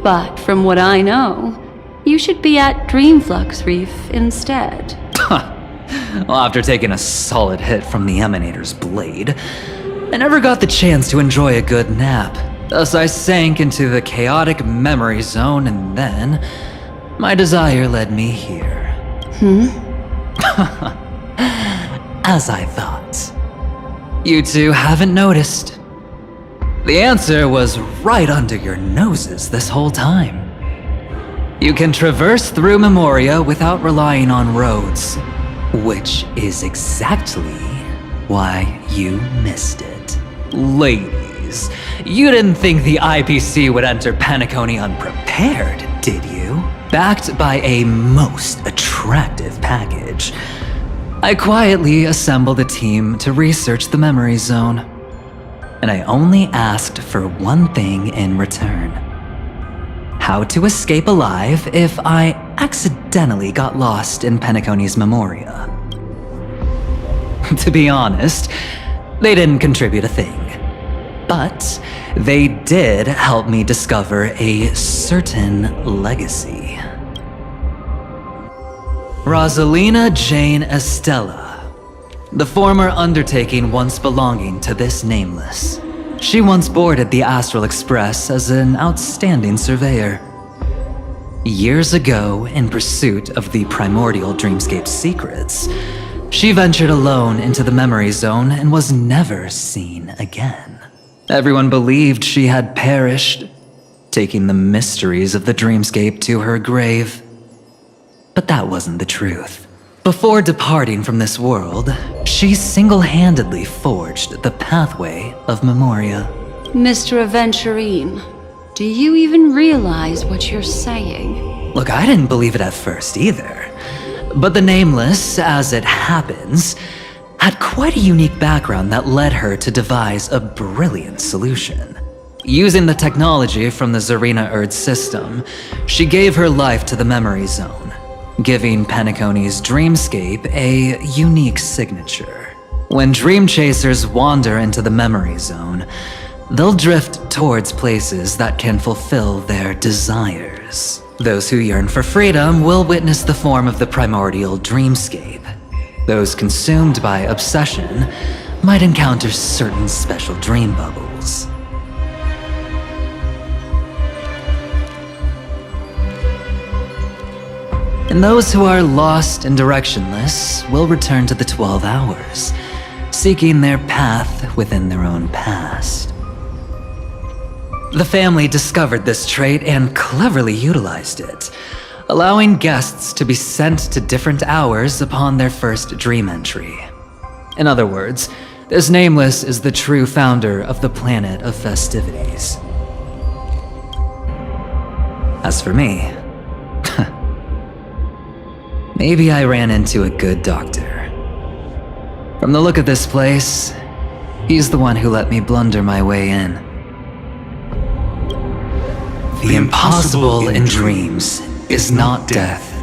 But from what I know, you should be at Dreamflux Reef instead. Well, after taking a solid hit from the Emanator's blade, I never got the chance to enjoy a good nap. Thus I sank into the chaotic memory zone, and then my desire led me here. As I thought. You two haven't noticed. The answer was right under your noses this whole time. You can traverse through Memoria without relying on roads, which is exactly why you missed it. Ladies, you didn't think the IPC would enter Penacony unprepared, did you? Backed by a most attractive package, I quietly assembled a team to research the memory zone. And I only asked for one thing in return. How to escape alive if I accidentally got lost in Penacony's Memoria. To be honest, they didn't contribute a thing. But they did help me discover a certain legacy. Rosalina Jane Estella, the former undertaking once belonging to this nameless. She once boarded the Astral Express as an outstanding surveyor. Years ago, in pursuit of the primordial dreamscape secrets, she ventured alone into the memory zone and was never seen again. Everyone believed she had perished, taking the mysteries of the dreamscape to her grave. But that wasn't the truth. Before departing from this world, she single-handedly forged the pathway of Memoria. Mr. Aventurine, do you even realize what you're saying? Look, I didn't believe it at first either. But the Nameless, as it happens, had quite a unique background that led her to devise a brilliant solution. Using the technology from the Cyrene Earth system, she gave her life to the Memory Zone, giving Penacony's dreamscape a unique signature. When dream chasers wander into the Memory Zone, they'll drift towards places that can fulfill their desires. Those who yearn for freedom will witness the form of the primordial dreamscape. Those consumed by obsession might encounter certain special dream bubbles. And those who are lost and directionless will return to the 12 hours, seeking their path within their own past. The family discovered this trait and cleverly utilized it, allowing guests to be sent to different hours upon their first dream entry. In other words, this Nameless is the true founder of the planet of festivities. As for me, maybe I ran into a good doctor. From the look of this place, he's the one who let me blunder my way in. The impossible in dreams is not death,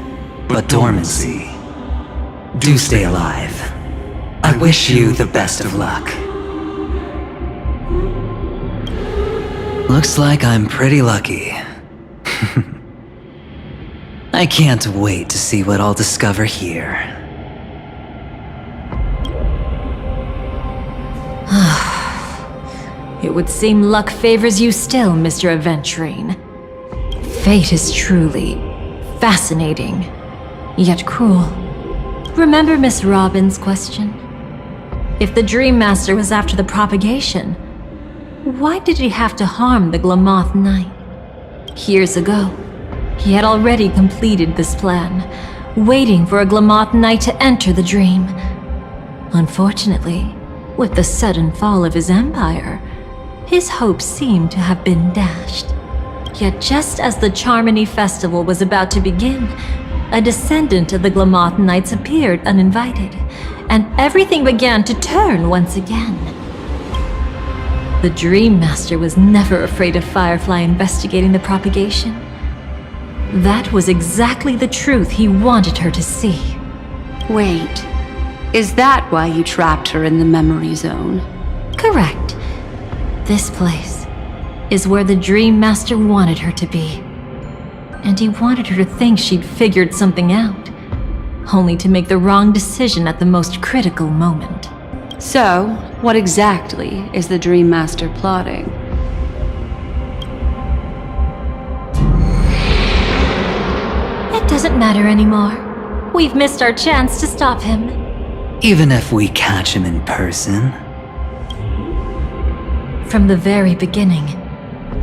but dormancy. Do stay alive. I wish you the best of luck. Looks like I'm pretty lucky. I can't wait to see what I'll discover here. It would seem luck favors you still, Mr. Aventurine. Fate is truly fascinating, yet cruel. Remember Miss Robin's question? If the Dream Master was after the propagation, why did he have to harm the Glamoth Knight? Years ago, he had already completed this plan, waiting for a Glamoth Knight to enter the dream. Unfortunately, with the sudden fall of his empire, his hopes seemed to have been dashed. Yet just as the Charmony Festival was about to begin, a descendant of the Glamoth Knights appeared uninvited, and everything began to turn once again. The Dream Master was never afraid of Firefly investigating the propagation. That was exactly the truth he wanted her to see. Wait, is that why you trapped her in the Memory Zone? Correct. This place is where the Dream Master wanted her to be. And he wanted her to think she'd figured something out, only to make the wrong decision at the most critical moment. So, what exactly is the Dream Master plotting? It doesn't matter anymore. We've missed our chance to stop him. Even if we catch him in person? From the very beginning,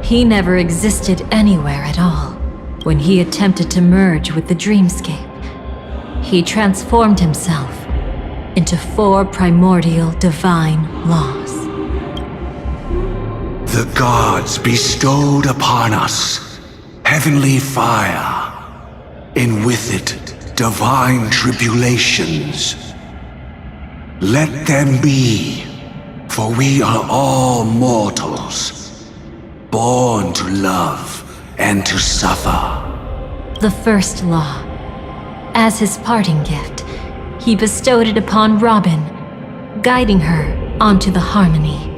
he never existed anywhere at all. When he attempted to merge with the dreamscape, he transformed himself into 4 primordial divine laws. The gods bestowed upon us heavenly fire, and with it divine tribulations. Let them be, for we are all mortals, born to love and to suffer. The first law. As his parting gift, he bestowed it upon Robin, guiding her onto the harmony.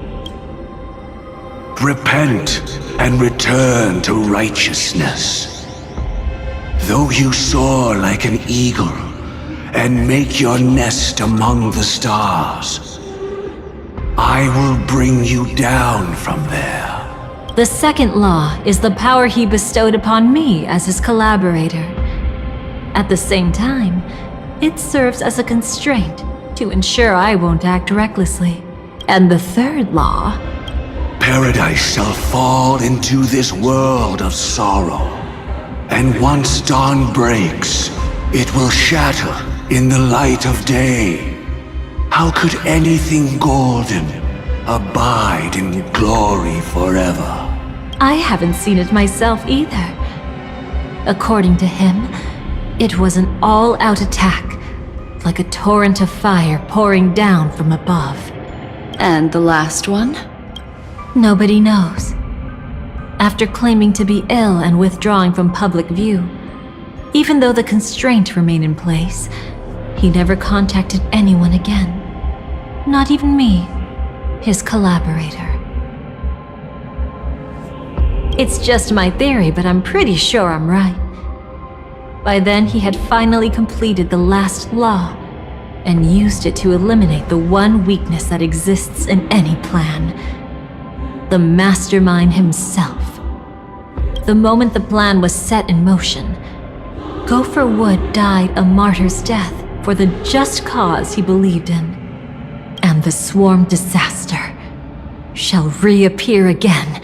Repent and return to righteousness. Though you soar like an eagle and make your nest among the stars, I will bring you down from there. The second law is the power he bestowed upon me as his collaborator. At the same time, it serves as a constraint to ensure I won't act recklessly. And the third law... paradise shall fall into this world of sorrow. And once dawn breaks, it will shatter in the light of day. How could anything golden abide in glory forever? I haven't seen it myself either. According to him, it was an all-out attack, like a torrent of fire pouring down from above. And the last one? Nobody knows. After claiming to be ill and withdrawing from public view, even though the constraint remained in place, he never contacted anyone again. Not even me, his collaborator. It's just my theory, but I'm pretty sure I'm right. By then, he had finally completed the last law and used it to eliminate the one weakness that exists in any plan. The mastermind himself. The moment the plan was set in motion, Gopher Wood died a martyr's death for the just cause he believed in. And the swarm disaster shall reappear again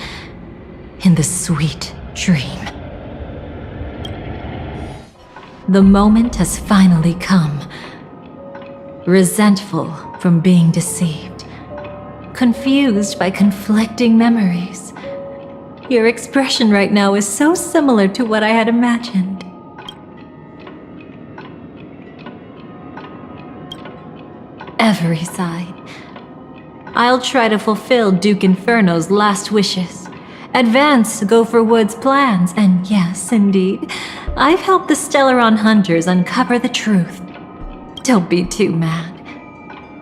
in the sweet dream. The moment has finally come. Resentful from being deceived. Confused by conflicting memories. Your expression right now is so similar to what I had imagined. Every side. I'll try to fulfill Duke Inferno's last wishes. Advance Gopher Wood's plans, and yes, indeed, I've helped the Stellaron hunters uncover the truth. Don't be too mad.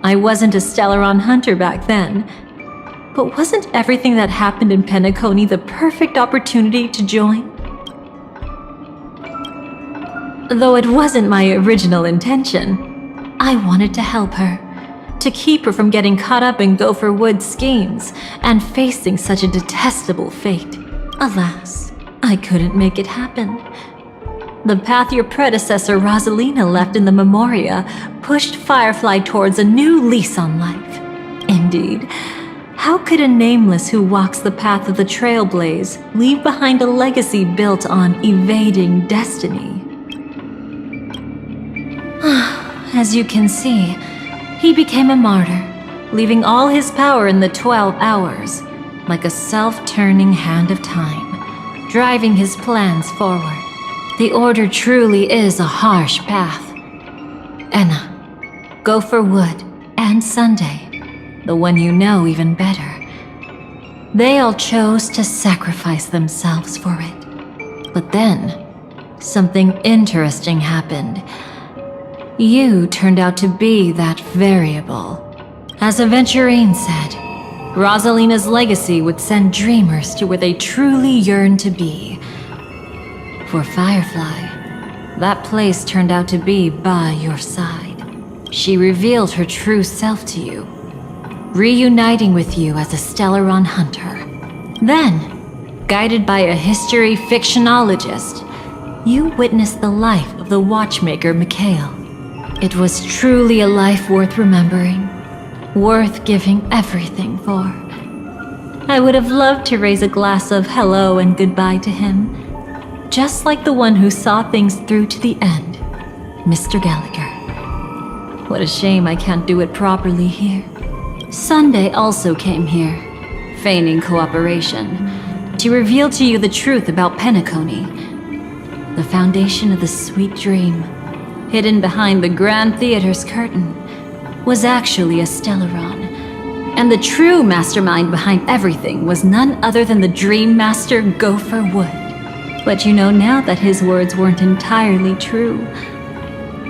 I wasn't a Stellaron hunter back then, but wasn't everything that happened in Penacony the perfect opportunity to join? Though it wasn't my original intention, I wanted to help her, to keep her from getting caught up in Gopher Wood's schemes and facing such a detestable fate. Alas, I couldn't make it happen. The path your predecessor Rosalina left in the Memoria pushed Firefly towards a new lease on life. Indeed, how could a nameless who walks the path of the Trailblaze leave behind a legacy built on evading destiny? As you can see, he became a martyr, leaving all his power in the 12 hours, like a self-turning hand of time, driving his plans forward. The Order truly is a harsh path. Enna, Gopher Wood, and Sunday, the one you know even better. They all chose to sacrifice themselves for it. But then, something interesting happened. You turned out to be that variable. As Aventurine said, Rosalina's legacy would send dreamers to where they truly yearn to be. For Firefly, that place turned out to be by your side. She revealed her true self to you, reuniting with you as a Stellaron hunter. Then, guided by a history fictionologist, you witnessed the life of the watchmaker Mikhail. It was truly a life worth remembering, worth giving everything for. I would have loved to raise a glass of hello and goodbye to him, just like the one who saw things through to the end, Mr. Gallagher. What a shame I can't do it properly here. Sunday also came here, feigning cooperation, to reveal to you the truth about Penacony, the foundation of the sweet dream, hidden behind the Grand Theater's curtain, was actually a Stellaron. And the true mastermind behind everything was none other than the Dream Master Gopher Wood. But you know now that his words weren't entirely true.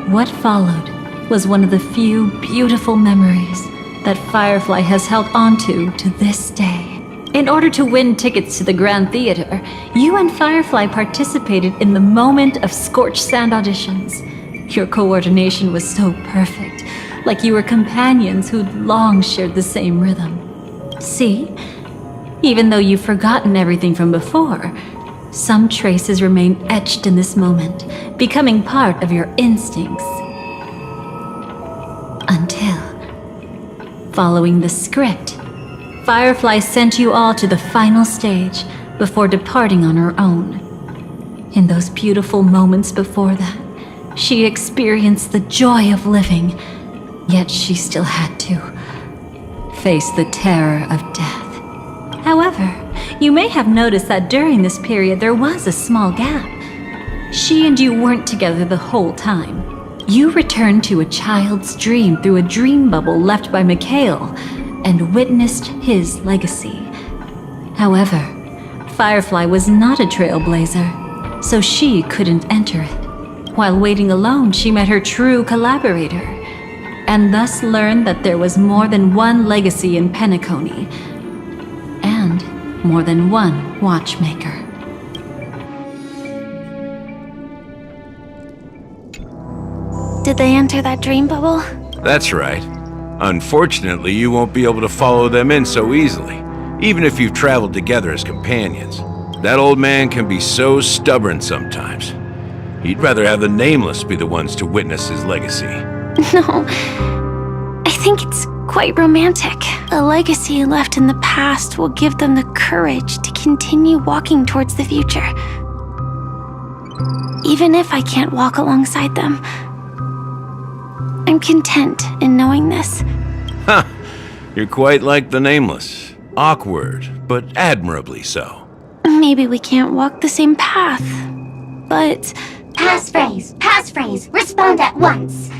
What followed was one of the few beautiful memories that Firefly has held onto to this day. In order to win tickets to the Grand Theater, you and Firefly participated in the moment of scorched sand auditions. Your coordination was so perfect, like you were companions who'd long shared the same rhythm. See? Even though you've forgotten everything from before, some traces remain etched in this moment, becoming part of your instincts. Until, following the script, Firefly sent you all to the final stage before departing on her own. In those beautiful moments before that, she experienced the joy of living, yet she still had to face the terror of death. However, you may have noticed that during this period there was a small gap. She and you weren't together the whole time. You returned to a child's dream through a dream bubble left by Mikhail and witnessed his legacy. However, Firefly was not a trailblazer, so she couldn't enter it. While waiting alone, she met her true collaborator, and thus learned that there was more than one legacy in Penacony, and more than one watchmaker. Did they enter that dream bubble? That's right. Unfortunately, you won't be able to follow them in so easily, even if you've traveled together as companions. That old man can be so stubborn sometimes. He'd rather have the Nameless be the ones to witness his legacy. No, I think it's quite romantic. A legacy left in the past will give them the courage to continue walking towards the future. Even if I can't walk alongside them, I'm content in knowing this. Huh. You're quite like the Nameless. Awkward, but admirably so. Maybe we can't walk the same path, but... Passphrase, respond at once.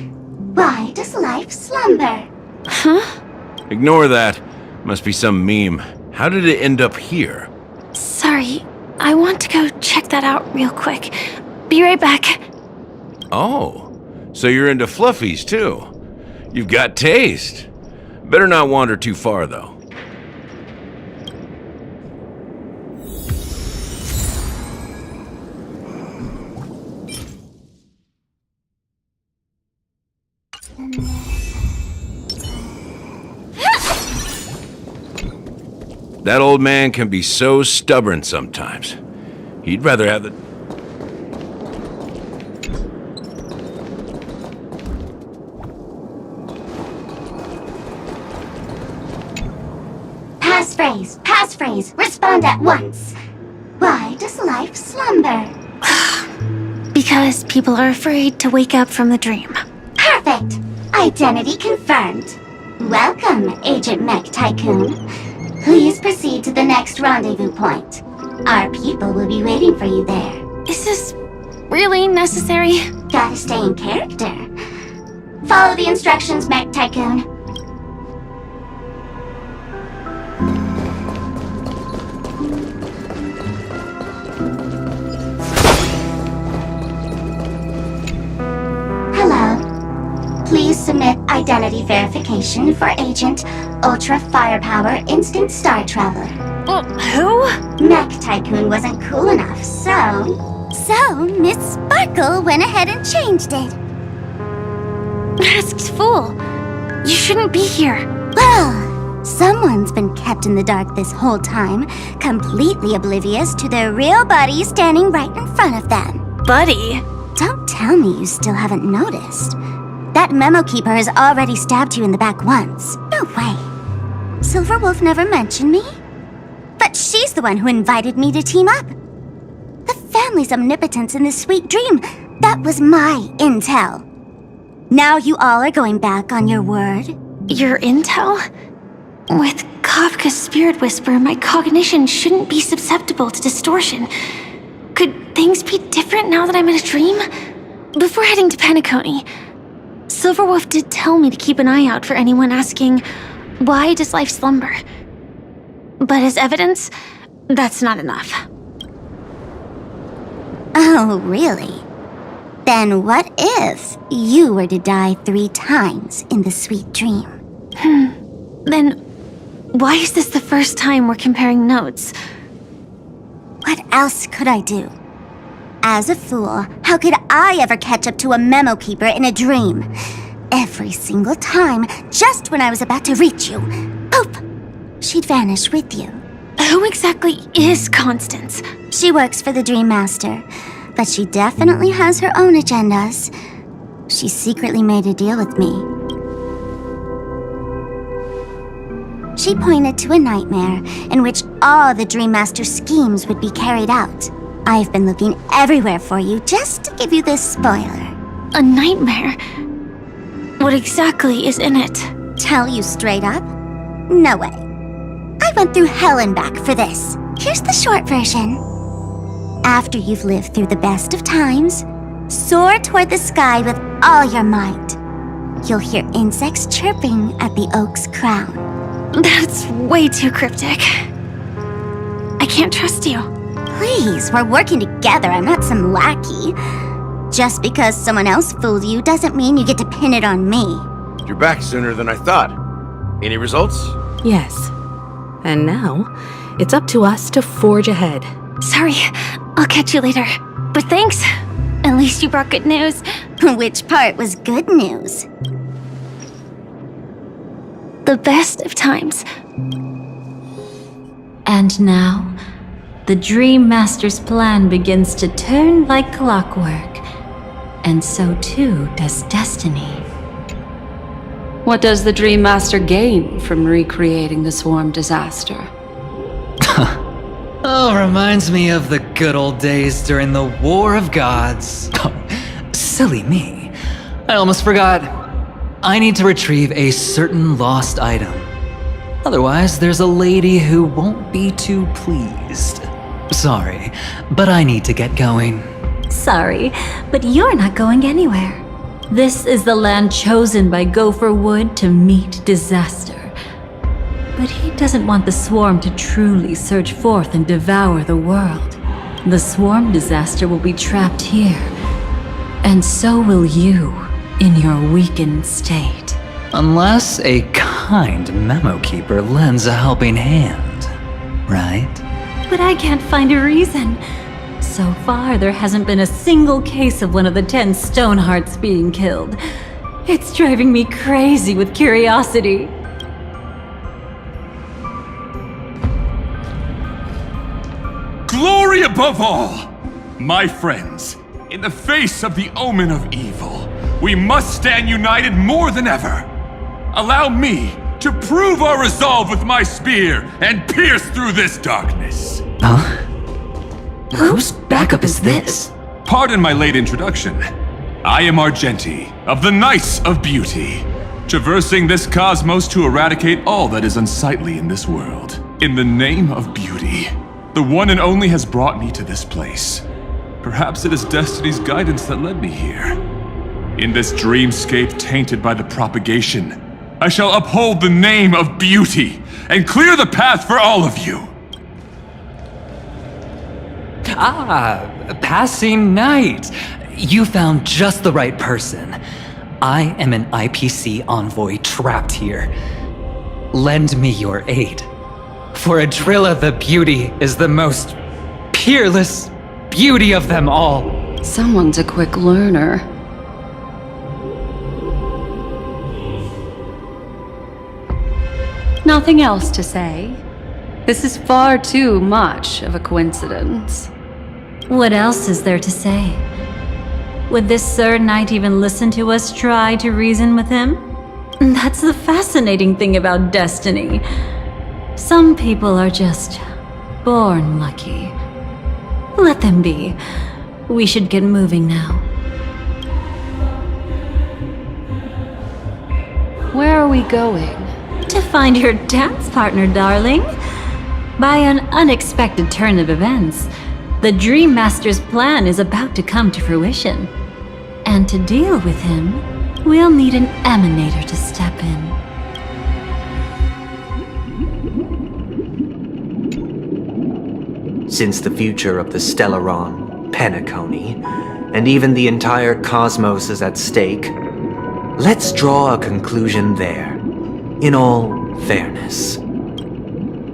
Why does life slumber? Huh? Ignore that. Must be some meme. How did it end up here? Sorry, I want to go check that out real quick. Be right back. Oh, so you're into fluffies too. You've got taste. Better not wander too far though. That old man can be so stubborn sometimes. He'd rather have the... Passphrase, respond at once. Why does life slumber? Because people are afraid to wake up from the dream. Perfect! Identity confirmed. Welcome, Agent Mech Tycoon. Please proceed to the next rendezvous point. Our people will be waiting for you there. Is this really necessary? Gotta stay in character. Follow the instructions, Mech Tycoon. Please submit identity verification for Agent Ultra Firepower Instant Star Traveler. Who? Mech Tycoon wasn't cool enough, so... So, Miss Sparkle went ahead and changed it. Masked fool! You shouldn't be here. Well, someone's been kept in the dark this whole time, completely oblivious to their real buddy standing right in front of them. Buddy? Don't tell me you still haven't noticed. That memo keeper has already stabbed you in the back once. No way. Silverwolf never mentioned me. But she's the one who invited me to team up. The family's omnipotence in this sweet dream, that was my intel. Now you all are going back on your word? Your intel? With Kafka's spirit whisper, my cognition shouldn't be susceptible to distortion. Could things be different now that I'm in a dream? Before heading to Penacony, Silverwolf did tell me to keep an eye out for anyone asking, why does life slumber? But as evidence, that's not enough. Oh, really? Then what if you were to die 3 times in the sweet dream? Then why is this the first time we're comparing notes? What else could I do? As a fool, how could I ever catch up to a memo keeper in a dream? Every single time, just when I was about to reach you, poof! She'd vanish with you. Who exactly is Constance? She works for the Dream Master, but she definitely has her own agendas. She secretly made a deal with me. She pointed to a nightmare in which all the Dream Master schemes would be carried out. I've been looking everywhere for you just to give you this spoiler. A nightmare? What exactly is in it? Tell you straight up? No way. I went through hell and back for this. Here's the short version. After you've lived through the best of times, soar toward the sky with all your might. You'll hear insects chirping at the oak's crown. That's way too cryptic. I can't trust you. Please, we're working together. I'm not some lackey. Just because someone else fooled you doesn't mean you get to pin it on me. You're back sooner than I thought. Any results? Yes. And now, it's up to us to forge ahead. Sorry, I'll catch you later. But thanks. At least you brought good news. Which part was good news? The best of times. And now, the Dream Master's plan begins to turn like clockwork. And so too does destiny. What does the Dream Master gain from recreating the swarm disaster? Oh, reminds me of the good old days during the War of Gods. Silly me. I almost forgot. I need to retrieve a certain lost item. Otherwise, there's a lady who won't be too pleased. Sorry, but I need to get going. Sorry, but you're not going anywhere. This is the land chosen by Gopher Wood to meet disaster. But he doesn't want the swarm to truly surge forth and devour the world. The swarm disaster will be trapped here. And so will you, in your weakened state. Unless a kind memo keeper lends a helping hand, right? But I can't find a reason. So far, there hasn't been a single case of one of the 10 Stonehearts being killed. It's driving me crazy with curiosity. Glory above all! My friends, in the face of the omen of evil, we must stand united more than ever. Allow me to prove our resolve with my spear and pierce through this darkness. Huh? Whose backup is this? Pardon my late introduction. I am Argenti, of the Knights of Beauty, traversing this cosmos to eradicate all that is unsightly in this world. In the name of beauty, the one and only has brought me to this place. Perhaps it is destiny's guidance that led me here. In this dreamscape tainted by the propagation, I shall uphold the name of beauty and clear the path for all of you. Ah, passing knight. You found just the right person. I am an IPC envoy trapped here. Lend me your aid. For Adrilla the Beauty is the most peerless beauty of them all. Someone's a quick learner. Nothing else to say. This is far too much of a coincidence. What else is there to say? Would this Sir Knight even listen to us try to reason with him? That's the fascinating thing about destiny. Some people are just born lucky. Let them be. We should get moving now. Where are we going? To find your dance partner, darling. By an unexpected turn of events, the Dream Master's plan is about to come to fruition. And to deal with him, we'll need an emanator to step in. Since the future of the Stellaron, Penacony, and even the entire cosmos is at stake, let's draw a conclusion there, in all fairness.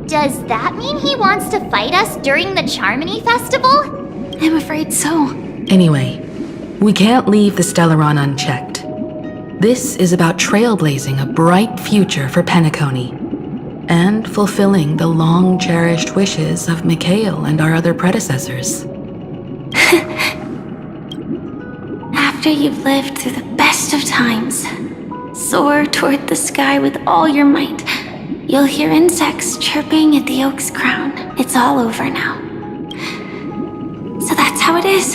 Does that mean he wants to fight us during the Charmony Festival? I'm afraid so. Anyway, we can't leave the Stellaron unchecked. This is about trailblazing a bright future for Penacony, and fulfilling the long-cherished wishes of Mikhail and our other predecessors. After you've lived through the best of times, soar toward the sky with all your might. You'll hear insects chirping at the oak's crown. It's all over now. So that's how it is.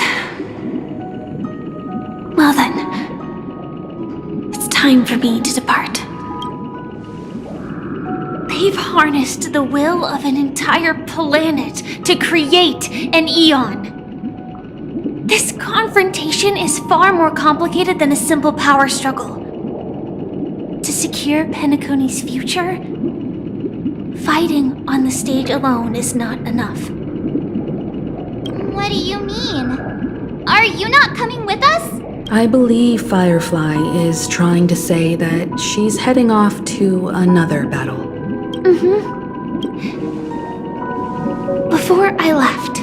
Well then, it's time for me to depart. They've harnessed the will of an entire planet to create an eon. This confrontation is far more complicated than a simple power struggle. To secure Penacony's future, fighting on the stage alone is not enough. What do you mean? Are you not coming with us? I believe Firefly is trying to say that she's heading off to another battle. Before I left,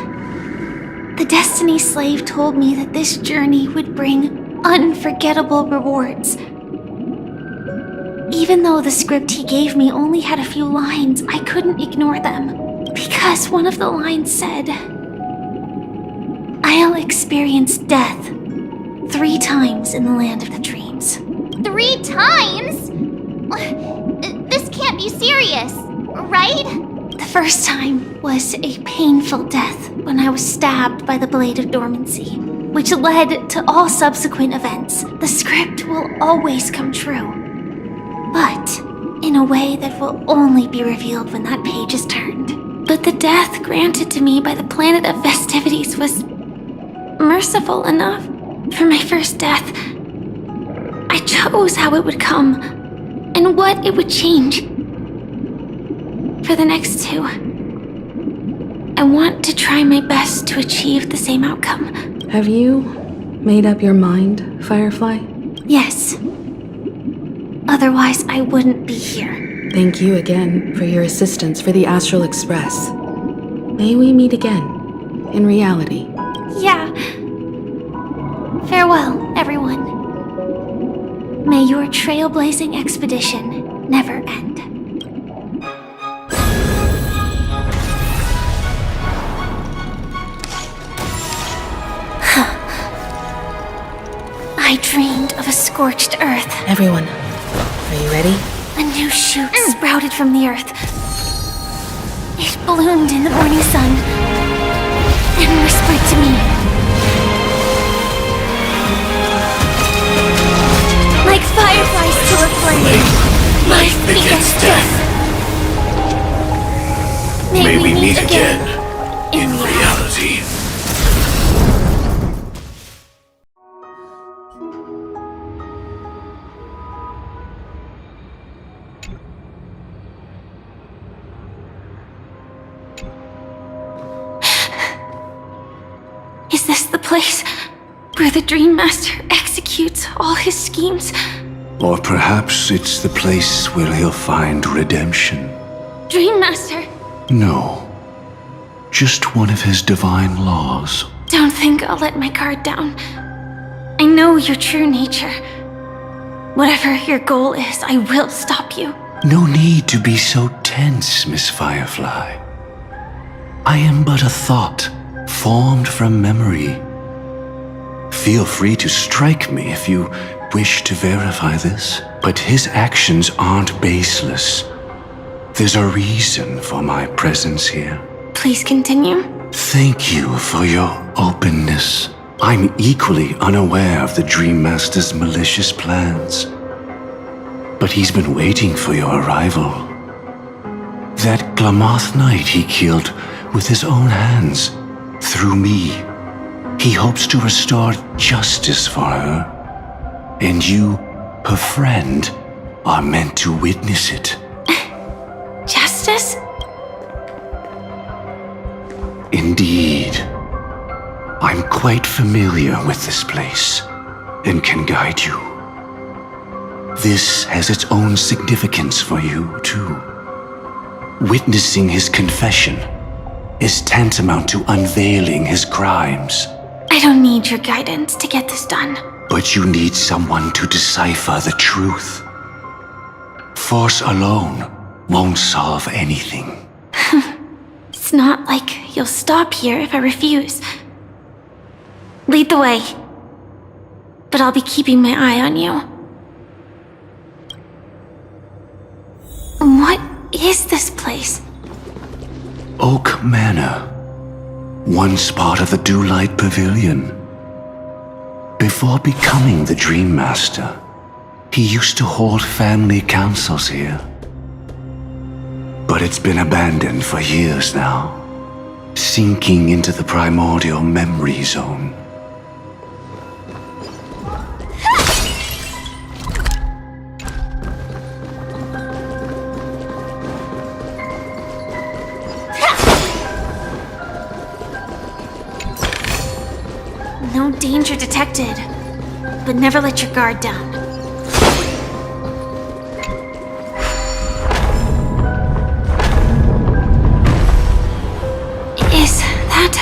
the Destiny Slave told me that this journey would bring unforgettable rewards. Even though the script he gave me only had a few lines, I couldn't ignore them. Because one of the lines said, "I'll experience death 3 times in the land of the dreams." 3 times? This can't be serious, right? The first time was a painful death when I was stabbed by the Blade of Dormancy, which led to all subsequent events. The script will always come true, but in a way that will only be revealed when that page is turned. But the death granted to me by the planet of festivities was merciful enough. For my first death, I chose how it would come and what it would change. For the next 2, I want to try my best to achieve the same outcome. Have you made up your mind, Firefly? Yes. Otherwise, I wouldn't be here. Thank you again for your assistance for the Astral Express. May we meet again, in reality. Yeah. Farewell, everyone. May your trailblazing expedition never end. I dreamed of a scorched earth. Everyone, are you ready? A new shoot sprouted from the earth. It bloomed in the morning sun and whispered to me. Like fireflies to a flame, life begets death. May we meet again in reality. Is this the place where the Dream Master executes all his schemes? Or perhaps it's the place where he'll find redemption. Dream Master, No. Just one of his divine laws. don't think I'll let my guard down. I know your true nature. Whatever your goal is, I will stop you. No need to be so tense, Miss Firefly. I am but a thought, formed from memory. Feel free to strike me if you wish to verify this, but his actions aren't baseless. There's a reason for my presence here. Please continue. Thank you for your openness. I'm equally unaware of the Dream Master's malicious plans. But he's been waiting for your arrival. That Glamoth Knight he killed with his own hands, through me. He hopes to restore justice for her. And you, her friend, are meant to witness it. Justice? Indeed. I'm quite familiar with this place and can guide you. This has its own significance for you, too. Witnessing his confession is tantamount to unveiling his crimes. I don't need your guidance to get this done. But you need someone to decipher the truth. Force alone won't solve anything. It's not like you'll stop here if I refuse. Lead the way. But I'll be keeping my eye on you. What is this place? Oak Manor. Once part of the Dewlight Pavilion. Before becoming the Dream Master, he used to hold family councils here. But it's been abandoned for years now, sinking into the primordial memory zone. No danger detected, but never let your guard down. Is that...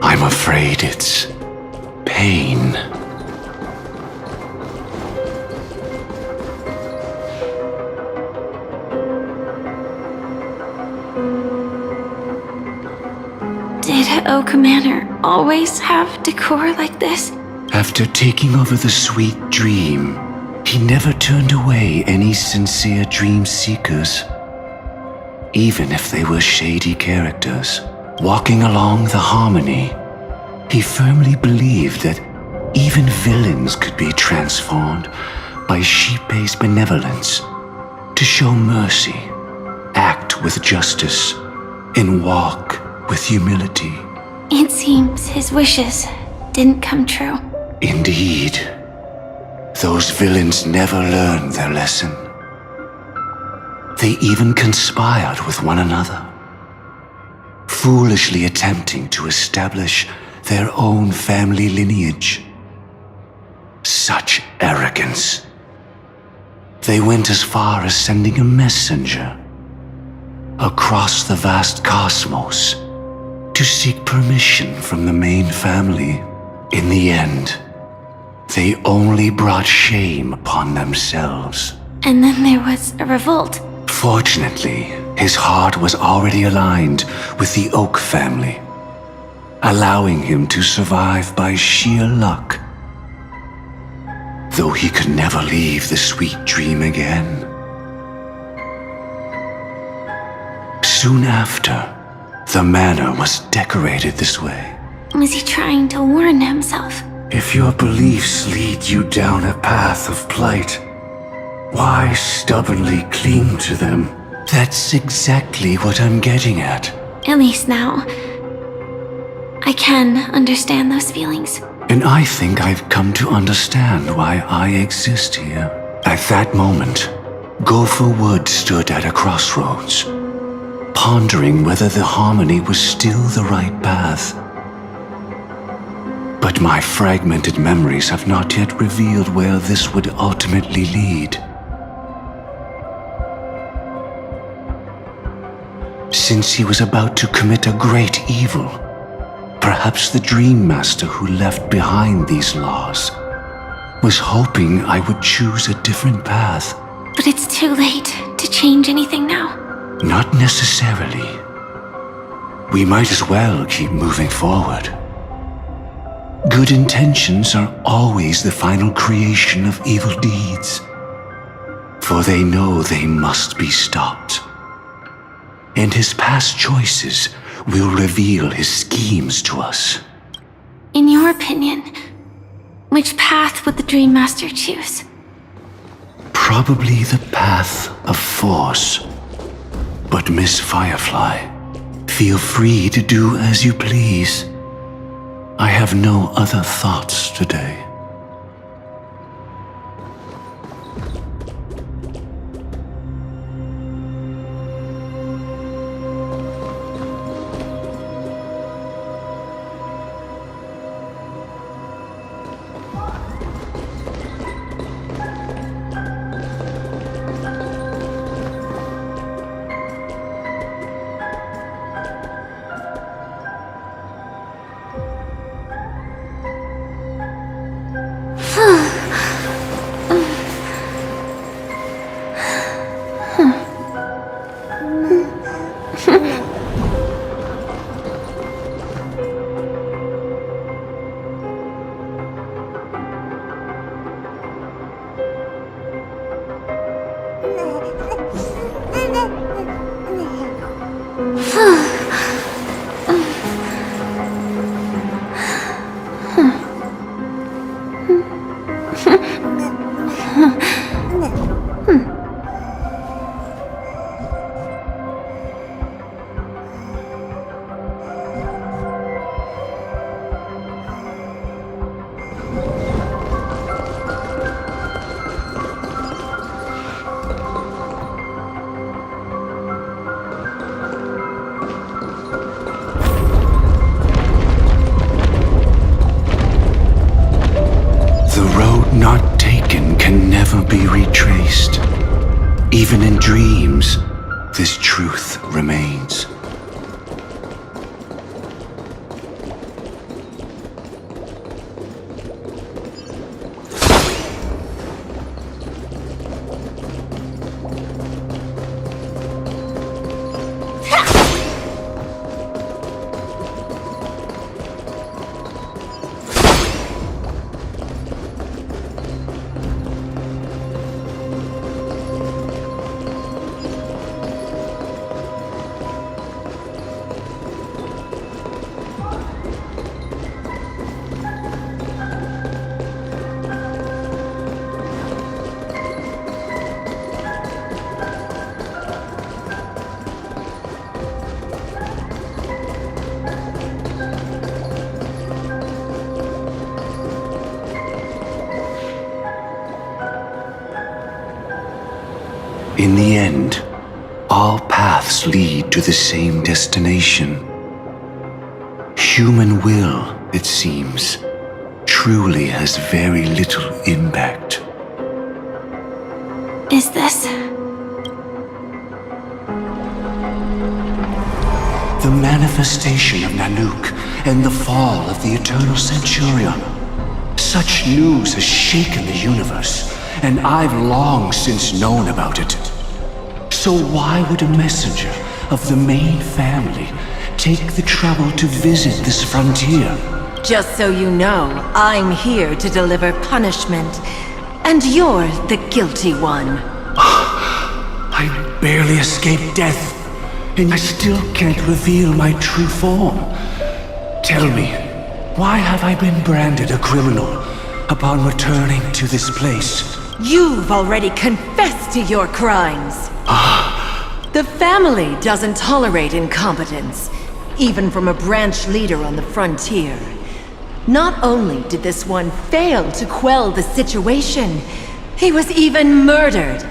I'm afraid it's pain. Did Oak Manor always have decor like this? After taking over the sweet dream, he never turned away any sincere dream seekers. Even if they were shady characters, walking along the harmony, he firmly believed that even villains could be transformed by sheep-based benevolence to show mercy, act with justice, and walk with humility. It seems his wishes didn't come true. Indeed. Those villains never learned their lesson. They even conspired with one another, foolishly attempting to establish their own family lineage. Such arrogance. They went as far as sending a messenger across the vast cosmos to seek permission from the main family. In the end, they only brought shame upon themselves. And then there was a revolt. Fortunately, his heart was already aligned with the Oak family, allowing him to survive by sheer luck. Though he could never leave the sweet dream again. Soon after, the manor was decorated this way. Was he trying to warn himself? If your beliefs lead you down a path of plight, why stubbornly cling to them? That's exactly what I'm getting at. At least now, I can understand those feelings. And I think I've come to understand why I exist here. At that moment, Gopher Wood stood at a crossroads, pondering whether the harmony was still the right path. But my fragmented memories have not yet revealed where this would ultimately lead. Since he was about to commit a great evil, perhaps the Dream Master who left behind these laws was hoping I would choose a different path. But it's too late to change anything now. Not necessarily. We might as well keep moving forward. Good intentions are always the final creation of evil deeds, for they know they must be stopped. And his past choices will reveal his schemes to us. In your opinion, which path would the Dream Master choose? Probably the path of force. But Miss Firefly, feel free to do as you please. I have no other thoughts today. even in dreams, this truth remains. In the end, all paths lead to the same destination. Human will, it seems, truly has very little impact. Is this? The manifestation of Nanook and the fall of the Eternal Centurion. Such news has shaken the universe, and I've long since known about it. So why would a messenger of the main family take the trouble to visit this frontier? Just so you know, I'm here to deliver punishment, and you're the guilty one. I barely escaped death, and I still can't reveal my true form. Tell me, why have I been branded a criminal upon returning to this place? You've already confessed to your crimes. The family doesn't tolerate incompetence, even from a branch leader on the frontier. Not only did this one fail to quell the situation, he was even murdered.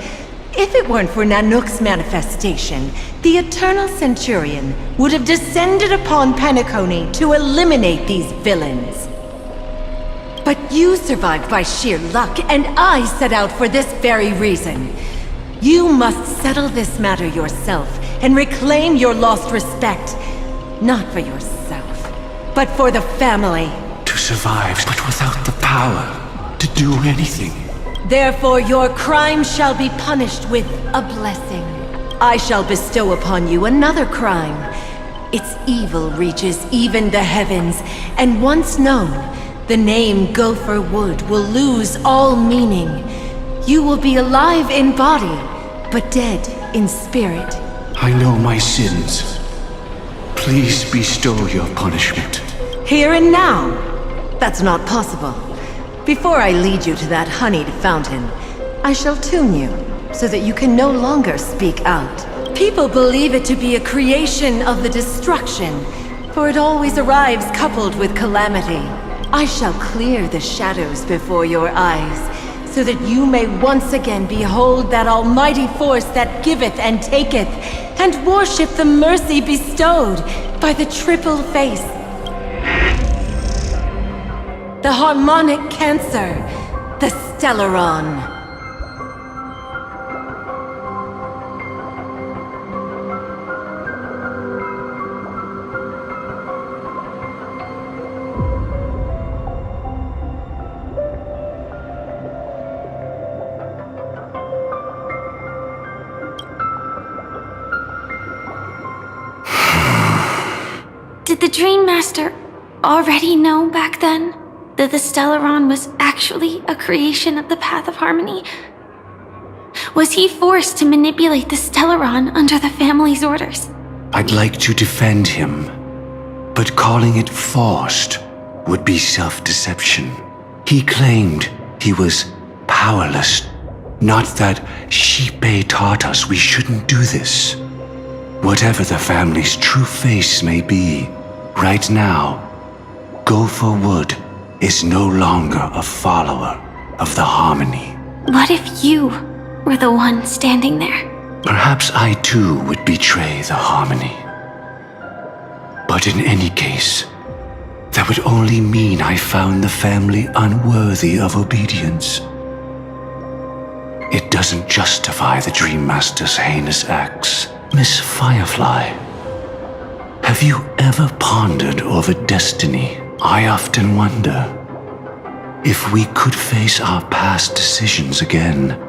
If it weren't for Nanook's manifestation, the Eternal Centurion would have descended upon Penacony to eliminate these villains. But you survived by sheer luck, and I set out for this very reason. You must settle this matter yourself and reclaim your lost respect. Not for yourself, but for the family. To survive, but without the power to do anything. Therefore, your crime shall be punished with a blessing. I shall bestow upon you another crime. Its evil reaches even the heavens, and once known, the name Gopher Wood will lose all meaning. You will be alive in body, but dead in spirit. I know my sins. Please bestow your punishment. Here and now? That's not possible. Before I lead you to that honeyed fountain, I shall tune you so that you can no longer speak out. People believe it to be a creation of the destruction, for it always arrives coupled with calamity. I shall clear the shadows before your eyes, so that you may once again behold that almighty force that giveth and taketh, and worship the mercy bestowed by the triple face. The harmonic cancer, the Stellaron. Did the Dream Master already know back then that the Stellaron was actually a creation of the Path of Harmony? Was he forced to manipulate the Stellaron under the family's orders? I'd like to defend him, but calling it forced would be self-deception. He claimed he was powerless, not that Shipe taught us we shouldn't do this. Whatever the family's true face may be, right now, Gopher Wood is no longer a follower of the Harmony. What if you were the one standing there? Perhaps I too would betray the Harmony. But in any case, that would only mean I found the family unworthy of obedience. it doesn't justify the Dream Master's heinous acts. Miss Firefly, have you ever pondered over destiny? I often wonder if we could face our past decisions again,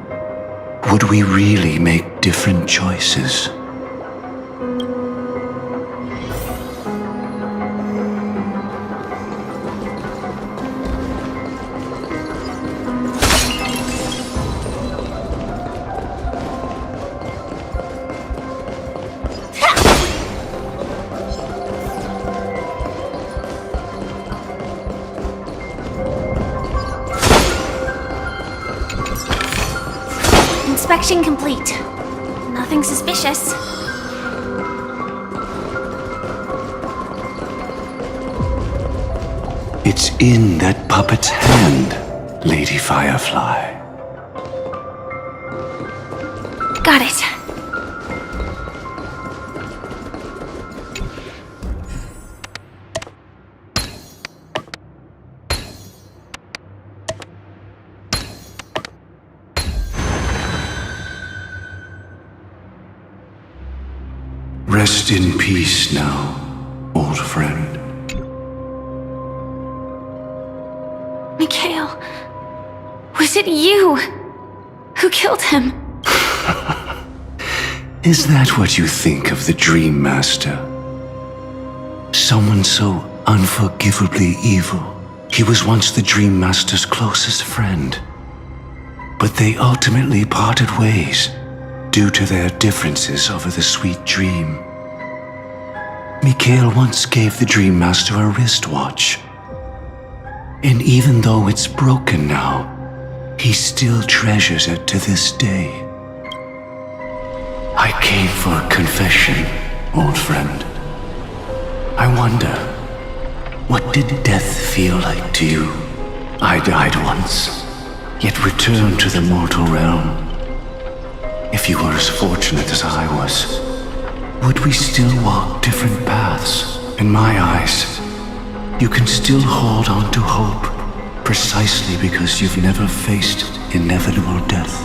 would we really make different choices? Inspection complete. Nothing suspicious. It's in that puppet's hand, Lady Firefly. Got it. Rest in peace now, old friend. Mikhail, was it you who killed him? Is that what you think of the Dream Master? Someone so unforgivably evil. He was once the Dream Master's closest friend, but they ultimately parted ways due to their differences over the sweet dream. Mikhail once gave the Dream Master a wristwatch, and even though it's broken now, he still treasures it to this day. I came for a confession, old friend. I wonder, what did death feel like to you? I died once, yet returned to the mortal realm. If you were as fortunate as I was, would we still walk different paths? In my eyes, you can still hold on to hope, precisely because you've never faced inevitable death.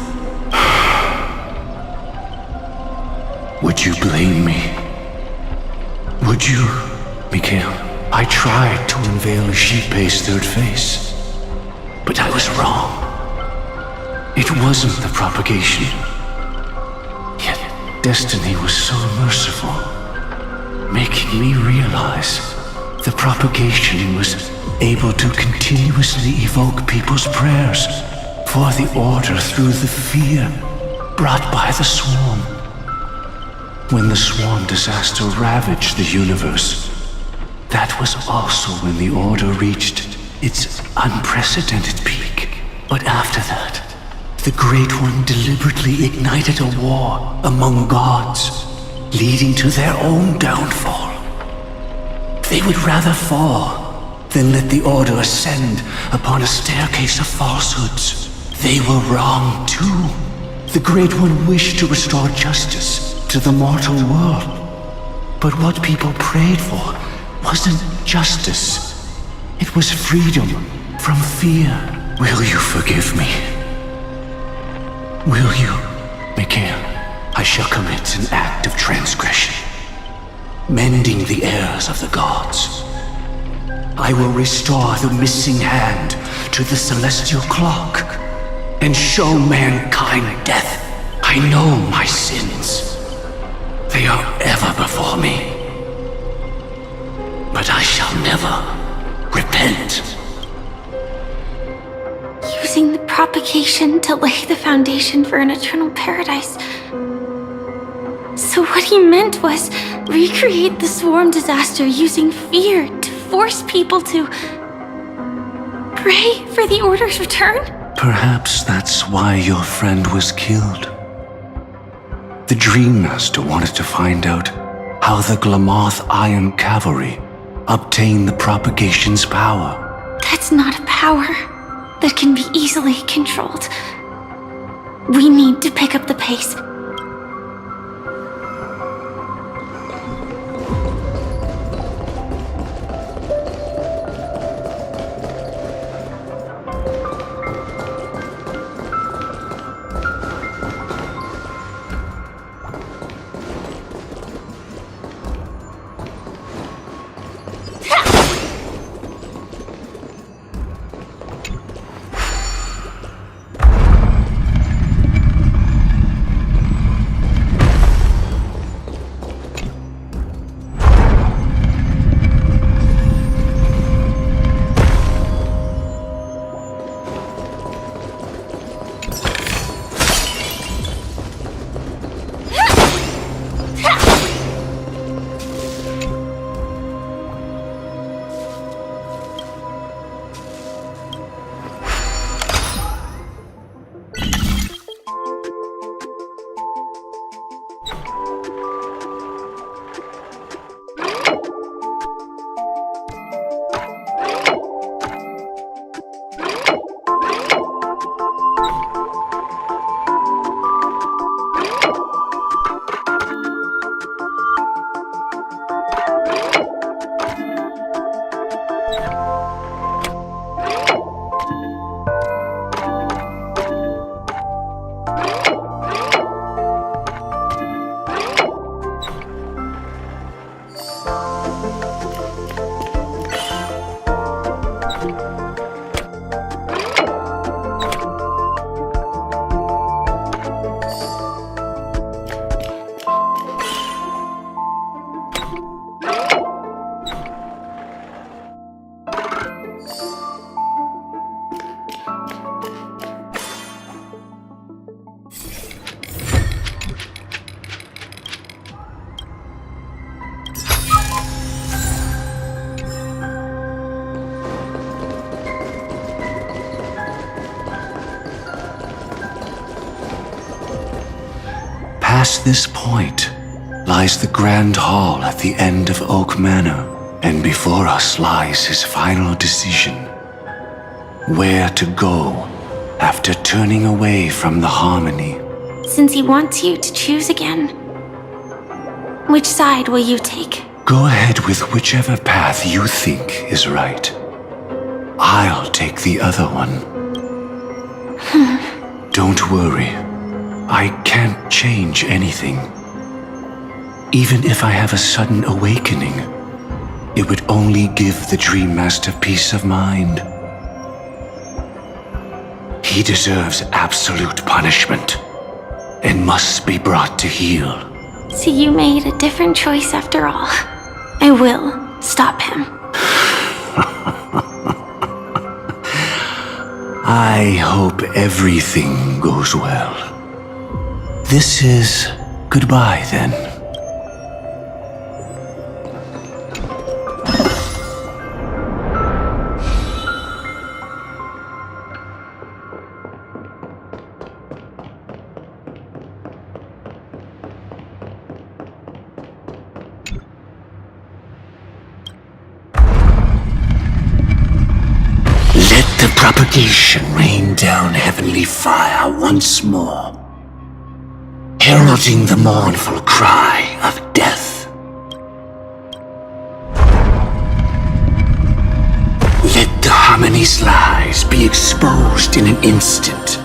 Would you blame me? Would you, Mikhail? I tried to unveil Xipe's third face, but I was wrong. It wasn't the propagation. Yet destiny was so merciful, making me realize the propagation was able to continuously evoke people's prayers for the order through the fear brought by the swarm. When the swarm disaster ravaged the universe, that was also when the order reached its unprecedented peak. But after that, the Great One deliberately ignited a war among gods, leading to their own downfall. They would rather fall than let the Order ascend upon a staircase of falsehoods. They were wrong too. The Great One wished to restore justice to the mortal world. But what people prayed for wasn't justice. It was freedom from fear. Will you forgive me? Will you, Mikhail? I shall commit an act of transgression, mending the errors of the gods. I will restore the missing hand to the celestial clock and show mankind death. I know my sins. They are ever before me. But I shall never repent. Using the propagation to lay the foundation for an eternal paradise. So what he meant was recreate the swarm disaster using fear to force people to pray for the Order's return? Perhaps that's why your friend was killed. The Dream Master wanted to find out how the Glamoth Iron Cavalry obtained the propagation's power. That's not a power that can be easily controlled. We need to pick up the pace. Past this point lies the Grand Hall at the end of Oak Manor, and before us lies his final decision. Where to go after turning away from the Harmony. Since he wants you to choose again, which side will you take? Go ahead with whichever path you think is right. I'll take the other one. Don't worry. I can't change anything. Even if I have a sudden awakening, it would only give the Dream Master peace of mind. He deserves absolute punishment and must be brought to heel. So you made a different choice after all. I will stop him. I hope everything goes well. This is goodbye then. The propagation rain down heavenly fire once more, heralding the mournful cry of death. Let the Harmony's lies be exposed in an instant,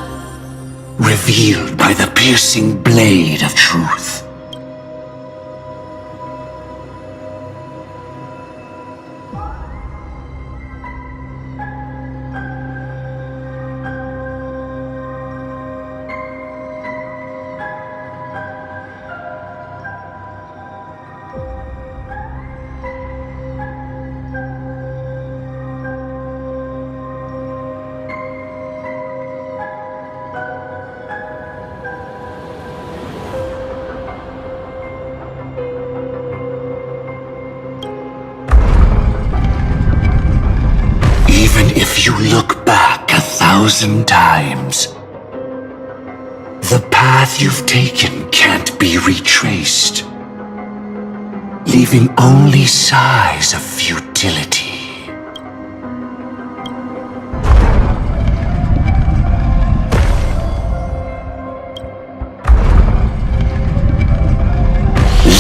revealed by the piercing blade of truth. Even if you look back 1,000 times, the path you've taken can't be retraced, leaving only sighs of futility.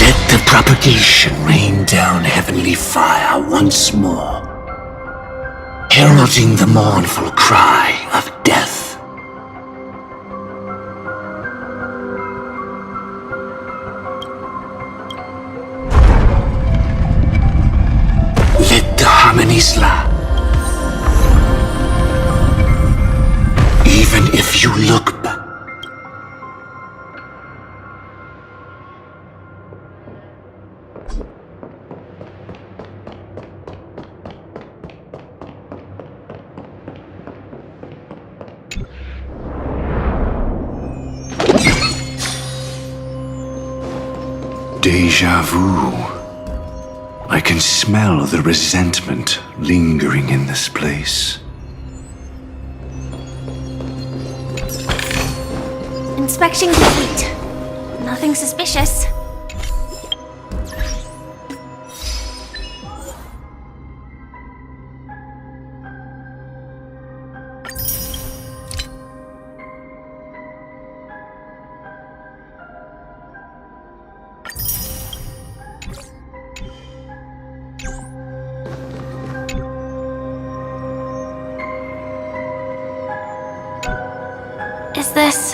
Let the propagation rain down heavenly fire once more, heralding the mournful cry of death. Let the Harmony's lie. Even if you look back. Deja vu. I can smell the resentment lingering in this place. Inspection complete. Nothing suspicious. Is this...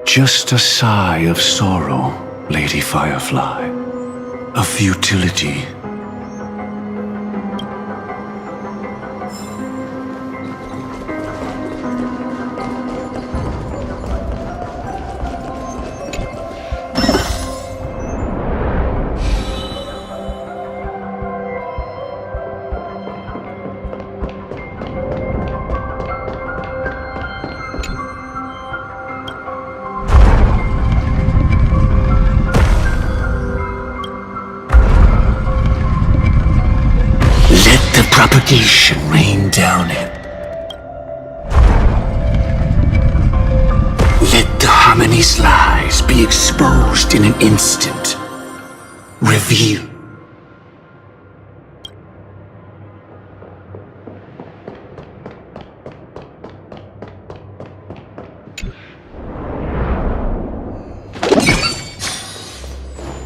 Just a sigh of sorrow, Lady Firefly. Of futility. purgation rain down him. Let the harmony's lies be exposed in an instant. Reveal.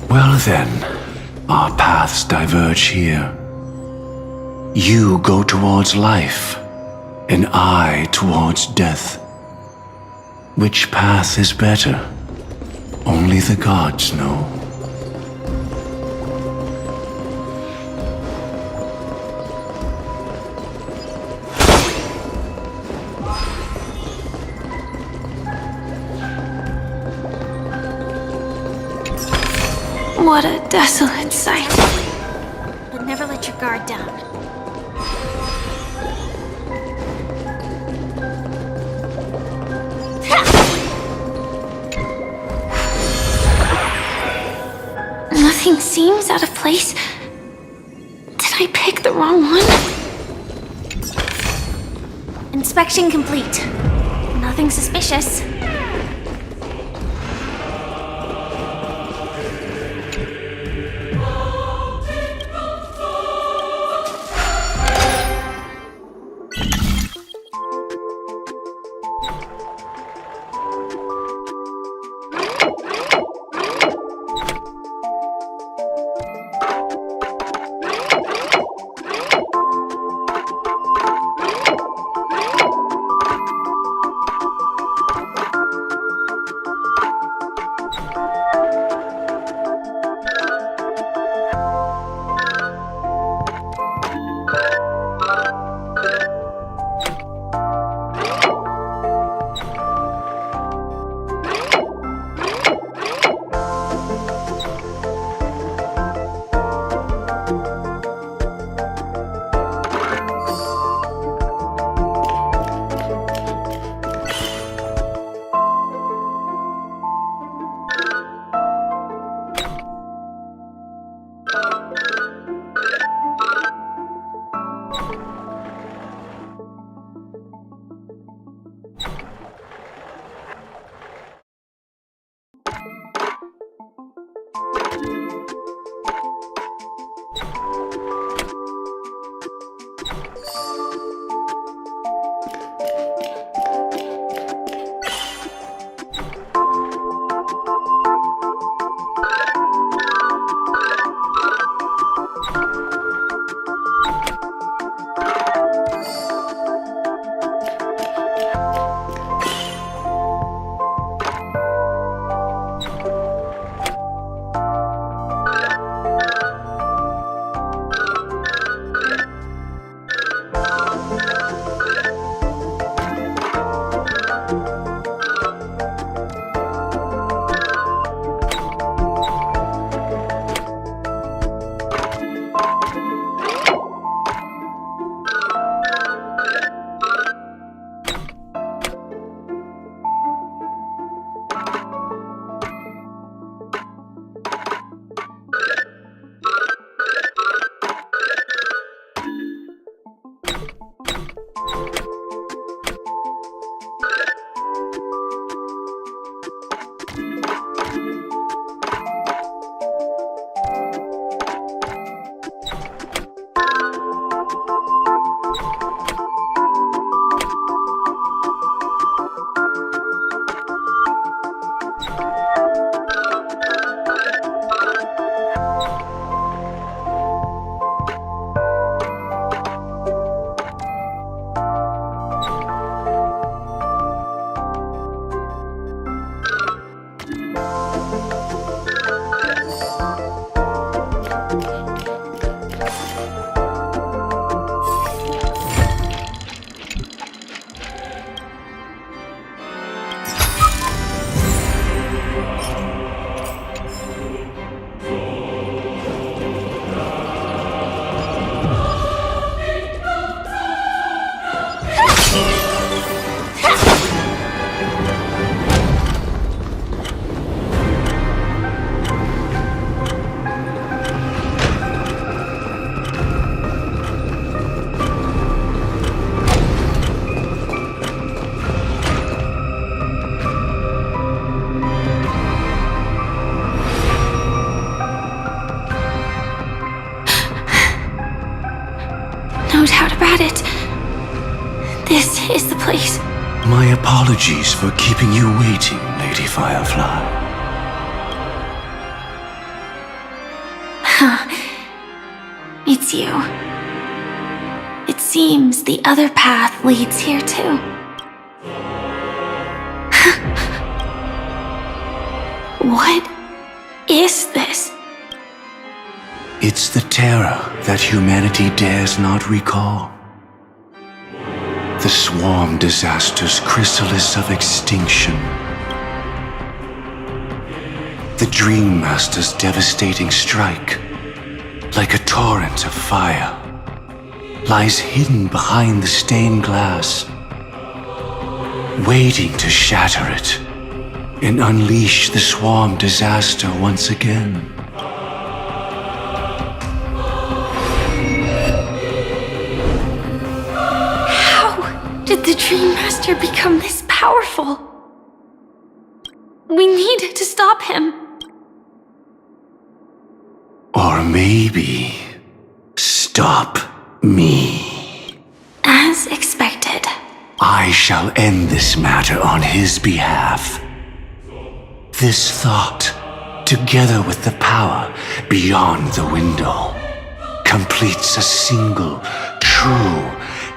Well then, our paths diverge here. You go towards life, and I towards death. Which path is better? Only the gods know. What a desolate sight. But never let your guard down. Nothing seems out of place. Did I pick the wrong one? Inspection complete. Nothing suspicious. it. This is the place. My apologies for keeping you waiting, Lady Firefly. It's you. It seems the other path leads here too. What is this? It's the terror that humanity dares not recall. The swarm disaster's chrysalis of extinction. The Dream Master's devastating strike, like a torrent of fire, lies hidden behind the stained glass, waiting to shatter it and unleash the swarm disaster once again. How did the Dream Master become this powerful? We need to stop him. Or maybe stop me. As expected. I shall end this matter on his behalf. This thought, together with the power beyond the window, completes a single, true,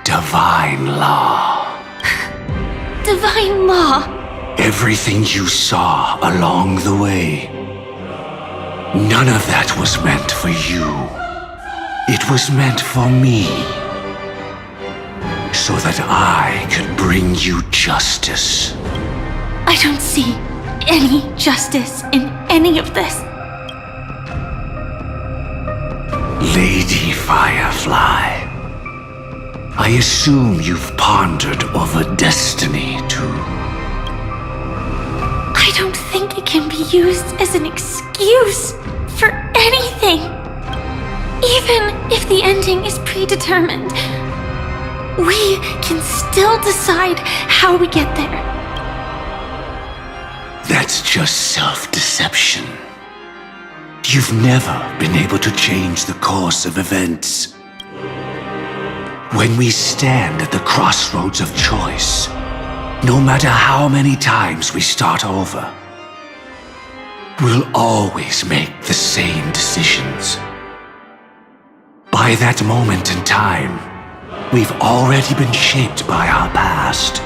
divine law. Divine law? Everything you saw along the way, none of that was meant for you. It was meant for me, so that I could bring you justice. I don't see any justice in any of this. Lady Firefly, I assume you've pondered over destiny too. I don't think it can be used as an excuse for anything. Even if the ending is predetermined, we can still decide how we get there. That's just self-deception. You've never been able to change the course of events. When we stand at the crossroads of choice, no matter how many times we start over, we'll always make the same decisions. By that moment in time, we've already been shaped by our past,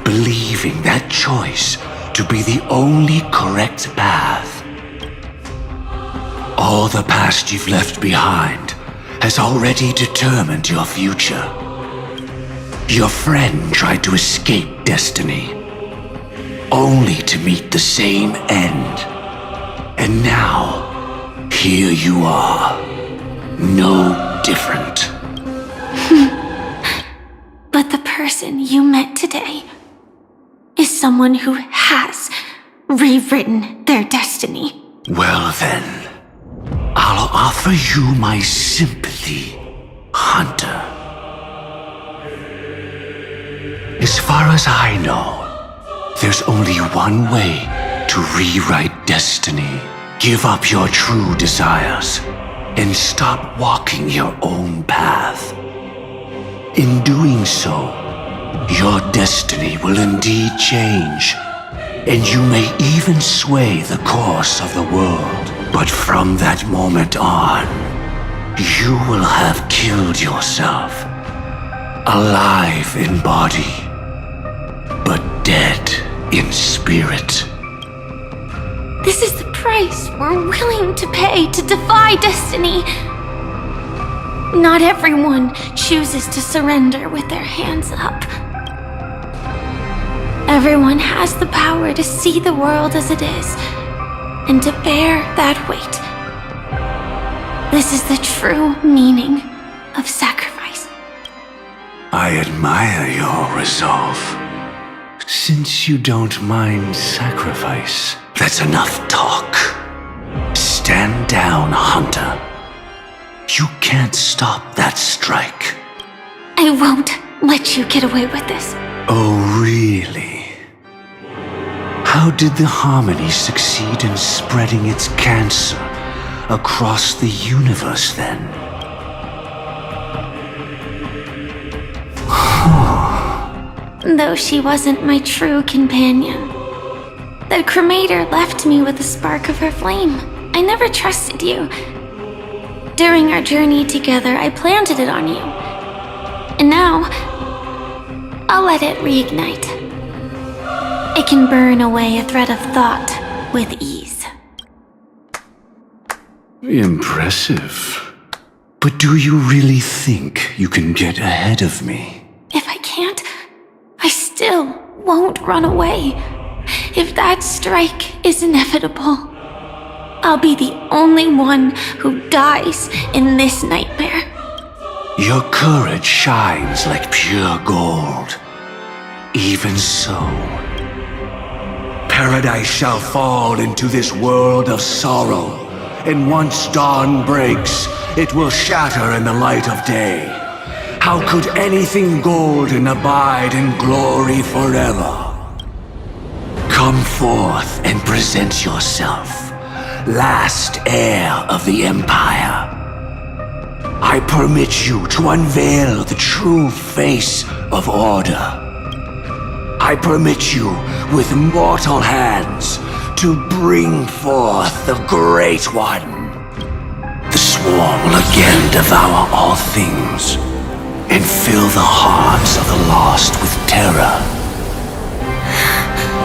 believing that choice to be the only correct path. All the past you've left behind has already determined your future. Your friend tried to escape destiny, only to meet the same end. And now, here you are, no different. But the person you met today is someone who has rewritten their destiny. Well then, I'll offer you my sympathy, Hunter. As far as I know, there's only one way to rewrite destiny. Give up your true desires and stop walking your own path. In doing so, your destiny will indeed change, and you may even sway the course of the world. But from that moment on, you will have killed yourself, alive in body, but dead in spirit. This is the price we're willing to pay to defy destiny. Not everyone chooses to surrender with their hands up. Everyone has the power to see the world as it is, and to bear that weight. This is the true meaning of sacrifice. I admire your resolve. Since you don't mind sacrifice, that's enough talk. Stand down, Hunter. You can't stop that strike. I won't let you get away with this. Oh, really? How did the Harmony succeed in spreading its cancer across the universe then? though she wasn't my true companion. The cremator left me with a spark of her flame. I never trusted you. During our journey together, I planted it on you. And now, I'll let it reignite. It can burn away a thread of thought with ease. Impressive. But do you really think you can get ahead of me? If I can't, I still won't run away. If that strike is inevitable, I'll be the only one who dies in this nightmare. Your courage shines like pure gold. Even so, paradise shall fall into this world of sorrow, and once dawn breaks, it will shatter in the light of day. How could anything golden abide in glory forever? Come forth and present yourself, last heir of the Empire. I permit you to unveil the true face of order. I permit you, with mortal hands, to bring forth the Great One. The Swarm will again devour all things, and fill the hearts of the lost with terror.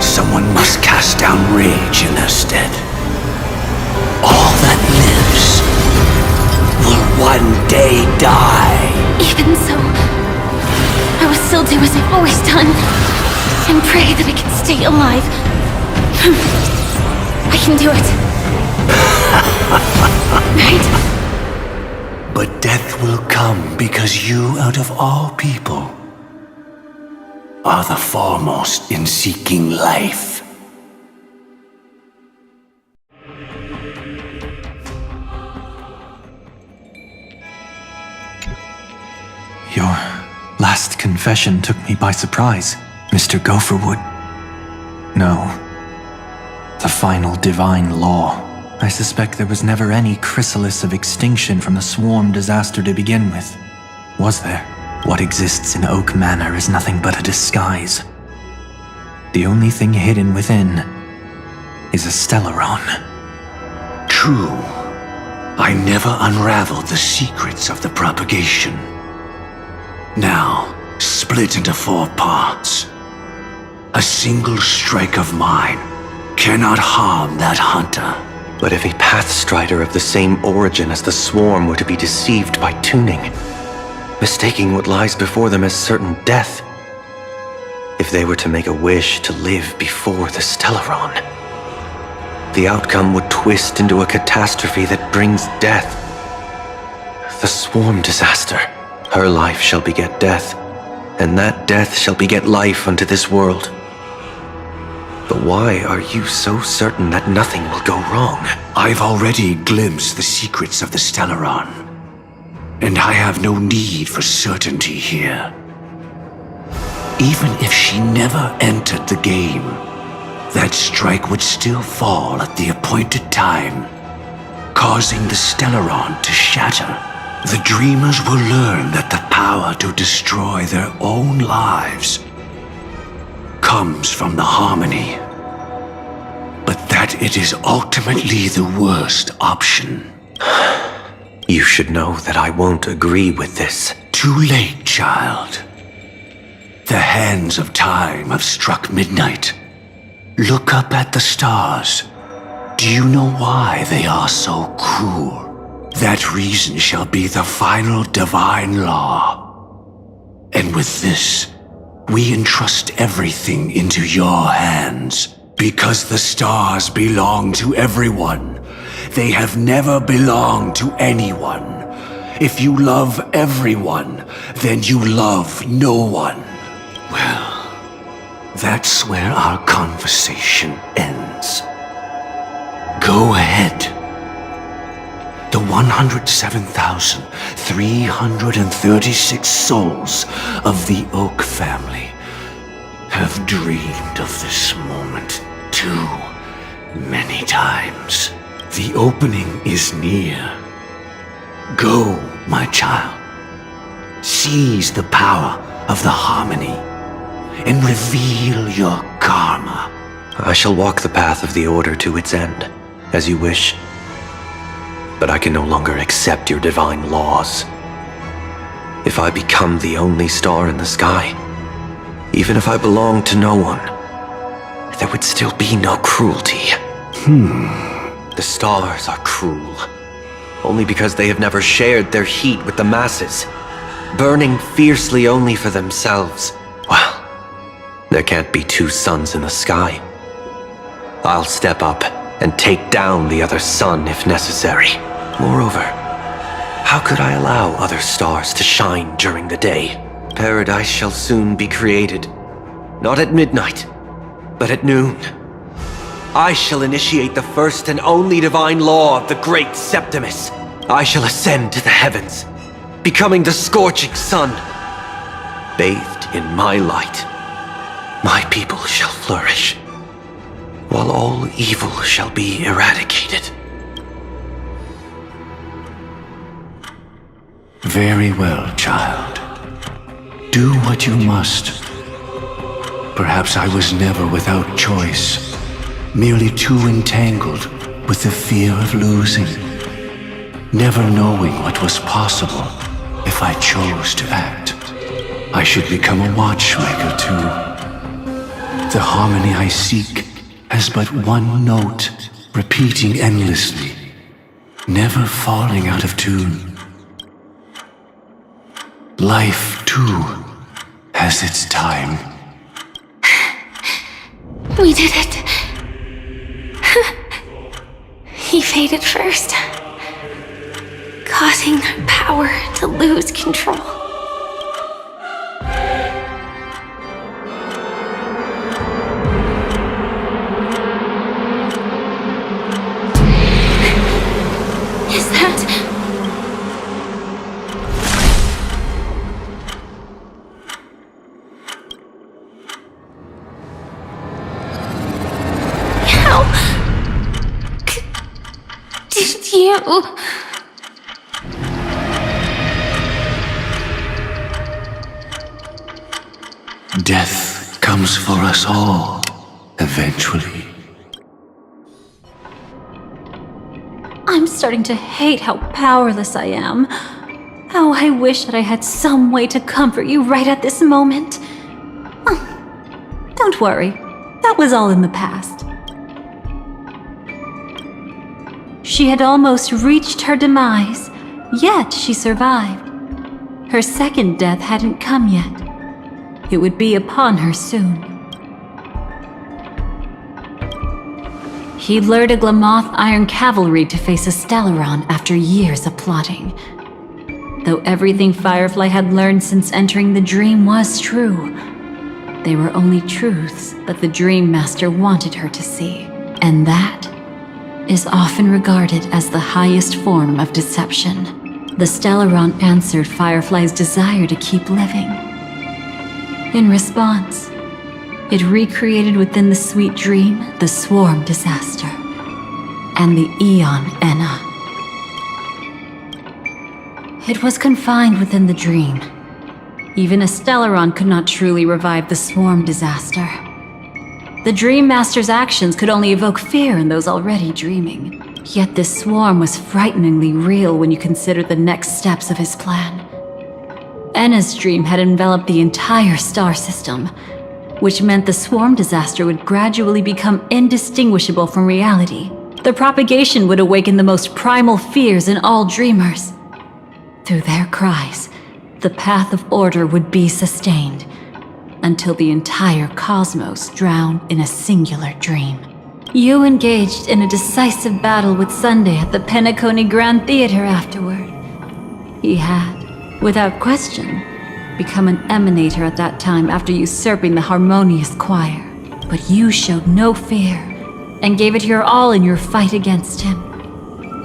Someone must cast down rage in their stead. All that lives will one day die. Even so, I will still do as I've always done, and pray that I can stay alive. I can do it. Right? But death will come because you, out of all people, are the foremost in seeking life. Your last confession took me by surprise, Mr. Gopherwood. No. The final divine law. I suspect there was never any chrysalis of extinction from the swarm disaster to begin with. Was there? What exists in Oak Manor is nothing but a disguise. The only thing hidden within is a Stellaron. True. I never unraveled the secrets of the propagation. Now, split into 4 parts. A single strike of mine cannot harm that hunter. But if a Pathstrider of the same origin as the Swarm were to be deceived by tuning, mistaking what lies before them as certain death, if they were to make a wish to live before the Stellaron, the outcome would twist into a catastrophe that brings death. The Swarm disaster. Her life shall beget death, and that death shall beget life unto this world. But why are you so certain that nothing will go wrong? I've already glimpsed the secrets of the Stellaron, and I have no need for certainty here. Even if she never entered the game, that strike would still fall at the appointed time, causing the Stellaron to shatter. The dreamers will learn that the power to destroy their own lives comes from the harmony, but that it is ultimately the worst option. You should know that I won't agree with this. Too late, child. The hands of time have struck midnight. Look up at the stars. Do you know why they are so cruel? That reason shall be the final divine law. And with this, we entrust everything into your hands. Because the stars belong to everyone. They have never belonged to anyone. If you love everyone, then you love no one. Well, that's where our conversation ends. Go ahead. The 107,336 souls of the Oak family have dreamed of this moment too many times. The opening is near. Go, my child. Seize the power of the harmony and reveal your karma. I shall walk the path of the Order to its end, as you wish. But I can no longer accept your divine laws. If I become the only star in the sky, even if I belong to no one, there would still be no cruelty. The stars are cruel, only because they have never shared their heat with the masses, burning fiercely only for themselves. Well, there can't be two suns in the sky. I'll step up and take down the other sun if necessary. Moreover, how could I allow other stars to shine during the day? Paradise shall soon be created, not at midnight, but at noon. I shall initiate the first and only divine law of the great Septimus. I shall ascend to the heavens, becoming the scorching sun. Bathed in my light, my people shall flourish, while all evil shall be eradicated. Very well, child. Do what you must. Perhaps I was never without choice, merely too entangled with the fear of losing, never knowing what was possible if I chose to act. I should become a watchmaker too. The harmony I seek has but one note, repeating endlessly, never falling out of tune. Life, too, has its time. We did it. He faded first, causing our power to lose control. Is that... Did you... Death comes for us all, eventually. I'm starting to hate how powerless I am. How I wish that I had some way to comfort you right at this moment. Oh, don't worry. That was all in the past. She had almost reached her demise, yet she survived. Her second death hadn't come yet. It would be upon her soon. He lured a Glamoth Iron Cavalry to face a Stellaron after years of plotting. Though everything Firefly had learned since entering the dream was true, they were only truths that the Dream Master wanted her to see. And that is often regarded as the highest form of deception. The Stellaron answered Firefly's desire to keep living. In response, it recreated within the sweet dream the Swarm disaster and the Eon Enna. It was confined within the dream. Even a Stellaron could not truly revive the Swarm disaster. The Dream Master's actions could only evoke fear in those already dreaming. Yet this swarm was frighteningly real when you consider the next steps of his plan. Enna's dream had enveloped the entire star system, which meant the swarm disaster would gradually become indistinguishable from reality. The propagation would awaken the most primal fears in all dreamers. Through their cries, the path of order would be sustained, until the entire cosmos drowned in a singular dream. You engaged in a decisive battle with Sunday at the Penacony Grand Theater afterward. He had, without question, become an emanator at that time after usurping the Harmonious Choir. But you showed no fear, and gave it your all in your fight against him.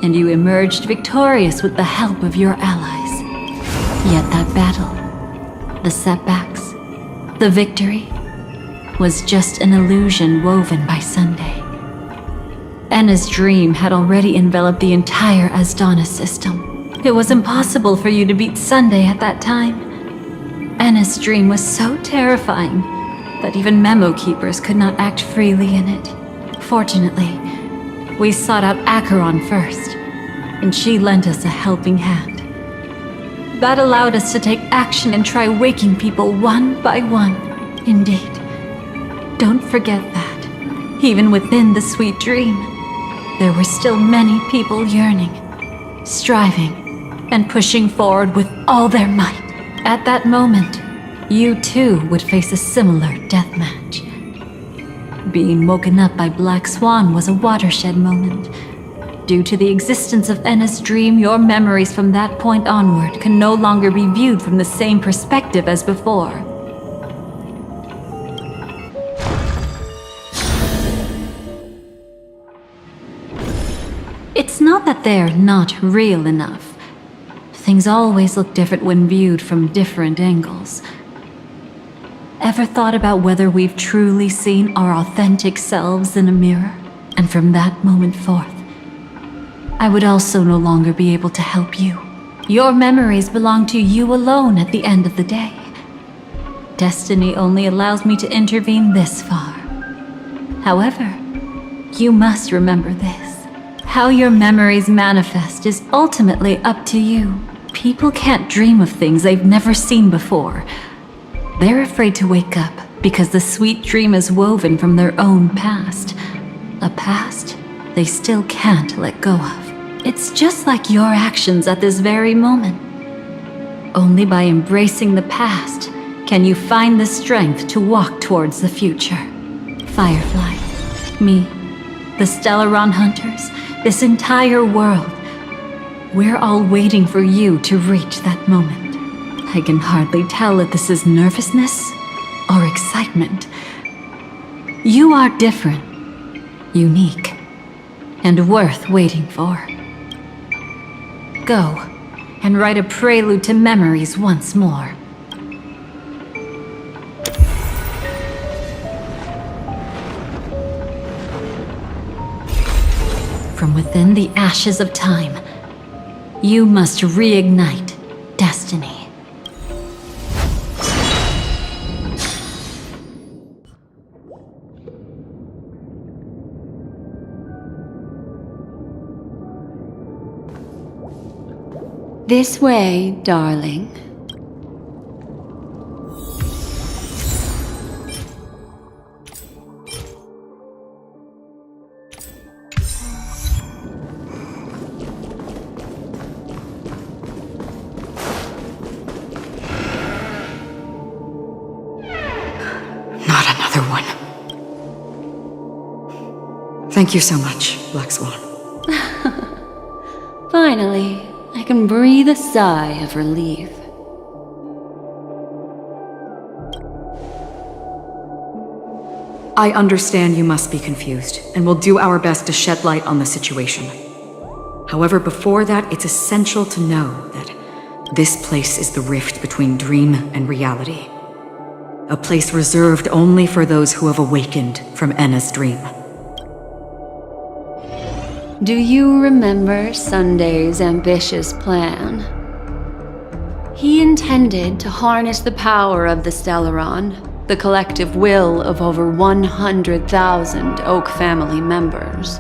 And you emerged victorious with the help of your allies. Yet that battle, the setbacks, the victory, was just an illusion woven by Sunday. Enna's dream had already enveloped the entire Asdana system. It was impossible for you to beat Sunday at that time. Enna's dream was so terrifying that even memo keepers could not act freely in it. Fortunately, we sought out Acheron first, and she lent us a helping hand. That allowed us to take action and try waking people one by one. Indeed. Don't forget that, even within the sweet dream, there were still many people yearning, striving, and pushing forward with all their might. At that moment, you too would face a similar death match. Being woken up by Black Swan was a watershed moment. Due to the existence of Enna's dream, your memories from that point onward can no longer be viewed from the same perspective as before. It's not that they're not real enough. Things always look different when viewed from different angles. Ever thought about whether we've truly seen our authentic selves in a mirror? And from that moment forth, I would also no longer be able to help you. Your memories belong to you alone at the end of the day. Destiny only allows me to intervene this far. However, you must remember this. How your memories manifest is ultimately up to you. People can't dream of things they've never seen before. They're afraid to wake up because the sweet dream is woven from their own past. A past they still can't let go of. It's just like your actions at this very moment. Only by embracing the past can you find the strength to walk towards the future. Firefly, me, the Stellaron Hunters, this entire world. We're all waiting for you to reach that moment. I can hardly tell if this is nervousness or excitement. You are different, unique, and worth waiting for. Go and write a prelude to memories once more. From within the ashes of time, you must reignite destiny. This way, darling. Not another one. Thank you so much, Black Swan. Finally, I can breathe a sigh of relief. I understand you must be confused, and we'll do our best to shed light on the situation. However, before that, it's essential to know that this place is the rift between dream and reality. A place reserved only for those who have awakened from Enna's dream. Do you remember Sunday's ambitious plan? He intended to harness the power of the Stellaron, the collective will of over 100,000 Oak family members,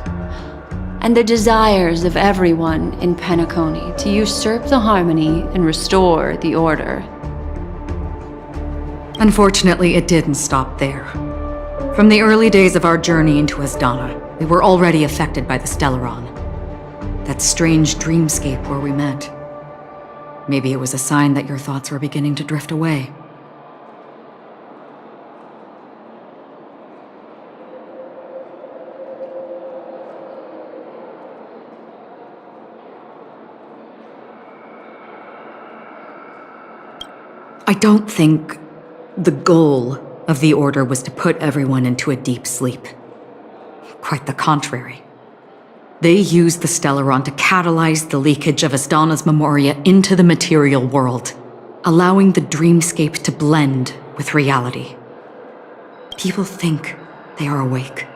and the desires of everyone in Penacony to usurp the harmony and restore the order. Unfortunately, it didn't stop there. From the early days of our journey into Asdana, we were already affected by the Stellaron. That strange dreamscape where we met. Maybe it was a sign that your thoughts were beginning to drift away. I don't think the goal of the Order was to put everyone into a deep sleep. Quite the contrary. They used the Stellaron to catalyze the leakage of Asdana's Memoria into the material world, allowing the dreamscape to blend with reality. People think they are awake,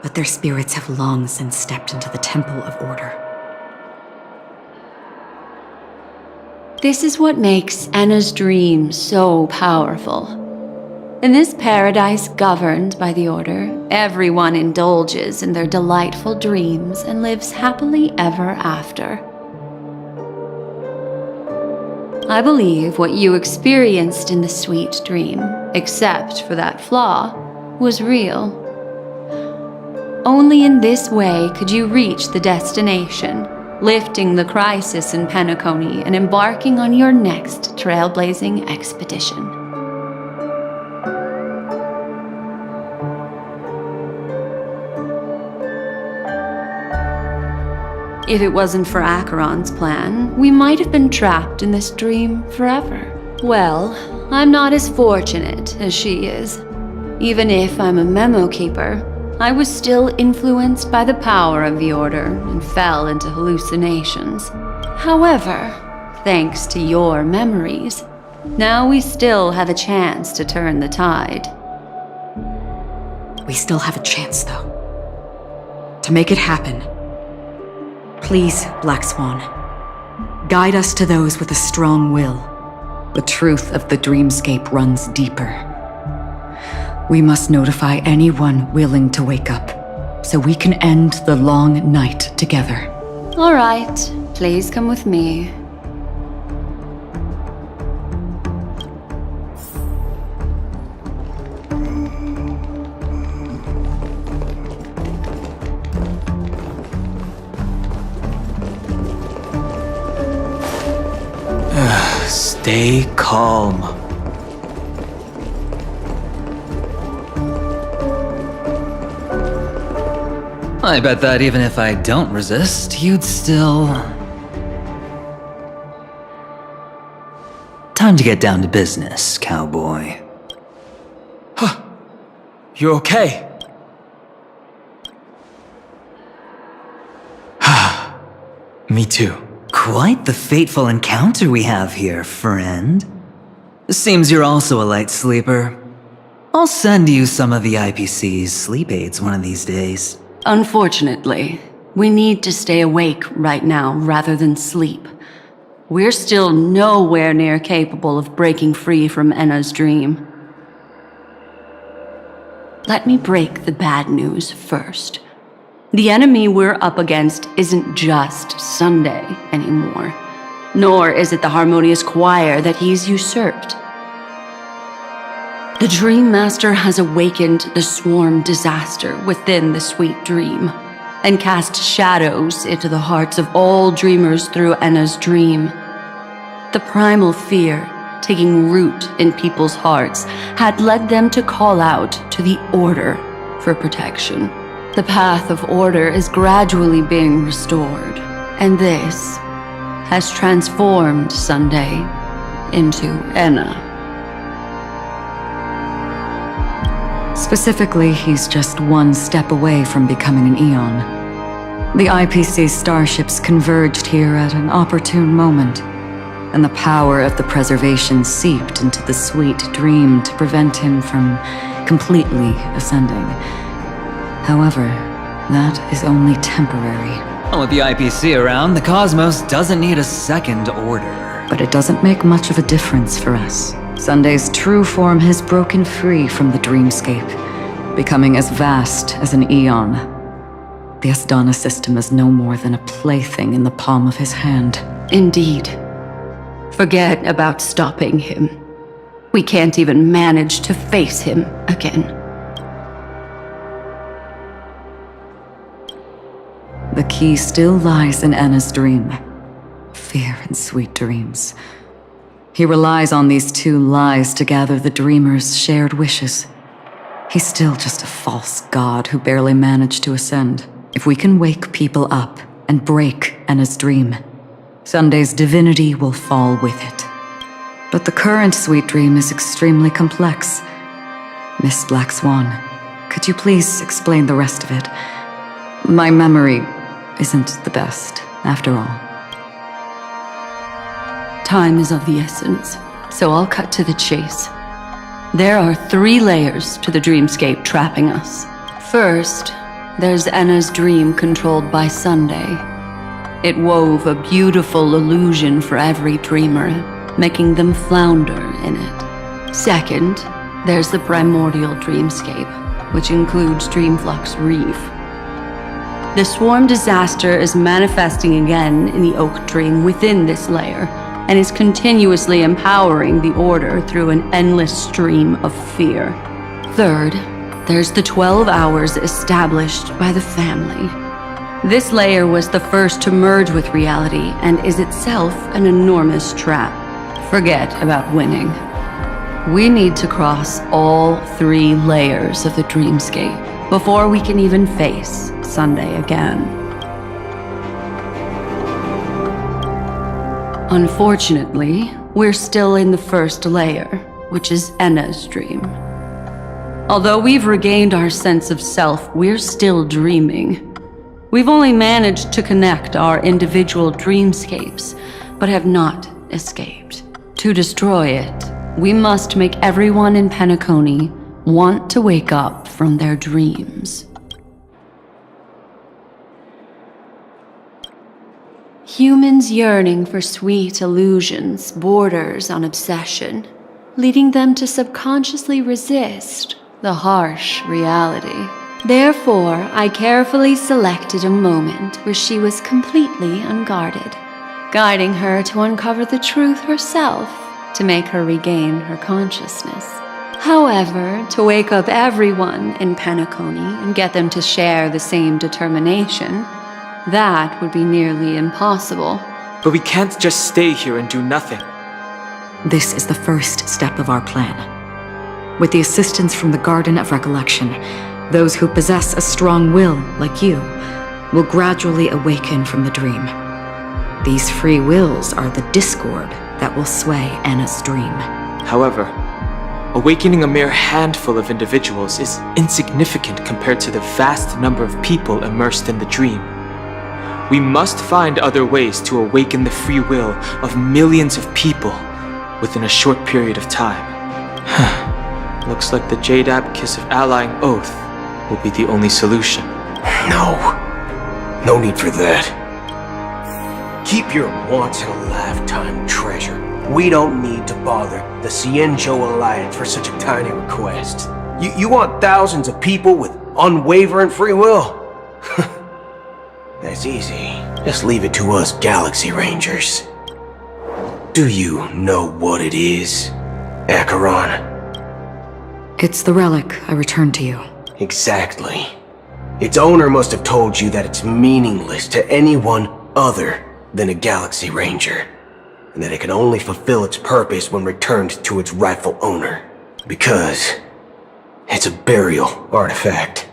but their spirits have long since stepped into the Temple of Order. This is what makes Enna's dream so powerful. In this paradise governed by the Order, everyone indulges in their delightful dreams and lives happily ever after. I believe what you experienced in the sweet dream, except for that flaw, was real. Only in this way could you reach the destination, lifting the crisis in Penacony and embarking on your next trailblazing expedition. If it wasn't for Acheron's plan, we might have been trapped in this dream forever. Well, I'm not as fortunate as she is. Even if I'm a memo keeper, I was still influenced by the power of the Order and fell into hallucinations. However, thanks to your memories, now we still have a chance to turn the tide. We still have a chance, though. To make it happen. Please, Black Swan, guide us to those with a strong will. The truth of the dreamscape runs deeper. We must notify anyone willing to wake up, so we can end the long night together. All right, please come with me. Stay calm. I bet that even if I don't resist, you'd still... Time to get down to business, cowboy. Huh. You're okay? Me too. Quite the fateful encounter we have here, friend. Seems you're also a light sleeper. I'll send you some of the IPC's sleep aids one of these days. Unfortunately, we need to stay awake right now rather than sleep. We're still nowhere near capable of breaking free from Enna's dream. Let me break the bad news first. The enemy we're up against isn't just Sunday anymore, nor is it the harmonious choir that he's usurped. The Dream Master has awakened the swarm disaster within the sweet dream, and cast shadows into the hearts of all dreamers through Enna's dream. The primal fear taking root in people's hearts had led them to call out to the Order for protection. The path of order is gradually being restored, and this has transformed Sunday into Enna. Specifically, he's just one step away from becoming an Eon. The IPC starships converged here at an opportune moment, and the power of the preservation seeped into the sweet dream to prevent him from completely ascending. However, that is only temporary. With the IPC around, the cosmos doesn't need a second order. But it doesn't make much of a difference for us. Sunday's true form has broken free from the dreamscape, becoming as vast as an eon. The Asdana system is no more than a plaything in the palm of his hand. Indeed. Forget about stopping him. We can't even manage to face him again. The key still lies in Enna's dream. Fear and sweet dreams. He relies on these two lies to gather the dreamers' shared wishes. He's still just a false god who barely managed to ascend. If we can wake people up and break Enna's dream, Sunday's divinity will fall with it. But the current sweet dream is extremely complex. Miss Black Swan, could you please explain the rest of it? My memory isn't the best, after all. Time is of the essence, so I'll cut to the chase. There are 3 layers to the dreamscape trapping us. First, there's Enna's dream controlled by Sunday. It wove a beautiful illusion for every dreamer, making them flounder in it. Second, There's the primordial dreamscape, which includes Dreamflux Reef. The swarm disaster is manifesting again in the Oak Dream within this layer, and is continuously empowering the Order through an endless stream of fear. Third, there's the 12 hours established by the family. This layer was the first to merge with reality and is itself an enormous trap. Forget about winning. We need to cross all 3 layers of the dreamscape before we can even face Sunday again. Unfortunately, we're still in the first layer, which is Enna's dream. Although we've regained our sense of self, we're still dreaming. We've only managed to connect our individual dreamscapes, but have not escaped. To destroy it, we must make everyone in Penacony want to wake up from their dreams. Humans yearning for sweet illusions borders on obsession, leading them to subconsciously resist the harsh reality. Therefore, I carefully selected a moment where she was completely unguarded, guiding her to uncover the truth herself to make her regain her consciousness. However, to wake up everyone in Penacony and get them to share the same determination, that would be nearly impossible. But we can't just stay here and do nothing. This is the first step of our plan. With the assistance from the Garden of Recollection, those who possess a strong will, like you, will gradually awaken from the dream. These free wills are the discord that will sway Anna's dream. However, awakening a mere handful of individuals is insignificant compared to the vast number of people immersed in the dream. We must find other ways to awaken the free will of millions of people within a short period of time. Looks like the Jade Abacus of Allying Oath will be the only solution. No need for that. Keep your once-in-a-lifetime treasure. We don't need to bother the Cienjo Alliance for such a tiny request. You want thousands of people with unwavering free will? That's easy. Just leave it to us Galaxy Rangers. Do you know what it is, Acheron? It's the relic I returned to you. Exactly. Its owner must have told you that it's meaningless to anyone other than a Galaxy Ranger, and that it can only fulfill its purpose when returned to its rightful owner. Because it's a burial artifact,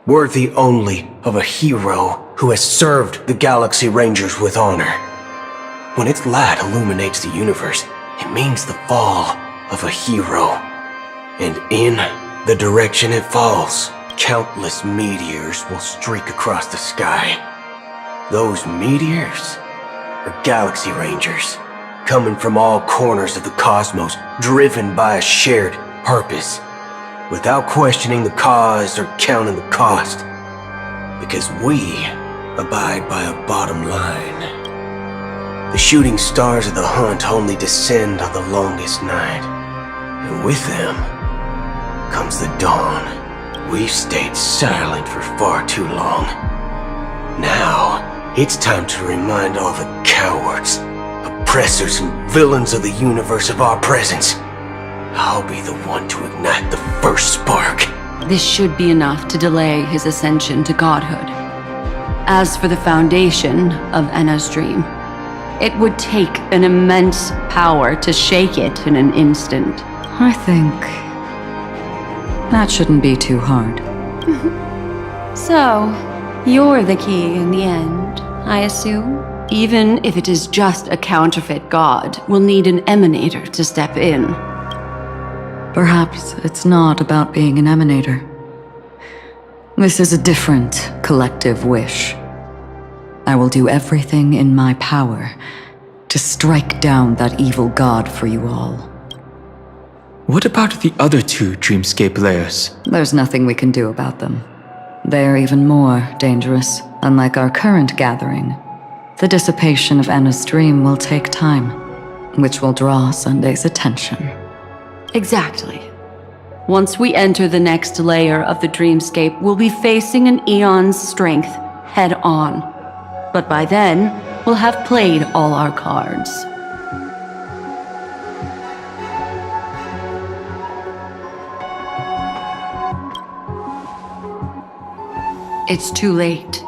worthy only of a hero who has served the Galaxy Rangers with honor. When its light illuminates the universe, it means the fall of a hero. And in the direction it falls, countless meteors will streak across the sky. Those meteors are Galaxy Rangers, coming from all corners of the cosmos, driven by a shared purpose, without questioning the cause or counting the cost. Because we abide by a bottom line. The shooting stars of the hunt only descend on the longest night, and with them comes the dawn. We've stayed silent for far too long. Now, it's time to remind all the cowards, oppressors, and villains of the universe of our presence. I'll be the one to ignite the first spark. This should be enough to delay his ascension to godhood. As for the foundation of Enna's dream, it would take an immense power to shake it in an instant. I think that shouldn't be too hard. So, you're the key in the end, I assume? Even if it is just a counterfeit god, we'll need an emanator to step in. Perhaps it's not about being an emanator. This is a different collective wish. I will do everything in my power to strike down that evil god for you all. What about the other 2 dreamscape layers? There's nothing we can do about them. They're even more dangerous. Unlike our current gathering, the dissipation of Anna's dream will take time, which will draw Sunday's attention. Exactly. Once we enter the next layer of the dreamscape, we'll be facing an eon's strength head on. But by then, we'll have played all our cards. It's too late.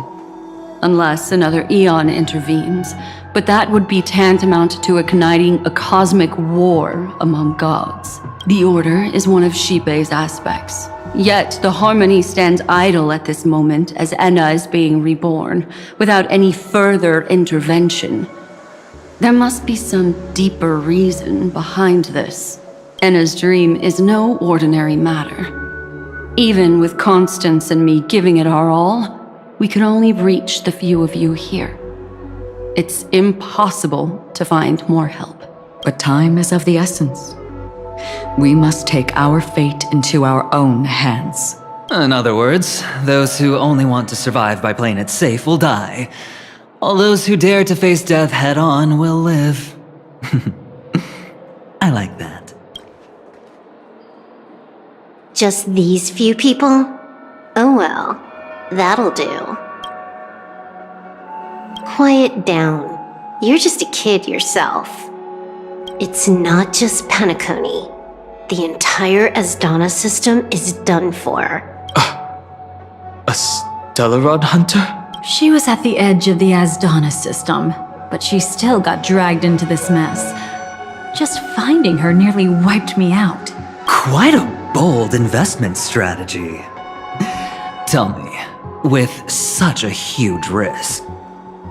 Unless another eon intervenes, but that would be tantamount to igniting a cosmic war among gods. The Order is one of Xipe's aspects. Yet the Harmony stands idle at this moment as Enna is being reborn, without any further intervention. There must be some deeper reason behind this. Enna's dream is no ordinary matter. Even with Constance and me giving it our all, we can only reach the few of you here. It's impossible to find more help. But time is of the essence. We must take our fate into our own hands. In other words, those who only want to survive by playing it safe will die, while those who dare to face death head on will live. I like that. Just these few people? Oh well, that'll do. Quiet down. You're just a kid yourself. It's not just Penacony. The entire Asdana system is done for. A Stellaron hunter? She was at the edge of the Asdana system, but she still got dragged into this mess. Just finding her nearly wiped me out. Quite a bold investment strategy. Tell me, with such a huge risk,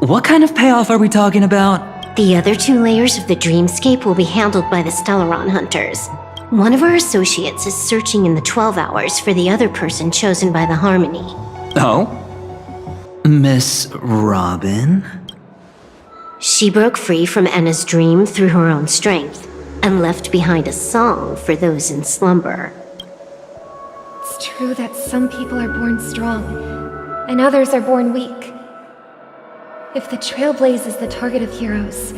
what kind of payoff are we talking about? The other 2 layers of the dreamscape will be handled by the Stellaron hunters. One of our associates is searching in the 12 hours for the other person chosen by the Harmony. Oh? Miss Robin? She broke free from Enna's dream through her own strength, and left behind a song for those in slumber. It's true that some people are born strong, and others are born weak. If the Trailblaze is the target of heroes,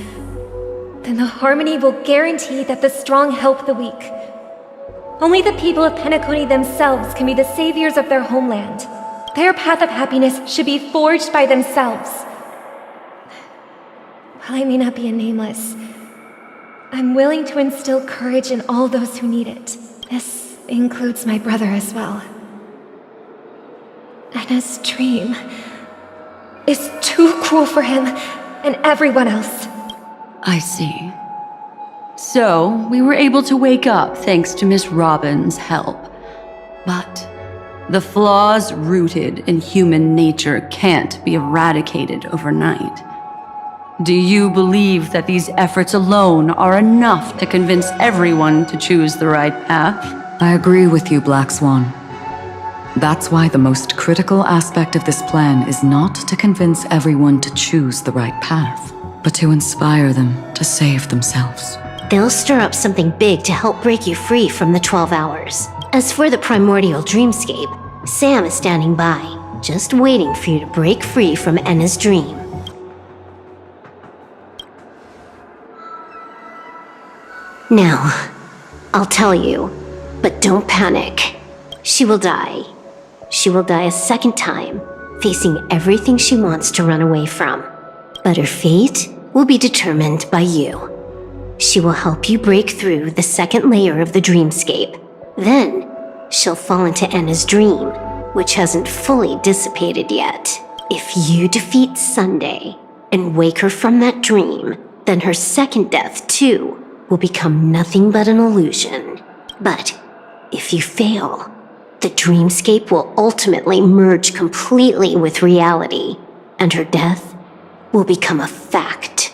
then the Harmony will guarantee that the strong help the weak. Only the people of Penacony themselves can be the saviors of their homeland. Their path of happiness should be forged by themselves. While I may not be a nameless, I'm willing to instill courage in all those who need it. This includes my brother as well. Enna's dream is too cruel for him and everyone else. I see. So, we were able to wake up thanks to Miss Robin's help. But the flaws rooted in human nature can't be eradicated overnight. Do you believe that these efforts alone are enough to convince everyone to choose the right path? I agree with you, Black Swan. That's why the most critical aspect of this plan is not to convince everyone to choose the right path, but to inspire them to save themselves. They'll stir up something big to help break you free from the 12 hours. As for the primordial dreamscape, Sam is standing by, just waiting for you to break free from Enna's dream. Now, I'll tell you, but don't panic. She will die. She will die a second time, facing everything she wants to run away from. But her fate will be determined by you. She will help you break through the second layer of the dreamscape. Then, she'll fall into Enna's dream, which hasn't fully dissipated yet. If you defeat Sunday and wake her from that dream, then her second death, too, will become nothing but an illusion. But if you fail, the dreamscape will ultimately merge completely with reality, and her death will become a fact.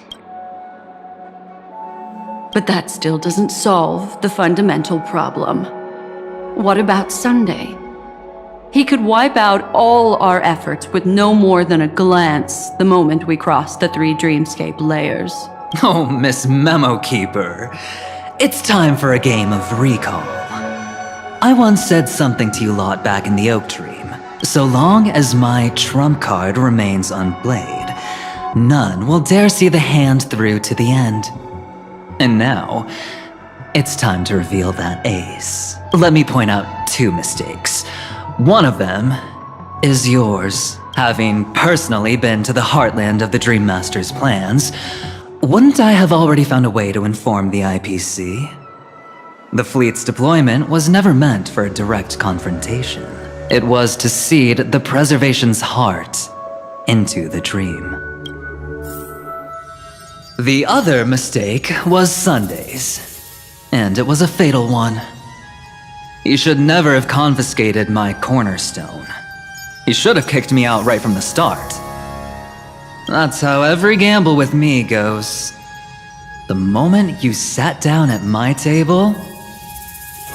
But that still doesn't solve the fundamental problem. What about Sunday? He could wipe out all our efforts with no more than a glance the moment we cross the 3 dreamscape layers. Oh, Miss Memo Keeper. It's time for a game of recall. I once said something to you lot back in the Oak Dream. So long as my trump card remains unplayed, none will dare see the hand through to the end. And now, it's time to reveal that ace. let me point out two mistakes. One of them is yours. Having personally been to the heartland of the Dream Master's plans, wouldn't I have already found a way to inform the IPC? The fleet's deployment was never meant for a direct confrontation. It was to seed the preservation's heart into the dream. The other mistake was Sundays, and it was a fatal one. You should never have confiscated my cornerstone. You should have kicked me out right from the start. That's how every gamble with me goes. The moment you sat down at my table,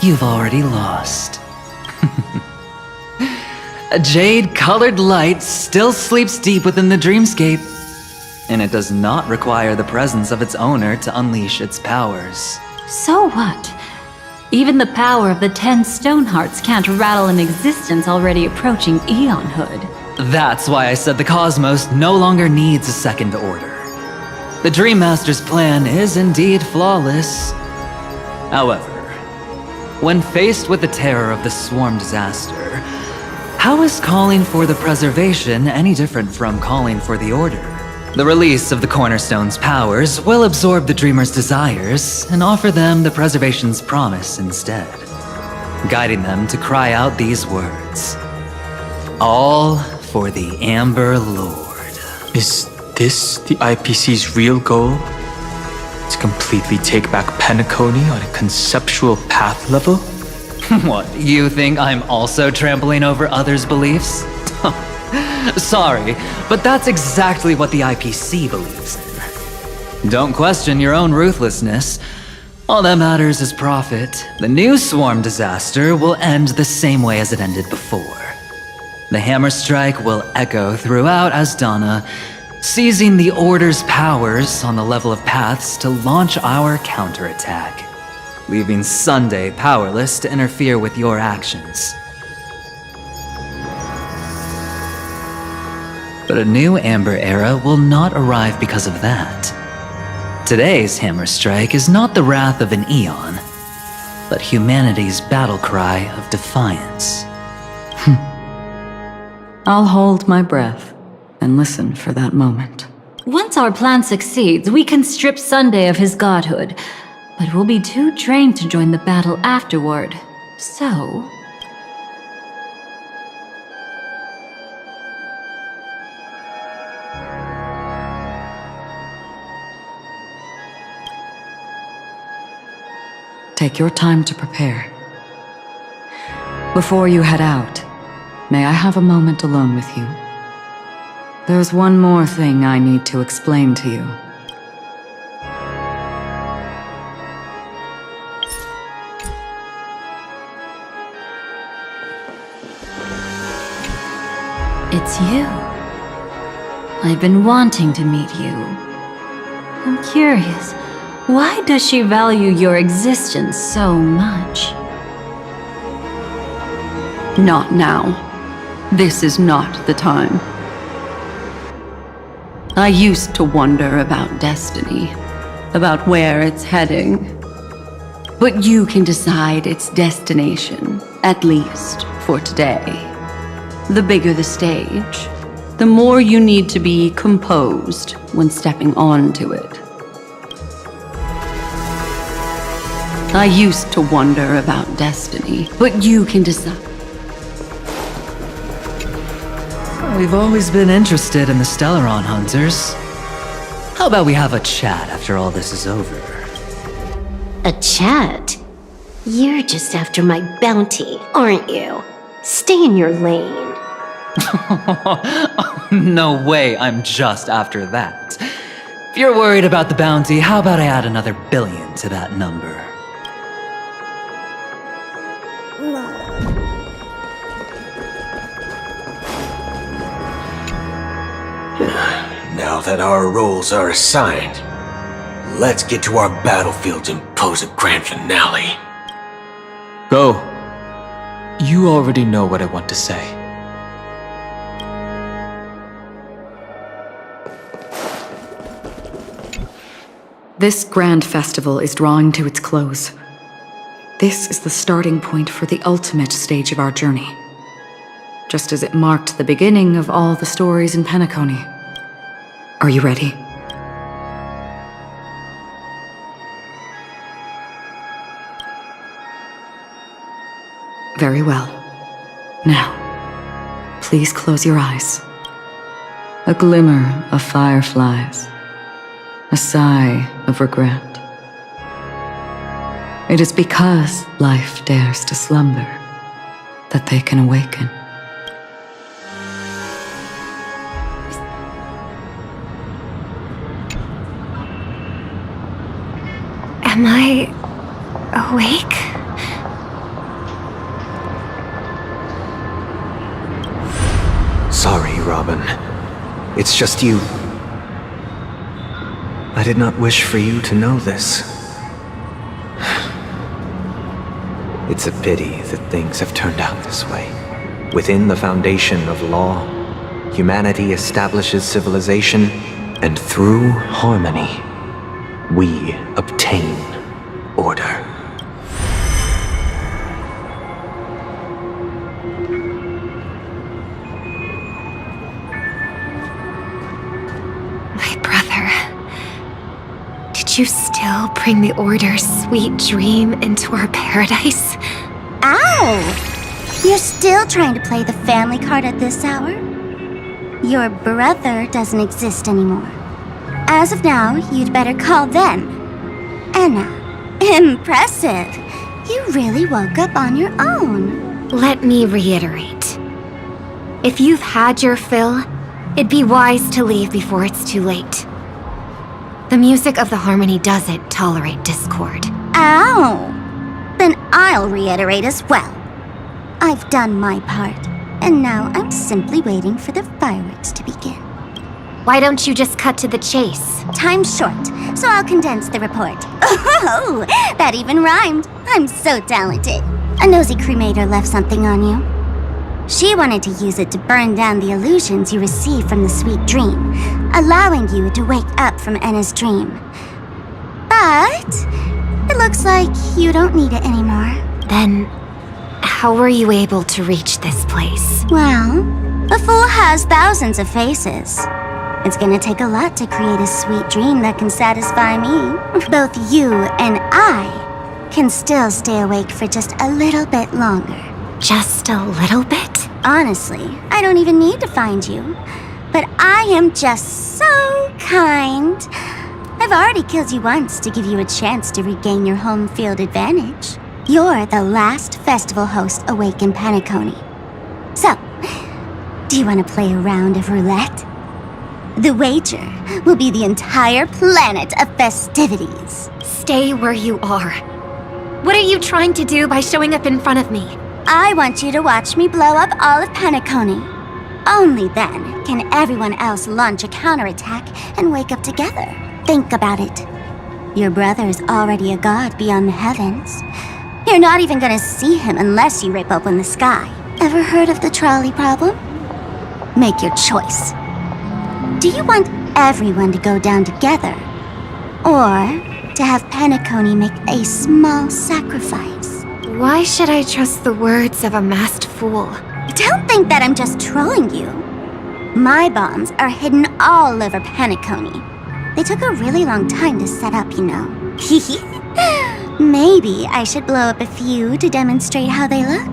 you've already lost. A jade-colored light still sleeps deep within the dreamscape, and it does not require the presence of its owner to unleash its powers. So what? Even the power of the 10 Stonehearts can't rattle an existence already approaching eonhood. That's why I said the cosmos no longer needs a second order. The Dream Master's plan is indeed flawless. However, when faced with the terror of the swarm disaster, how is calling for the preservation any different from calling for the order? The release of the Cornerstone's powers will absorb the Dreamer's desires and offer them the preservation's promise instead, guiding them to cry out these words. All for the Amber Lord. Is this the IPC's real goal? To completely take back Penacony on a conceptual path level? What, you think I'm also trampling over others' beliefs? Sorry, but that's exactly what the IPC believes in. Don't question your own ruthlessness. All that matters is profit. The new swarm disaster will end the same way as it ended before. The hammer strike will echo throughout Asdana, seizing the Order's powers on the level of paths to launch our counterattack, leaving Sunday powerless to interfere with your actions. But a new Amber Era will not arrive because of that. Today's hammer strike is not the wrath of an eon, but humanity's battle cry of defiance. I'll hold my breath and listen for that moment. Once our plan succeeds, we can strip Sunday of his godhood, but we'll be too drained to join the battle afterward. So... take your time to prepare. Before you head out, may I have a moment alone with you? There's one more thing I need to explain to you. It's you. I've been wanting to meet you. I'm curious, why does she value your existence so much? Not now. This is not the time. I used to wonder about destiny, about where it's heading. But you can decide its destination, at least for today. The bigger the stage, the more you need to be composed when stepping onto it. I used to wonder about destiny, but you can decide. We've always been interested in the Stellaron Hunters. How about we have a chat after all this is over? A chat? You're just after my bounty, aren't you? Stay in your lane. No way, I'm just after that. If you're worried about the bounty, how about I add another billion to that number? Now that our roles are assigned, let's get to our battlefields and pose a grand finale. Go. You already know what I want to say. This grand festival is drawing to its close. This is the starting point for the ultimate stage of our journey. Just as it marked the beginning of all the stories in Penacony. Are you ready? Very well. Now, please close your eyes. A glimmer of fireflies. A sigh of regret. It is because life dares to slumber that they can awaken. Am I awake? Sorry, Robin. It's just you. I did not wish for you to know this. It's a pity that things have turned out this way. Within the foundation of law, humanity establishes civilization, and through harmony, we obtain order. My brother. Did you still bring the Order's sweet dream into our paradise? Ow! You're still trying to play the family card at this hour? Your brother doesn't exist anymore. As of now, you'd better call them. Anna, impressive. You really woke up on your own. Let me reiterate. If you've had your fill, it'd be wise to leave before it's too late. The music of the harmony doesn't tolerate discord. Ow! Then I'll reiterate as well. I've done my part, and now I'm simply waiting for the fireworks to begin. Why don't you just cut to the chase? Time's short, so I'll condense the report. Oh, that even rhymed. I'm so talented. A nosy cremator left something on you. She wanted to use it to burn down the illusions you received from the sweet dream, allowing you to wake up from Enna's dream. But it looks like you don't need it anymore. Then, how were you able to reach this place? Well, a fool has thousands of faces. It's gonna take a lot to create a sweet dream that can satisfy me. Both you and I can still stay awake for just a little bit longer. Just a little bit? Honestly, I don't even need to find you. But I am just so kind. I've already killed you once to give you a chance to regain your home field advantage. You're the last festival host awake in Penacony. So, do you want to play a round of roulette? The wager will be the entire planet of festivities. Stay where you are. What are you trying to do by showing up in front of me? I want you to watch me blow up all of Penacony. Only then can everyone else launch a counterattack and wake up together. Think about it. Your brother is already a god beyond the heavens. You're not even gonna see him unless you rip open the sky. Ever heard of the trolley problem? Make your choice. Do you want everyone to go down together? Or to have Penacony make a small sacrifice? Why should I trust the words of a masked fool? Don't think that I'm just trolling you. My bombs are hidden all over Penacony. They took a really long time to set up, you know. Maybe I should blow up a few to demonstrate how they look.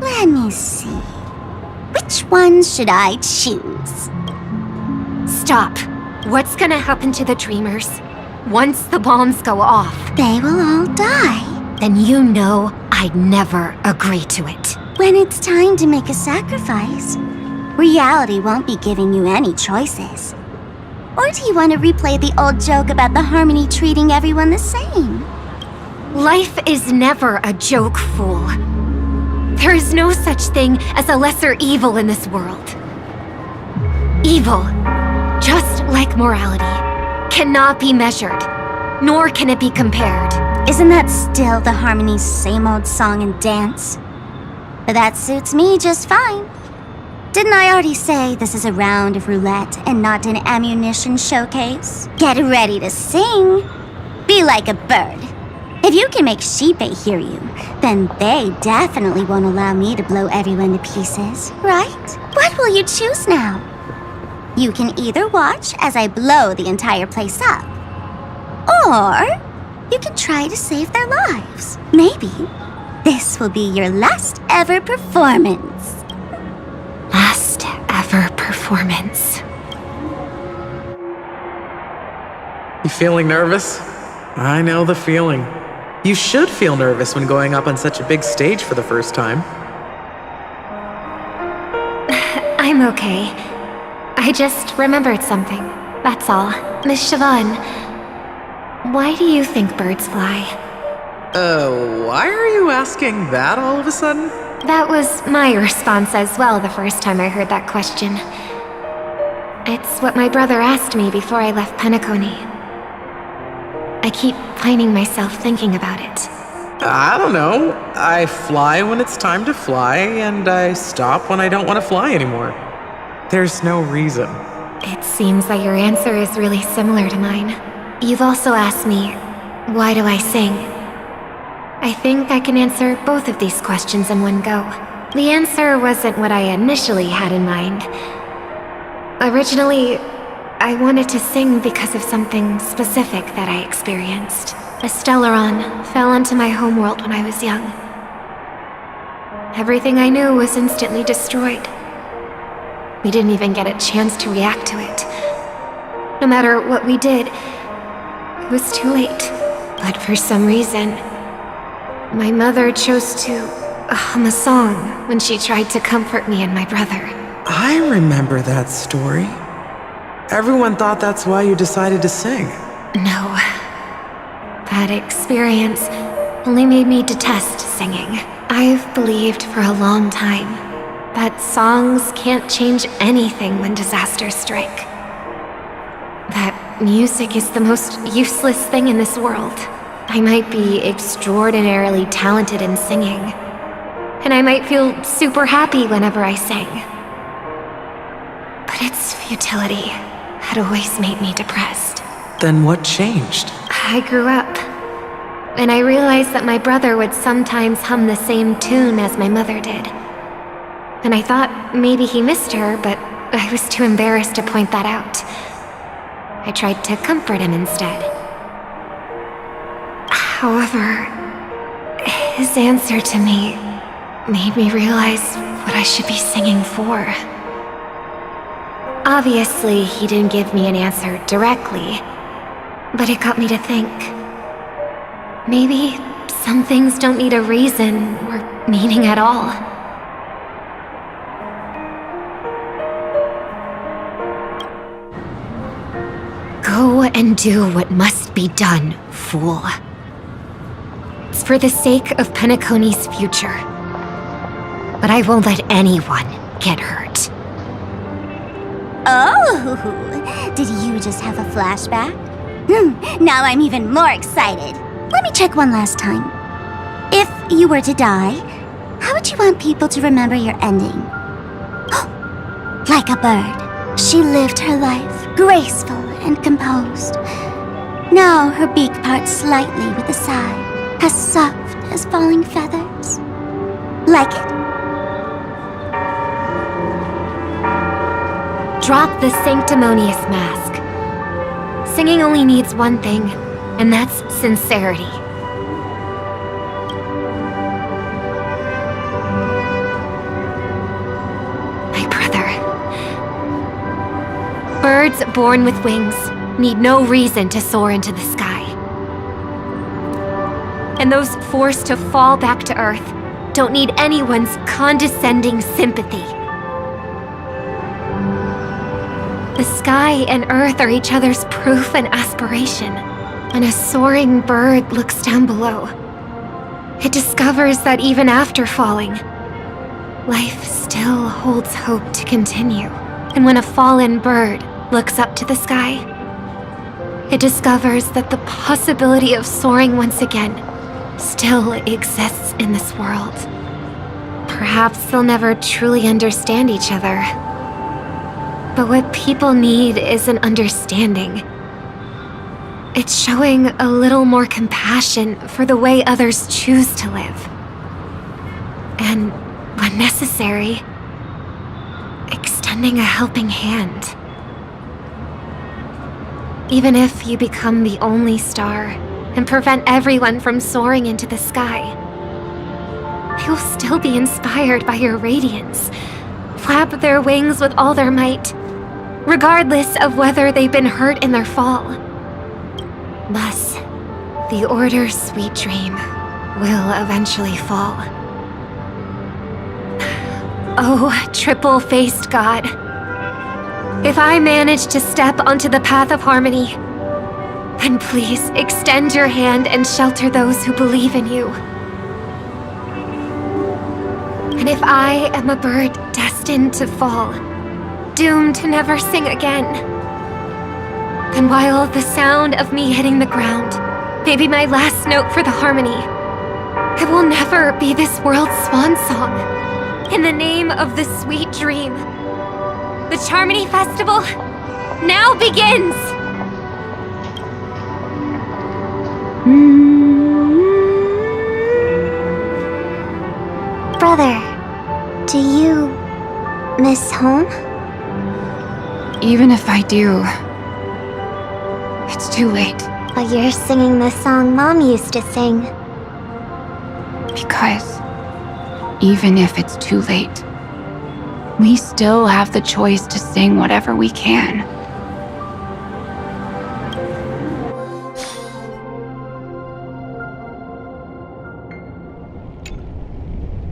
Let me see. Which ones should I choose? Stop. What's gonna happen to the dreamers? Once the bombs go off, they will all die. Then you know I'd never agree to it. When it's time to make a sacrifice, reality won't be giving you any choices. Or do you want to replay the old joke about the harmony treating everyone the same? Life is never a joke, fool. There is no such thing as a lesser evil in this world. Evil, just like morality, cannot be measured, nor can it be compared. Isn't that still the harmony's same old song and dance? But that suits me just fine. Didn't I already say this is a round of roulette and not an ammunition showcase? Get ready to sing. Be like a bird. If you can make Sheepei hear you, then they definitely won't allow me to blow everyone to pieces, right? What will you choose now? You can either watch as I blow the entire place up, or you can try to save their lives. Maybe this will be your last ever performance. Last ever performance. You feeling nervous? I know the feeling. You should feel nervous when going up on such a big stage for the first time. I'm okay. I just remembered something. That's all. Miss Siobhan, why do you think birds fly? Why are you asking that all of a sudden? That was my response as well the first time I heard that question. It's what my brother asked me before I left Penacony. I keep finding myself thinking about it. I don't know. I fly when it's time to fly, and I stop when I don't want to fly anymore. There's no reason. It seems that your answer is really similar to mine. You've also asked me, why do I sing? I think I can answer both of these questions in one go. The answer wasn't what I initially had in mind. Originally, I wanted to sing because of something specific that I experienced. A Stellaron fell onto my homeworld when I was young. Everything I knew was instantly destroyed. We didn't even get a chance to react to it. No matter what we did, it was too late. But for some reason, my mother chose to hum a song when she tried to comfort me and my brother. I remember that story. Everyone thought that's why you decided to sing. No. That experience only made me detest singing. I've believed for a long time that songs can't change anything when disasters strike. That music is the most useless thing in this world. I might be extraordinarily talented in singing, and I might feel super happy whenever I sing. But its futility had always made me depressed. Then what changed? I grew up, and I realized that my brother would sometimes hum the same tune as my mother did. And I thought maybe he missed her, but I was too embarrassed to point that out. I tried to comfort him instead. However, his answer to me made me realize what I should be singing for. Obviously, he didn't give me an answer directly, but it got me to think. Maybe some things don't need a reason or meaning at all. Go and do what must be done, fool. It's for the sake of Penacony's future. But I won't let anyone get hurt. Oh, did you just have a flashback? Now I'm even more excited. Let me check one last time. If you were to die, how would you want people to remember your ending? Like a bird, she lived her life, graceful and composed. Now her beak parts slightly with a sigh, as soft as falling feathers. Like it? Drop the sanctimonious mask. Singing only needs one thing, and that's sincerity. My brother. Birds born with wings need no reason to soar into the sky. And those forced to fall back to Earth don't need anyone's condescending sympathy. The sky and Earth are each other's proof and aspiration. When a soaring bird looks down below, it discovers that even after falling, life still holds hope to continue. And when a fallen bird looks up to the sky, it discovers that the possibility of soaring once again still exists in this world. Perhaps they'll never truly understand each other. But what people need is an understanding. It's showing a little more compassion for the way others choose to live. And, when necessary, extending a helping hand. Even if you become the only star and prevent everyone from soaring into the sky, they will still be inspired by your radiance, flap their wings with all their might, regardless of whether they've been hurt in their fall. Thus, the Order's sweet dream will eventually fall. Oh, triple-faced god. If I manage to step onto the path of harmony, then please extend your hand and shelter those who believe in you. And if I am a bird destined to fall, doomed to never sing again, then while the sound of me hitting the ground may be my last note for the harmony, it will never be this world's swan song. In the name of the sweet dream, the Charmony Festival now begins! Brother, do you miss home? Even if I do, it's too late. But you're singing the song Mom used to sing. Because even if it's too late, we still have the choice to sing whatever we can.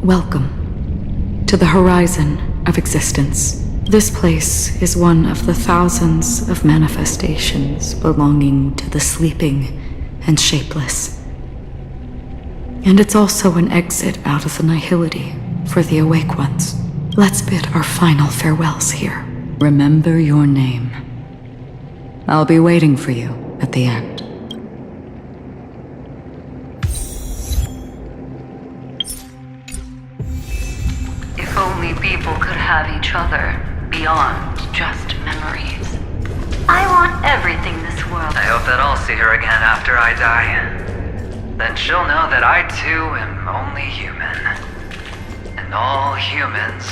Welcome to the horizon of existence. This place is one of the thousands of manifestations belonging to the sleeping and shapeless. And it's also an exit out of the nihility for the awake ones. Let's bid our final farewells here. Remember your name. I'll be waiting for you at the end. If only people could have each other beyond just memories. I want everything this world. I hope that I'll see her again after I die. Then she'll know that I too am only human. And all humans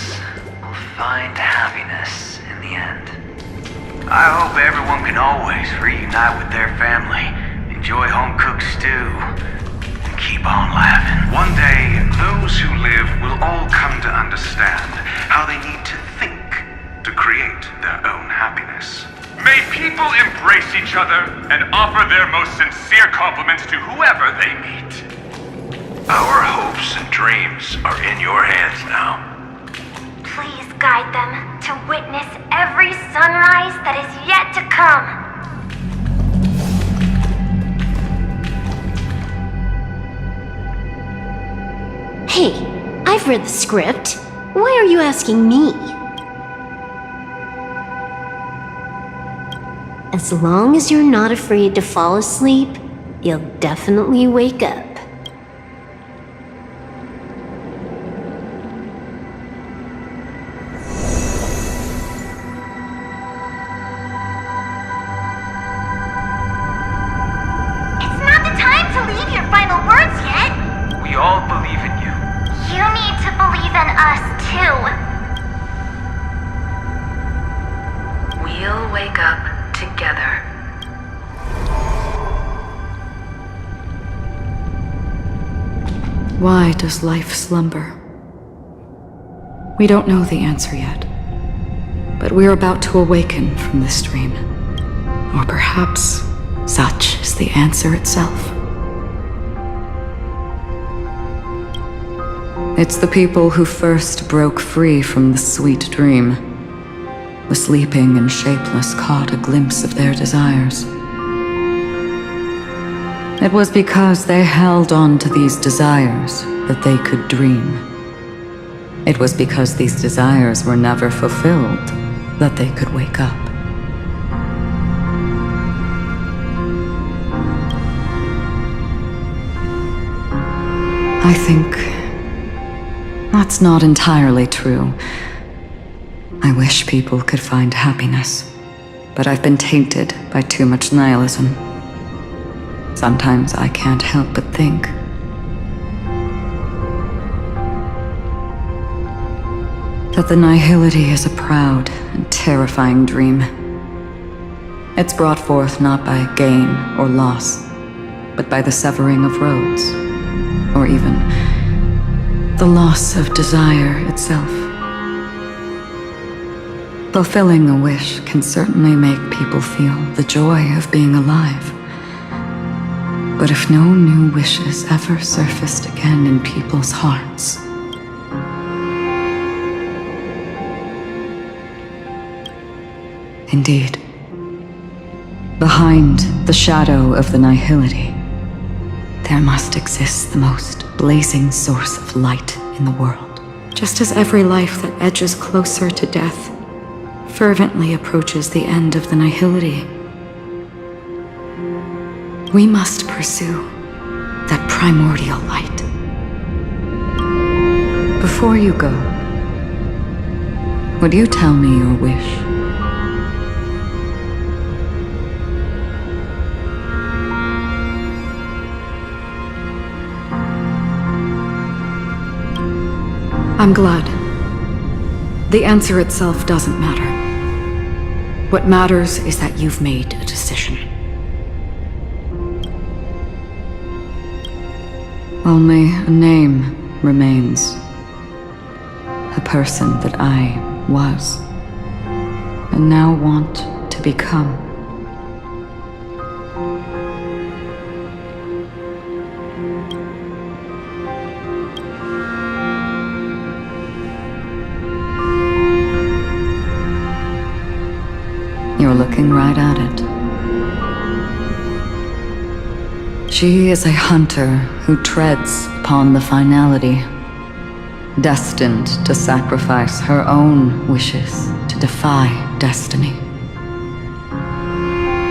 will find happiness in the end. I hope everyone can always reunite with their family, enjoy home-cooked stew, and keep on laughing. One day, those who live will all come to understand how they need to think to create their own happiness. May people embrace each other and offer their most sincere compliments to whoever they meet. Our hopes and dreams are in your hands now. Please guide them to witness every sunrise that is yet to come. Hey, I've read the script. Why are you asking me? As long as you're not afraid to fall asleep, you'll definitely wake up. It's not the time to leave your final words yet. We all believe in you. You need to believe in us too. We'll wake up together. Why does life slumber? We don't know the answer yet, but we're about to awaken from this dream. Or perhaps such is the answer itself. It's the people who first broke free from the sweet dream. The sleeping and shapeless caught a glimpse of their desires. It was because they held on to these desires that they could dream. It was because these desires were never fulfilled that they could wake up. I think that's not entirely true. I wish people could find happiness, but I've been tainted by too much nihilism. Sometimes I can't help but think that the nihility is a proud and terrifying dream. It's brought forth not by gain or loss, but by the severing of roads, or even the loss of desire itself. Fulfilling a wish can certainly make people feel the joy of being alive. But if no new wishes ever surfaced again in people's hearts, indeed, behind the shadow of the nihility, there must exist the most blazing source of light in the world. Just as every life that edges closer to death fervently approaches the end of the nihility, we must pursue that primordial light. Before you go, would you tell me your wish? I'm glad. The answer itself doesn't matter. What matters is that you've made a decision. Only a name remains. A person that I was, and now want to become. You're looking right at it. She is a hunter who treads upon the finality, destined to sacrifice her own wishes to defy destiny.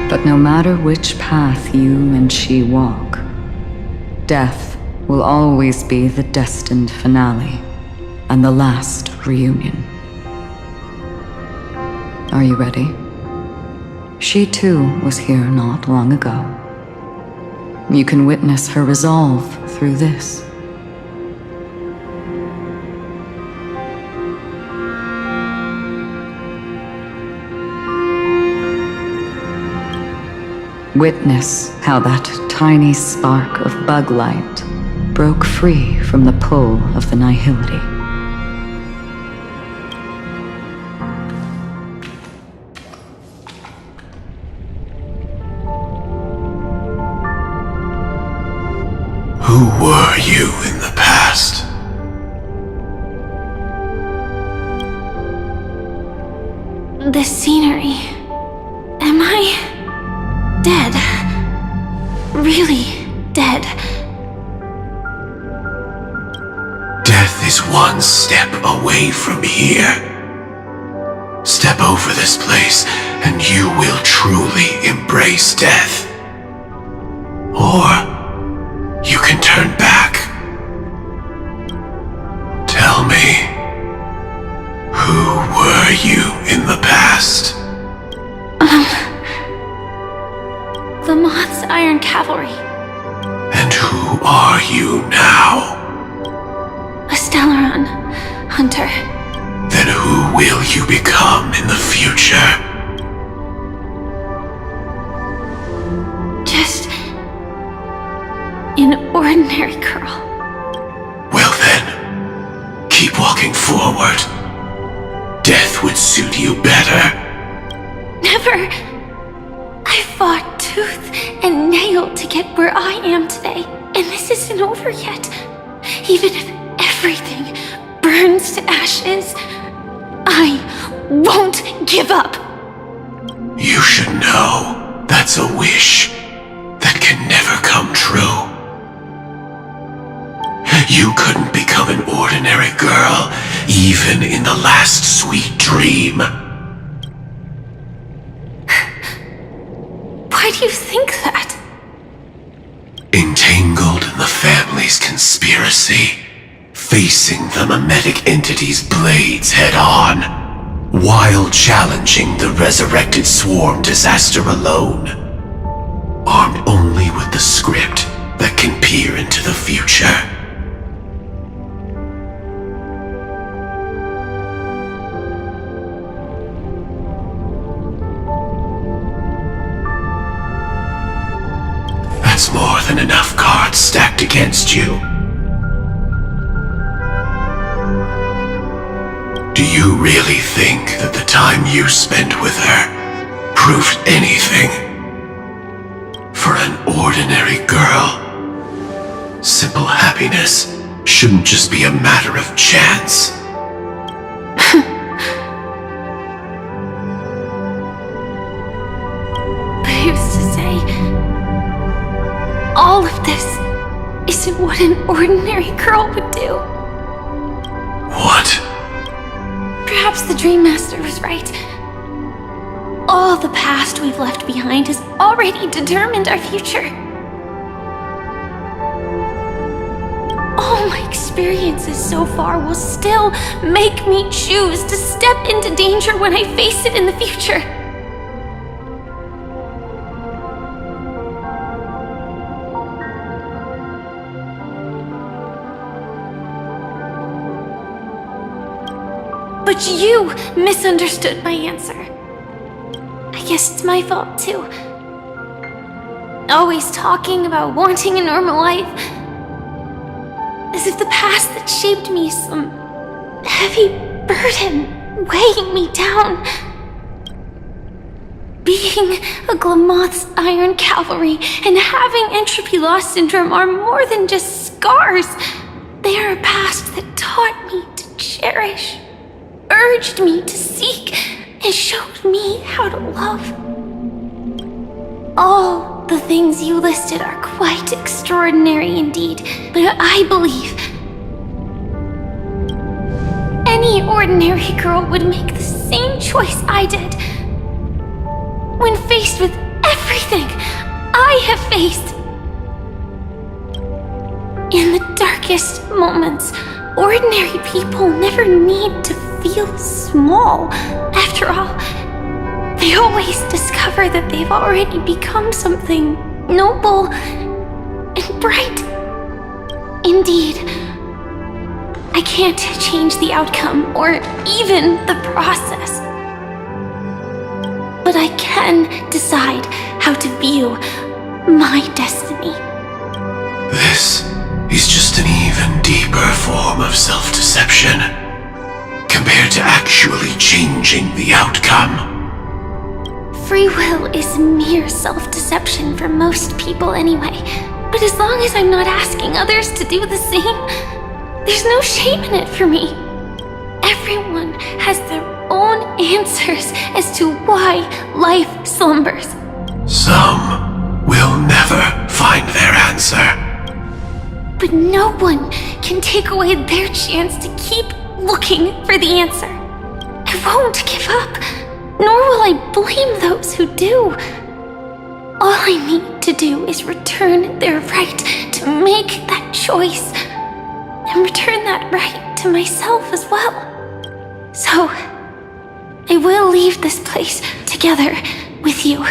But no matter which path you and she walk, death will always be the destined finale and the last reunion. Are you ready? She too was here not long ago. You can witness her resolve through this. Witness how that tiny spark of bug light broke free from the pull of the nihility. Who were you in the past? The scenery. Am I dead? Really dead? Death is one step away from here. Step over this place, and you will truly embrace death. Or you can turn back. Tell me, who were you in the past? The Moth's Iron Cavalry. And who are you now? A Stellaron hunter. Then who will you become in the future? Just an ordinary girl. Well then, keep walking forward. Death would suit you better. Never! I fought tooth and nail to get where I am today, and this isn't over yet. Even if everything burns to ashes, I won't give up. You should know that's a wish that can never come true. You couldn't become an ordinary girl, even in the last sweet dream. Why do you think that? Entangled in the family's conspiracy, facing the mimetic entity's blades head-on, while challenging the resurrected swarm disaster alone, armed only me with the script that can peer into the future. That's more than enough cards stacked against you. Do you really think that the time you spent with her proved anything? For an ordinary girl, simple happiness shouldn't just be a matter of chance. But who's to say all of this isn't what an ordinary girl would do? What? Perhaps the Dream Master was right. All the past we've left behind has already determined our future. All my experiences so far will still make me choose to step into danger when I face it in the future. But you misunderstood my answer. I guess it's my fault too. Always talking about wanting a normal life, as if the past that shaped me is some heavy burden weighing me down. Being a Glamoth's Iron Cavalry and having entropy loss syndrome are more than just scars. They are a past that taught me to cherish, urged me to seek, and showed me how to love. All the things you listed are quite extraordinary indeed, but I believe any ordinary girl would make the same choice I did. When faced with everything I have faced, in the darkest moments, ordinary people never need to feel small. After all, they always discover that they've already become something noble and bright. Indeed, I can't change the outcome or even the process. But I can decide how to view my destiny. This is just an even deeper form of self-deception, compared to actually changing the outcome. Free will is mere self-deception for most people anyway. But as long as I'm not asking others to do the same, there's no shame in it for me. Everyone has their own answers as to why life slumbers. Some will never find their answer. But no one can take away their chance to keep looking for the answer. I won't give up, nor will I blame those who do. All I need to do is return their right to make that choice, and return that right to myself as well. So, I will leave this place together with you.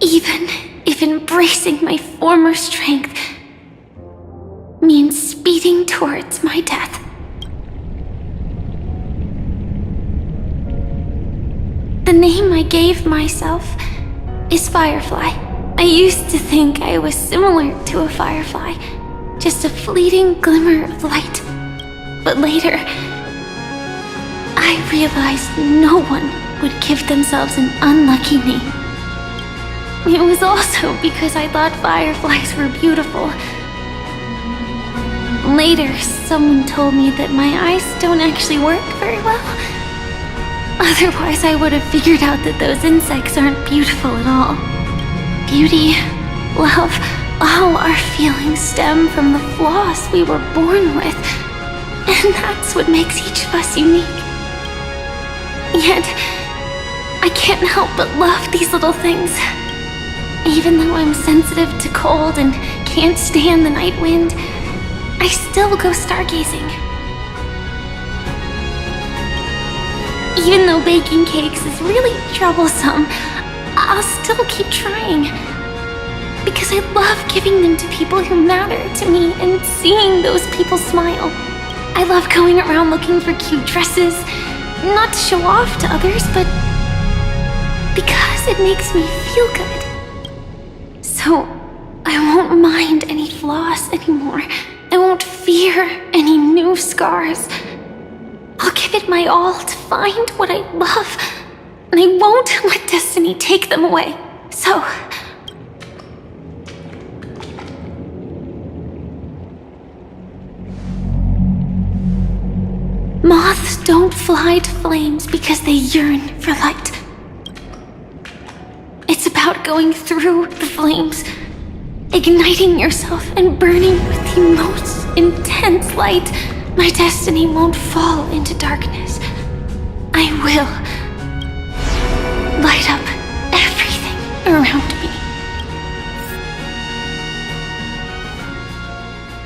Even if embracing my former strength means speeding towards my death. The name I gave myself is Firefly. I used to think I was similar to a firefly, just a fleeting glimmer of light. But later, I realized no one would give themselves an unlucky name. It was also because I thought fireflies were beautiful. Later, someone told me that my eyes don't actually work very well. Otherwise, I would have figured out that those insects aren't beautiful at all. Beauty, love, all our feelings stem from the flaws we were born with. And that's what makes each of us unique. Yet, I can't help but love these little things. Even though I'm sensitive to cold and can't stand the night wind, I still go stargazing. Even though baking cakes is really troublesome, I'll still keep trying. Because I love giving them to people who matter to me and seeing those people smile. I love going around looking for cute dresses, not to show off to others, but because it makes me feel good. So, I won't mind any flaws anymore. I won't fear any new scars. I'll give it my all to find what I love, and I won't let destiny take them away. So... Moths don't fly to flames because they yearn for light. It's about going through the flames, igniting yourself and burning with the most intense light. My destiny won't fall into darkness. I will light up everything around me.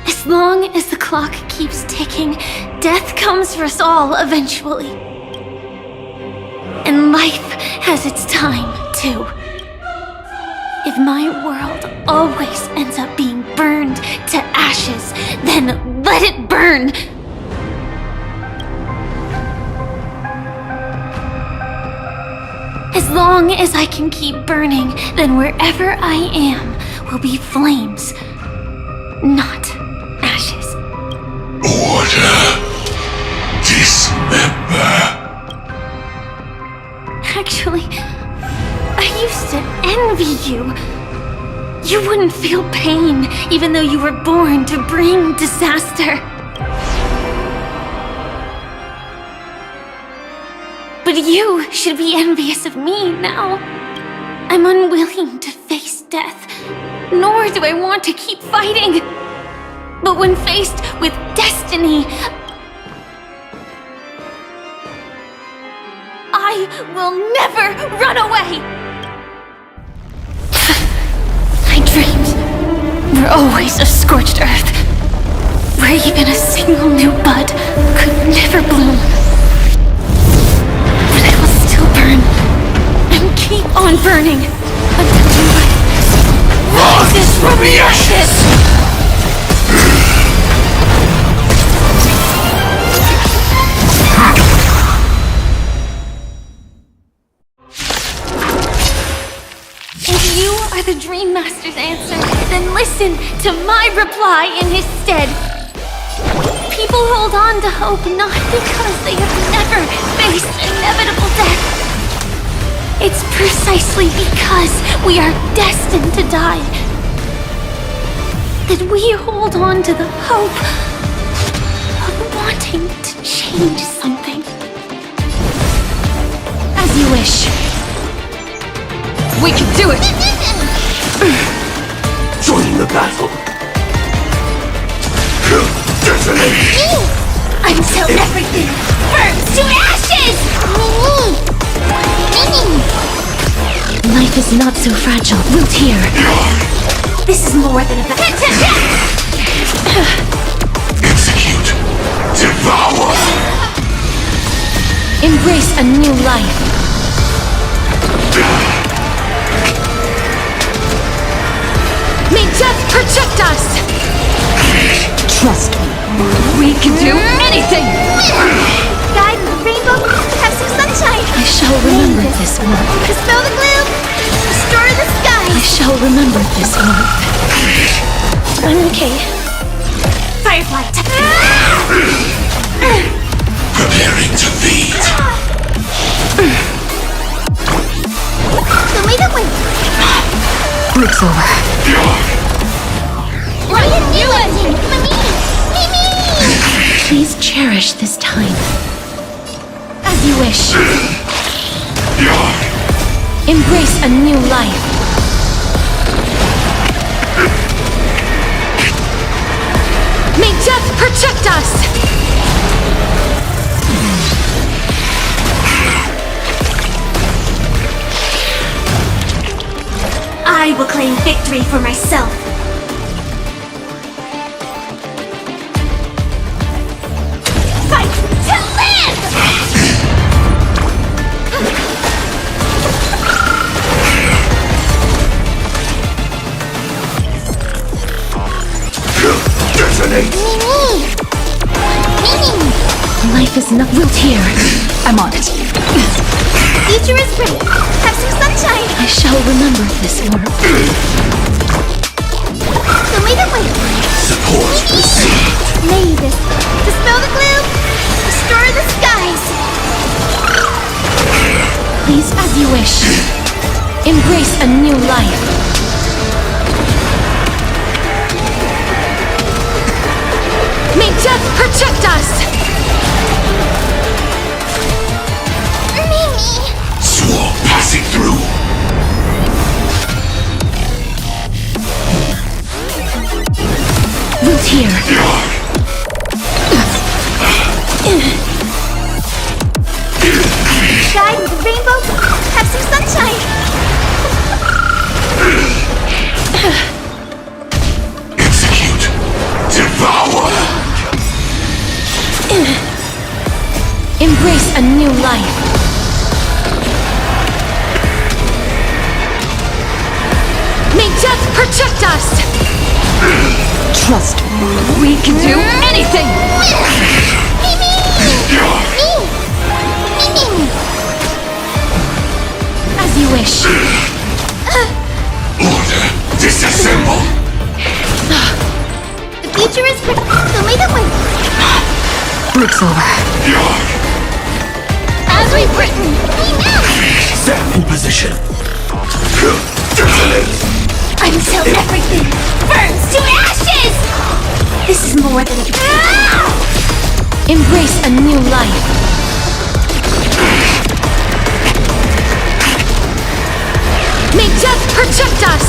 As long as the clock keeps ticking, death comes for us all eventually. And life has its time, too. If my world always ends up being burned to ashes, then let it burn! As long as I can keep burning, then wherever I am will be flames, not ashes. Order. Dismember. Actually, I used to envy you. You wouldn't feel pain, even though you were born to bring disaster. But you should be envious of me now. I'm unwilling to face death, nor do I want to keep fighting. But when faced with destiny, I will never run away! My dreams were always of scorched earth, where even a single new bud could never bloom. But I will still burn, and keep on burning, until life rises from the ashes! If you are the Dream Master's answer, then listen to my reply in his stead. People hold on to hope not because they have never faced inevitable death. It's precisely because we are destined to die that we hold on to the hope of wanting to change something. As you wish. We can do it! Join the battle. Detonate. Until everything burns to ashes! Life is not so fragile. We'll tear. This is more than a Execute. Devour. Embrace a new life. May death protect us! Trust me, we can do anything! Guide the rainbow, have some sunshine! I shall remember this one. Dispel the gloom, restore the skies! I shall remember this one. I'm okay. Firefly! Preparing to feed. Show me the way! Break's over. What are you doing? Mimi! Please cherish this time. As you wish. Embrace a new life. May death protect us! I will claim victory for myself. Fight to live! is not built here. I'm on it. Future is great. Have some sunshine. I shall remember this world. So lead the way. Support received. Mavis, dispel the gloom. Restore the skies. Please, as you wish. Embrace a new life. May death protect us! Mimi! Swarm passing through. Root here. Guide with the rainbow. Have some sunshine. Execute. Devour. Embrace a new life. May death protect us! Trust me, we can do anything! Mimi! As you wish. Order. Disassemble. The future is great. So lead the way. Breaks over. As we've written. Stand in position. Until everything burns to ashes! This is more than Embrace a new life. May death protect us!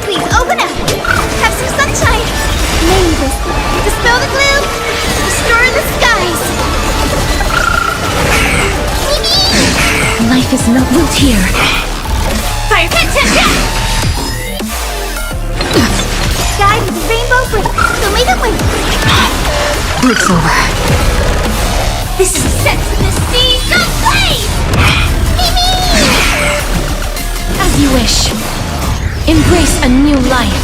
Please open up! Have some sunshine! Mavis, dispel the gloom! Restore the skies! Life is not built here. Fire pit Guide with the rainbow bridge. So lead the way. Breaks over. This is set for the seas of blaze! Mimi! As you wish. Embrace a new life.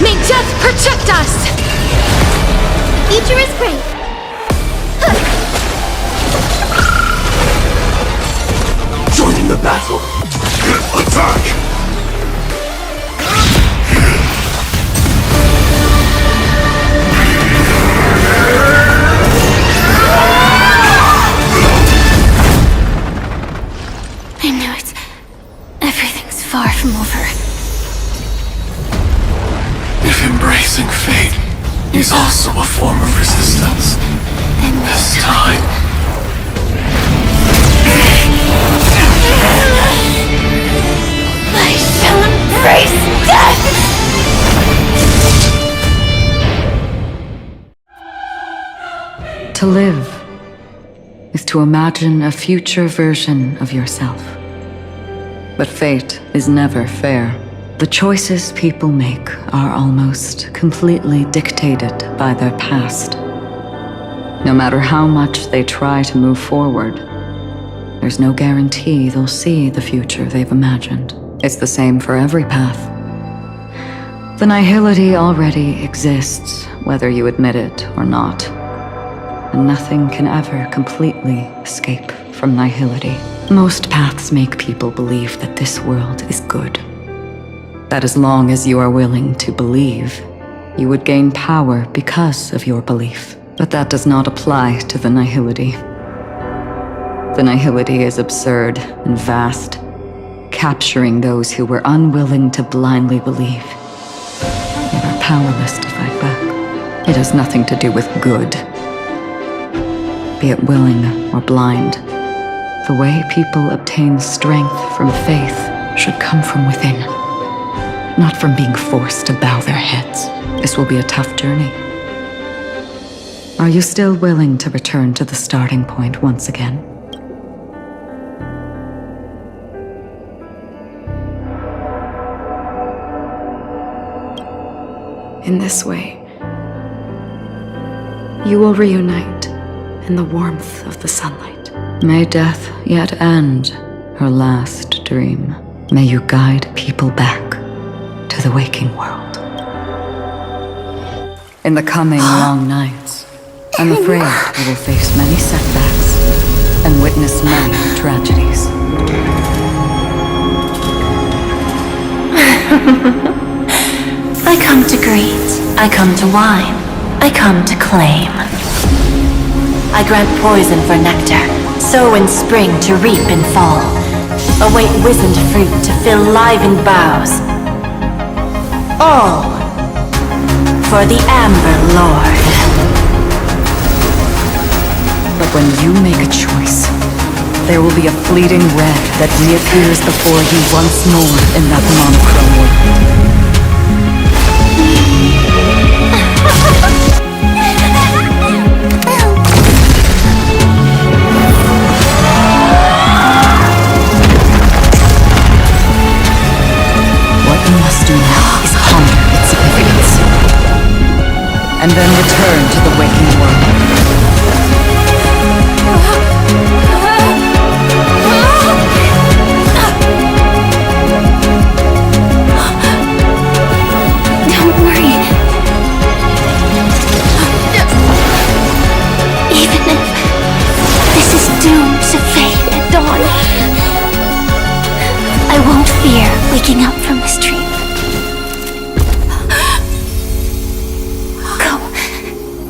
May death protect us! Future is great. Joining the battle. Attack! I know everything's far from over. If embracing fate is also a form of resistance, this time... I shall embrace death! To live is to imagine a future version of yourself. But fate is never fair. The choices people make are almost completely dictated by their past. No matter how much they try to move forward, there's no guarantee they'll see the future they've imagined. It's the same for every path. The nihility already exists, whether you admit it or not. And nothing can ever completely escape from nihility. Most paths make people believe that this world is good. That as long as you are willing to believe, you would gain power because of your belief. But that does not apply to the nihility. The nihility is absurd and vast, capturing those who were unwilling to blindly believe. They are powerless to fight back. It has nothing to do with good. Be it willing or blind, the way people obtain strength from faith should come from within, not from being forced to bow their heads. This will be a tough journey. Are you still willing to return to the starting point once again? In this way, you will reunite in the warmth of the sunlight. May death yet end her last dream. May you guide people back to the waking world. In the coming long nights, I'm afraid we will face many setbacks and witness many tragedies. I come to greet, I come to whine, I come to claim. I grant poison for nectar, sow in spring to reap in fall. Await wizened fruit to fill livened boughs. All for the Amber Lord. But when you make a choice, there will be a fleeting red that reappears before you once more in that monochrome world. What you must do now is ponder its significance, and then return to the waking world. Don't worry. Even if this is doomed to fade at dawn, I won't fear waking up from this dream. Go.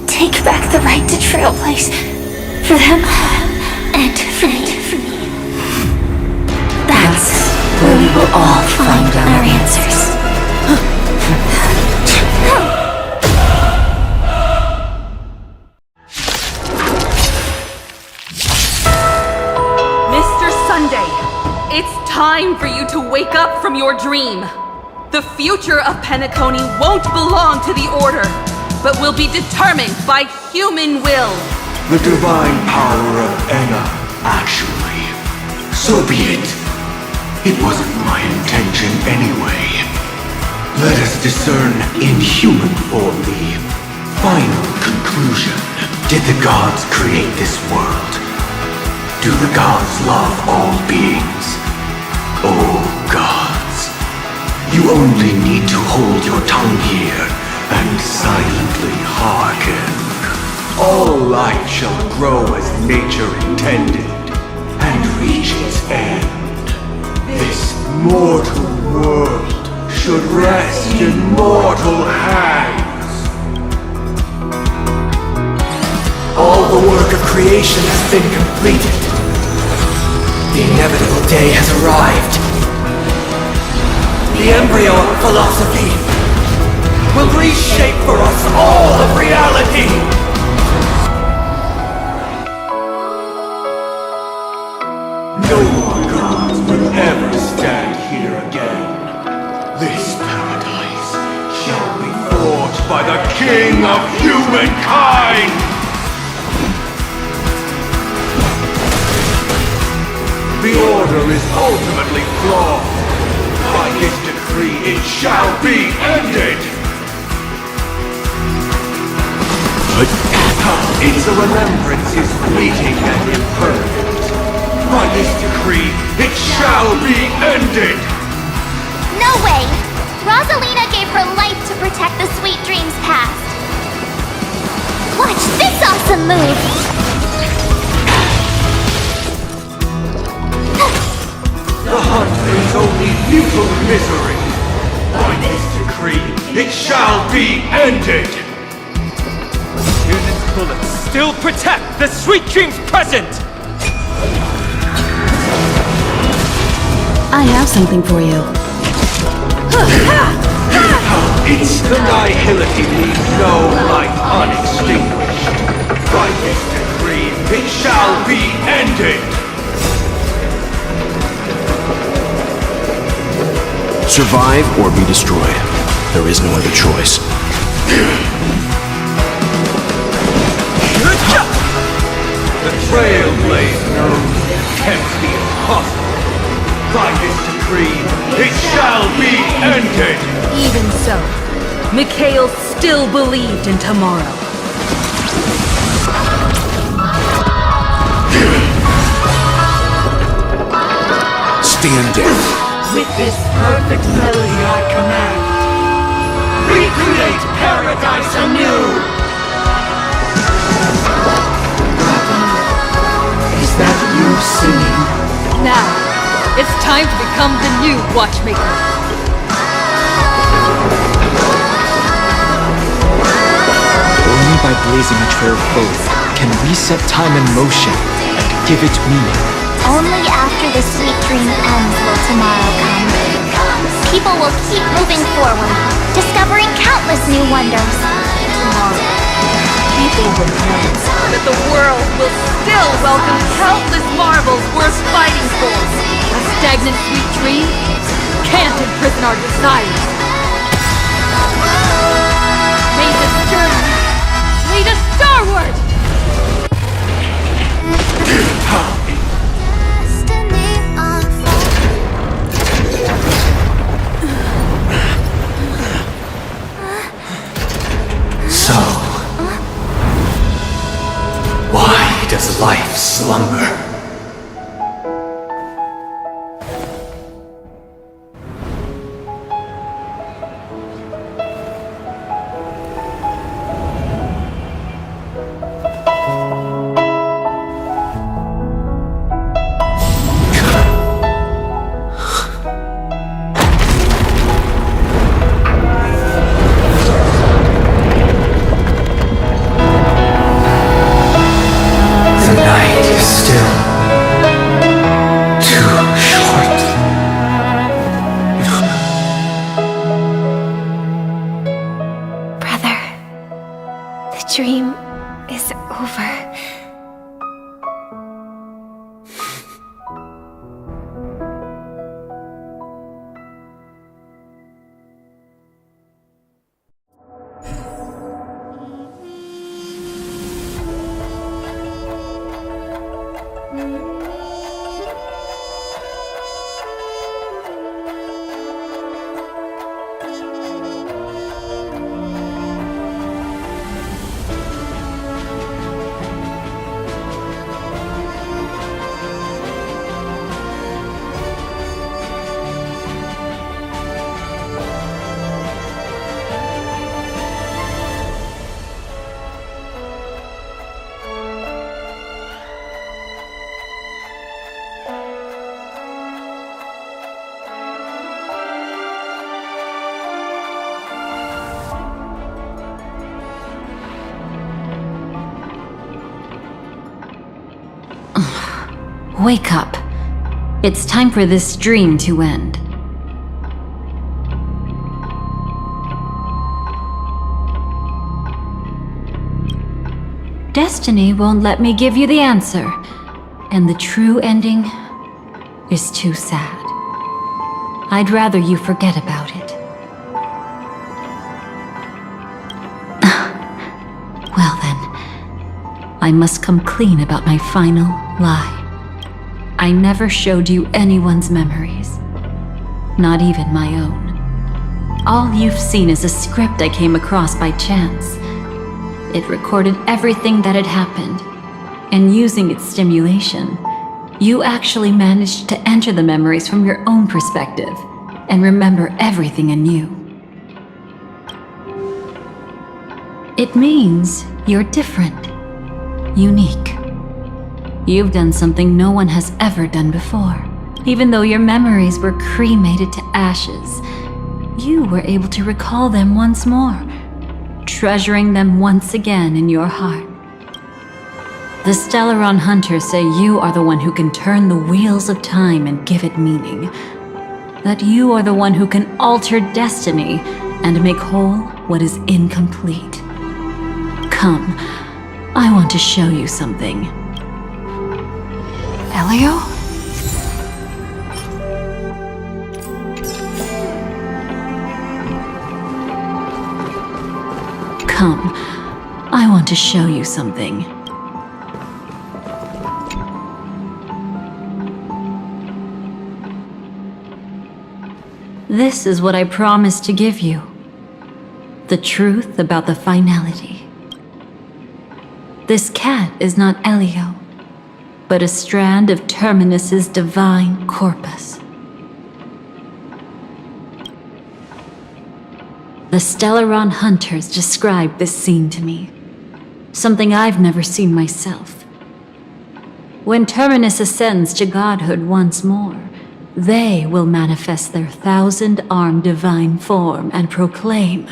Take back the right to Trailblaze. For them, and for me. That's where we will all find our answers. Mr. Sunday, it's time for you to wake up from your dream. The future of Penacony won't belong to the Order, but will be determined by human will. The divine power of Enna, actually. So be it. It wasn't my intention anyway. Let us discern in human form the final conclusion. Did the gods create this world? Do the gods love all beings? Oh gods, you only need to hold your tongue here and silently hearken. All life shall grow as nature intended, and reach its end. This mortal world should rest in mortal hands. All the work of creation has been completed. The inevitable day has arrived. The embryo of philosophy will reshape for us all of reality. No more gods will ever stand here again. This paradise shall be forged by the King of humankind! The Order is ultimately flawed. By this decree, it shall be ended! But its remembrance is fleeting and imperfect. By this decree, it shall be ended! No way! Rosalina gave her life to protect the sweet dreams past. Watch this awesome move! The hunt brings only futile misery. By this decree, it shall be ended! Unit's bullets still protect the sweet dreams present! I have something for you. Its annihility leaves no life unextinguished. By this decree, it shall be ended! Survive or be destroyed. There is no other choice. The Trailblaze knows it attempts the impossible. By this decree, it shall be ended! Even so, Mikhail still believed in tomorrow. everlasting and death. With this perfect melody I command, recreate paradise anew! Is that you singing? Now, it's time to become the new watchmaker. Only by blazing a trail of both can we set time in motion and give it meaning. Only after the sweet dream ends will tomorrow come. People will keep moving forward, discovering countless new wonders. Tomorrow, people will know that the world will still welcome countless marvels worth fighting for. A stagnant sweet dream can't imprison our desires. May this journey lead us starward! So, why does life slumber? Dream is over. Wake up. It's time for this dream to end. Destiny won't let me give you the answer, and the true ending is too sad. I'd rather you forget about it. Well then, I must come clean about my final lie. I never showed you anyone's memories, not even my own. All you've seen is a script I came across by chance. It recorded everything that had happened, and using its stimulation, you actually managed to enter the memories from your own perspective and remember everything anew. It means you're different, unique. You've done something no one has ever done before. Even though your memories were cremated to ashes, you were able to recall them once more, treasuring them once again in your heart. The Stellaron Hunters say you are the one who can turn the wheels of time and give it meaning. That you are the one who can alter destiny and make whole what is incomplete. Come, I want to show you something. Elio? Come, I want to show you something. This is what I promised to give you. The truth about the finality. This cat is not Elio, but a strand of Terminus's divine corpus. The Stellaron hunters described this scene to me. Something I've never seen myself. When Terminus ascends to godhood once more, they will manifest their 1,000-armed divine form and proclaim,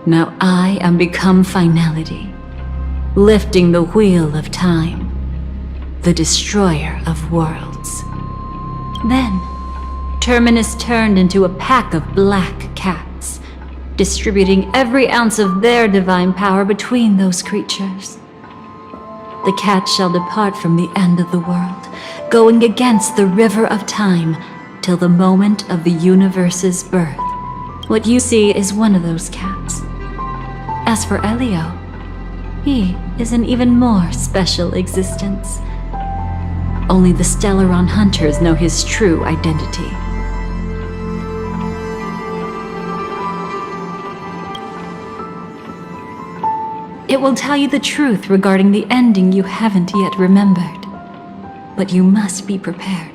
"Now I am become finality, lifting the wheel of time, the destroyer of worlds." Then, Terminus turned into a pack of black cats, distributing every ounce of their divine power between those creatures. The cats shall depart from the end of the world, going against the river of time till the moment of the universe's birth. What you see is one of those cats. As for Elio, he is an even more special existence. Only the Stellaron hunters know his true identity. It will tell you the truth regarding the ending you haven't yet remembered. But you must be prepared.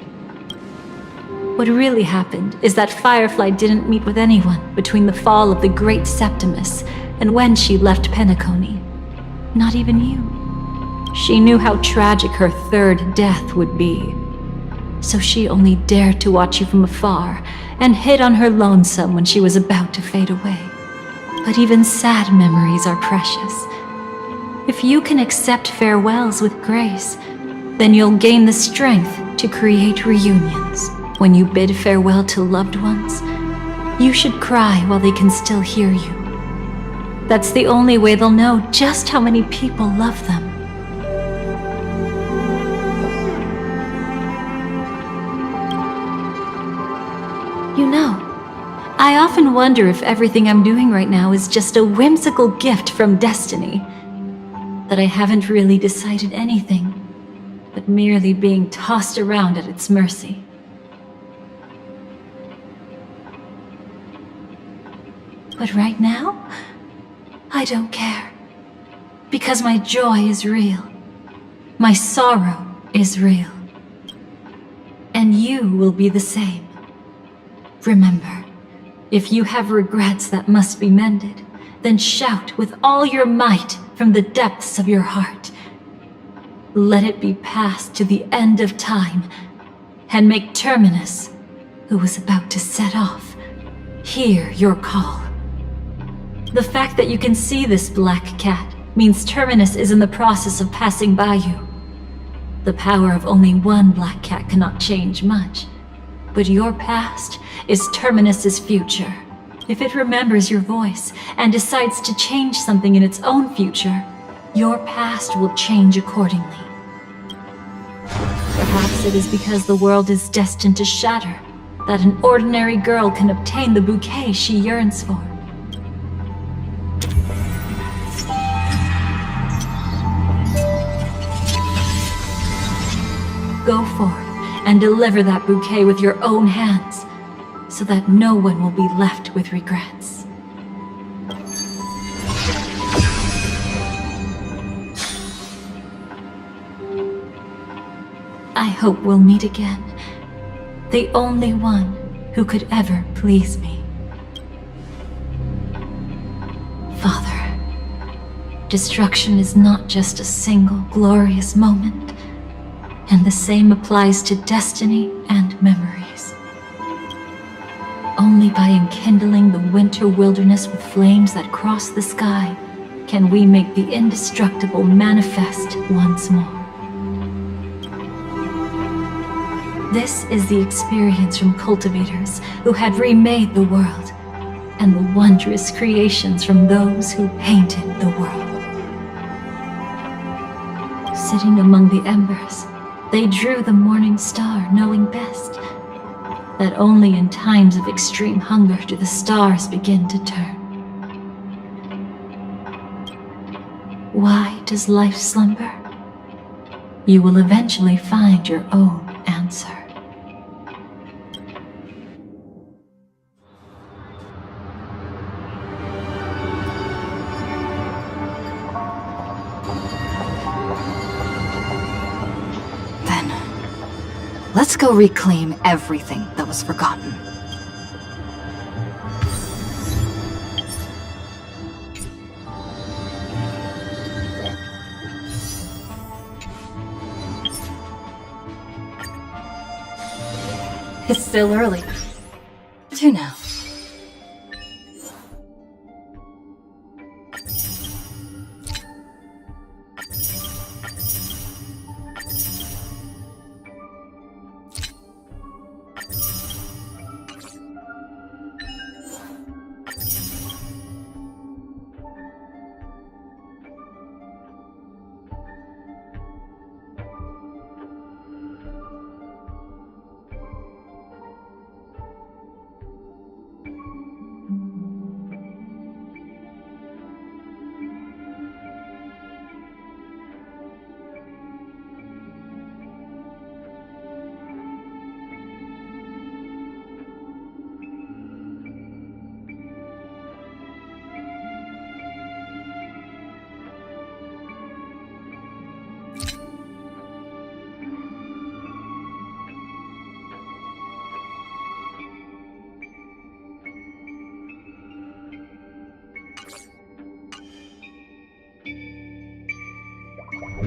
What really happened is that Firefly didn't meet with anyone between the fall of the Great Septimus and when she left Penacony. Not even you. She knew how tragic her third death would be. So she only dared to watch you from afar and hid on her lonesome when she was about to fade away. But even sad memories are precious. If you can accept farewells with grace, then you'll gain the strength to create reunions. When you bid farewell to loved ones, you should cry while they can still hear you. That's the only way they'll know just how many people love them. You know, I often wonder if everything I'm doing right now is just a whimsical gift from destiny. That I haven't really decided anything, but merely being tossed around at its mercy. But right now, I don't care. Because my joy is real. My sorrow is real. And you will be the same. Remember, if you have regrets that must be mended, then shout with all your might from the depths of your heart. Let it be passed to the end of time, and make Terminus, who was about to set off, hear your call. The fact that you can see this black cat means Terminus is in the process of passing by you. The power of only one black cat cannot change much, but your past is Terminus's future. If it remembers your voice and decides to change something in its own future, your past will change accordingly. Perhaps it is because the world is destined to shatter that an ordinary girl can obtain the bouquet she yearns for. Go forth and deliver that bouquet with your own hands, so that no one will be left with regrets. I hope we'll meet again. The only one who could ever please me. Father, destruction is not just a single glorious moment, and the same applies to destiny and memories. Only by enkindling the winter wilderness with flames that cross the sky can we make the indestructible manifest once more. This is the experience from cultivators who had remade the world, and the wondrous creations from those who painted the world. Sitting among the embers, they drew the morning star, knowing best that only in times of extreme hunger do the stars begin to turn. Why does life slumber? You will eventually find your own answer. Let's go reclaim everything that was forgotten. It's still early. Do now.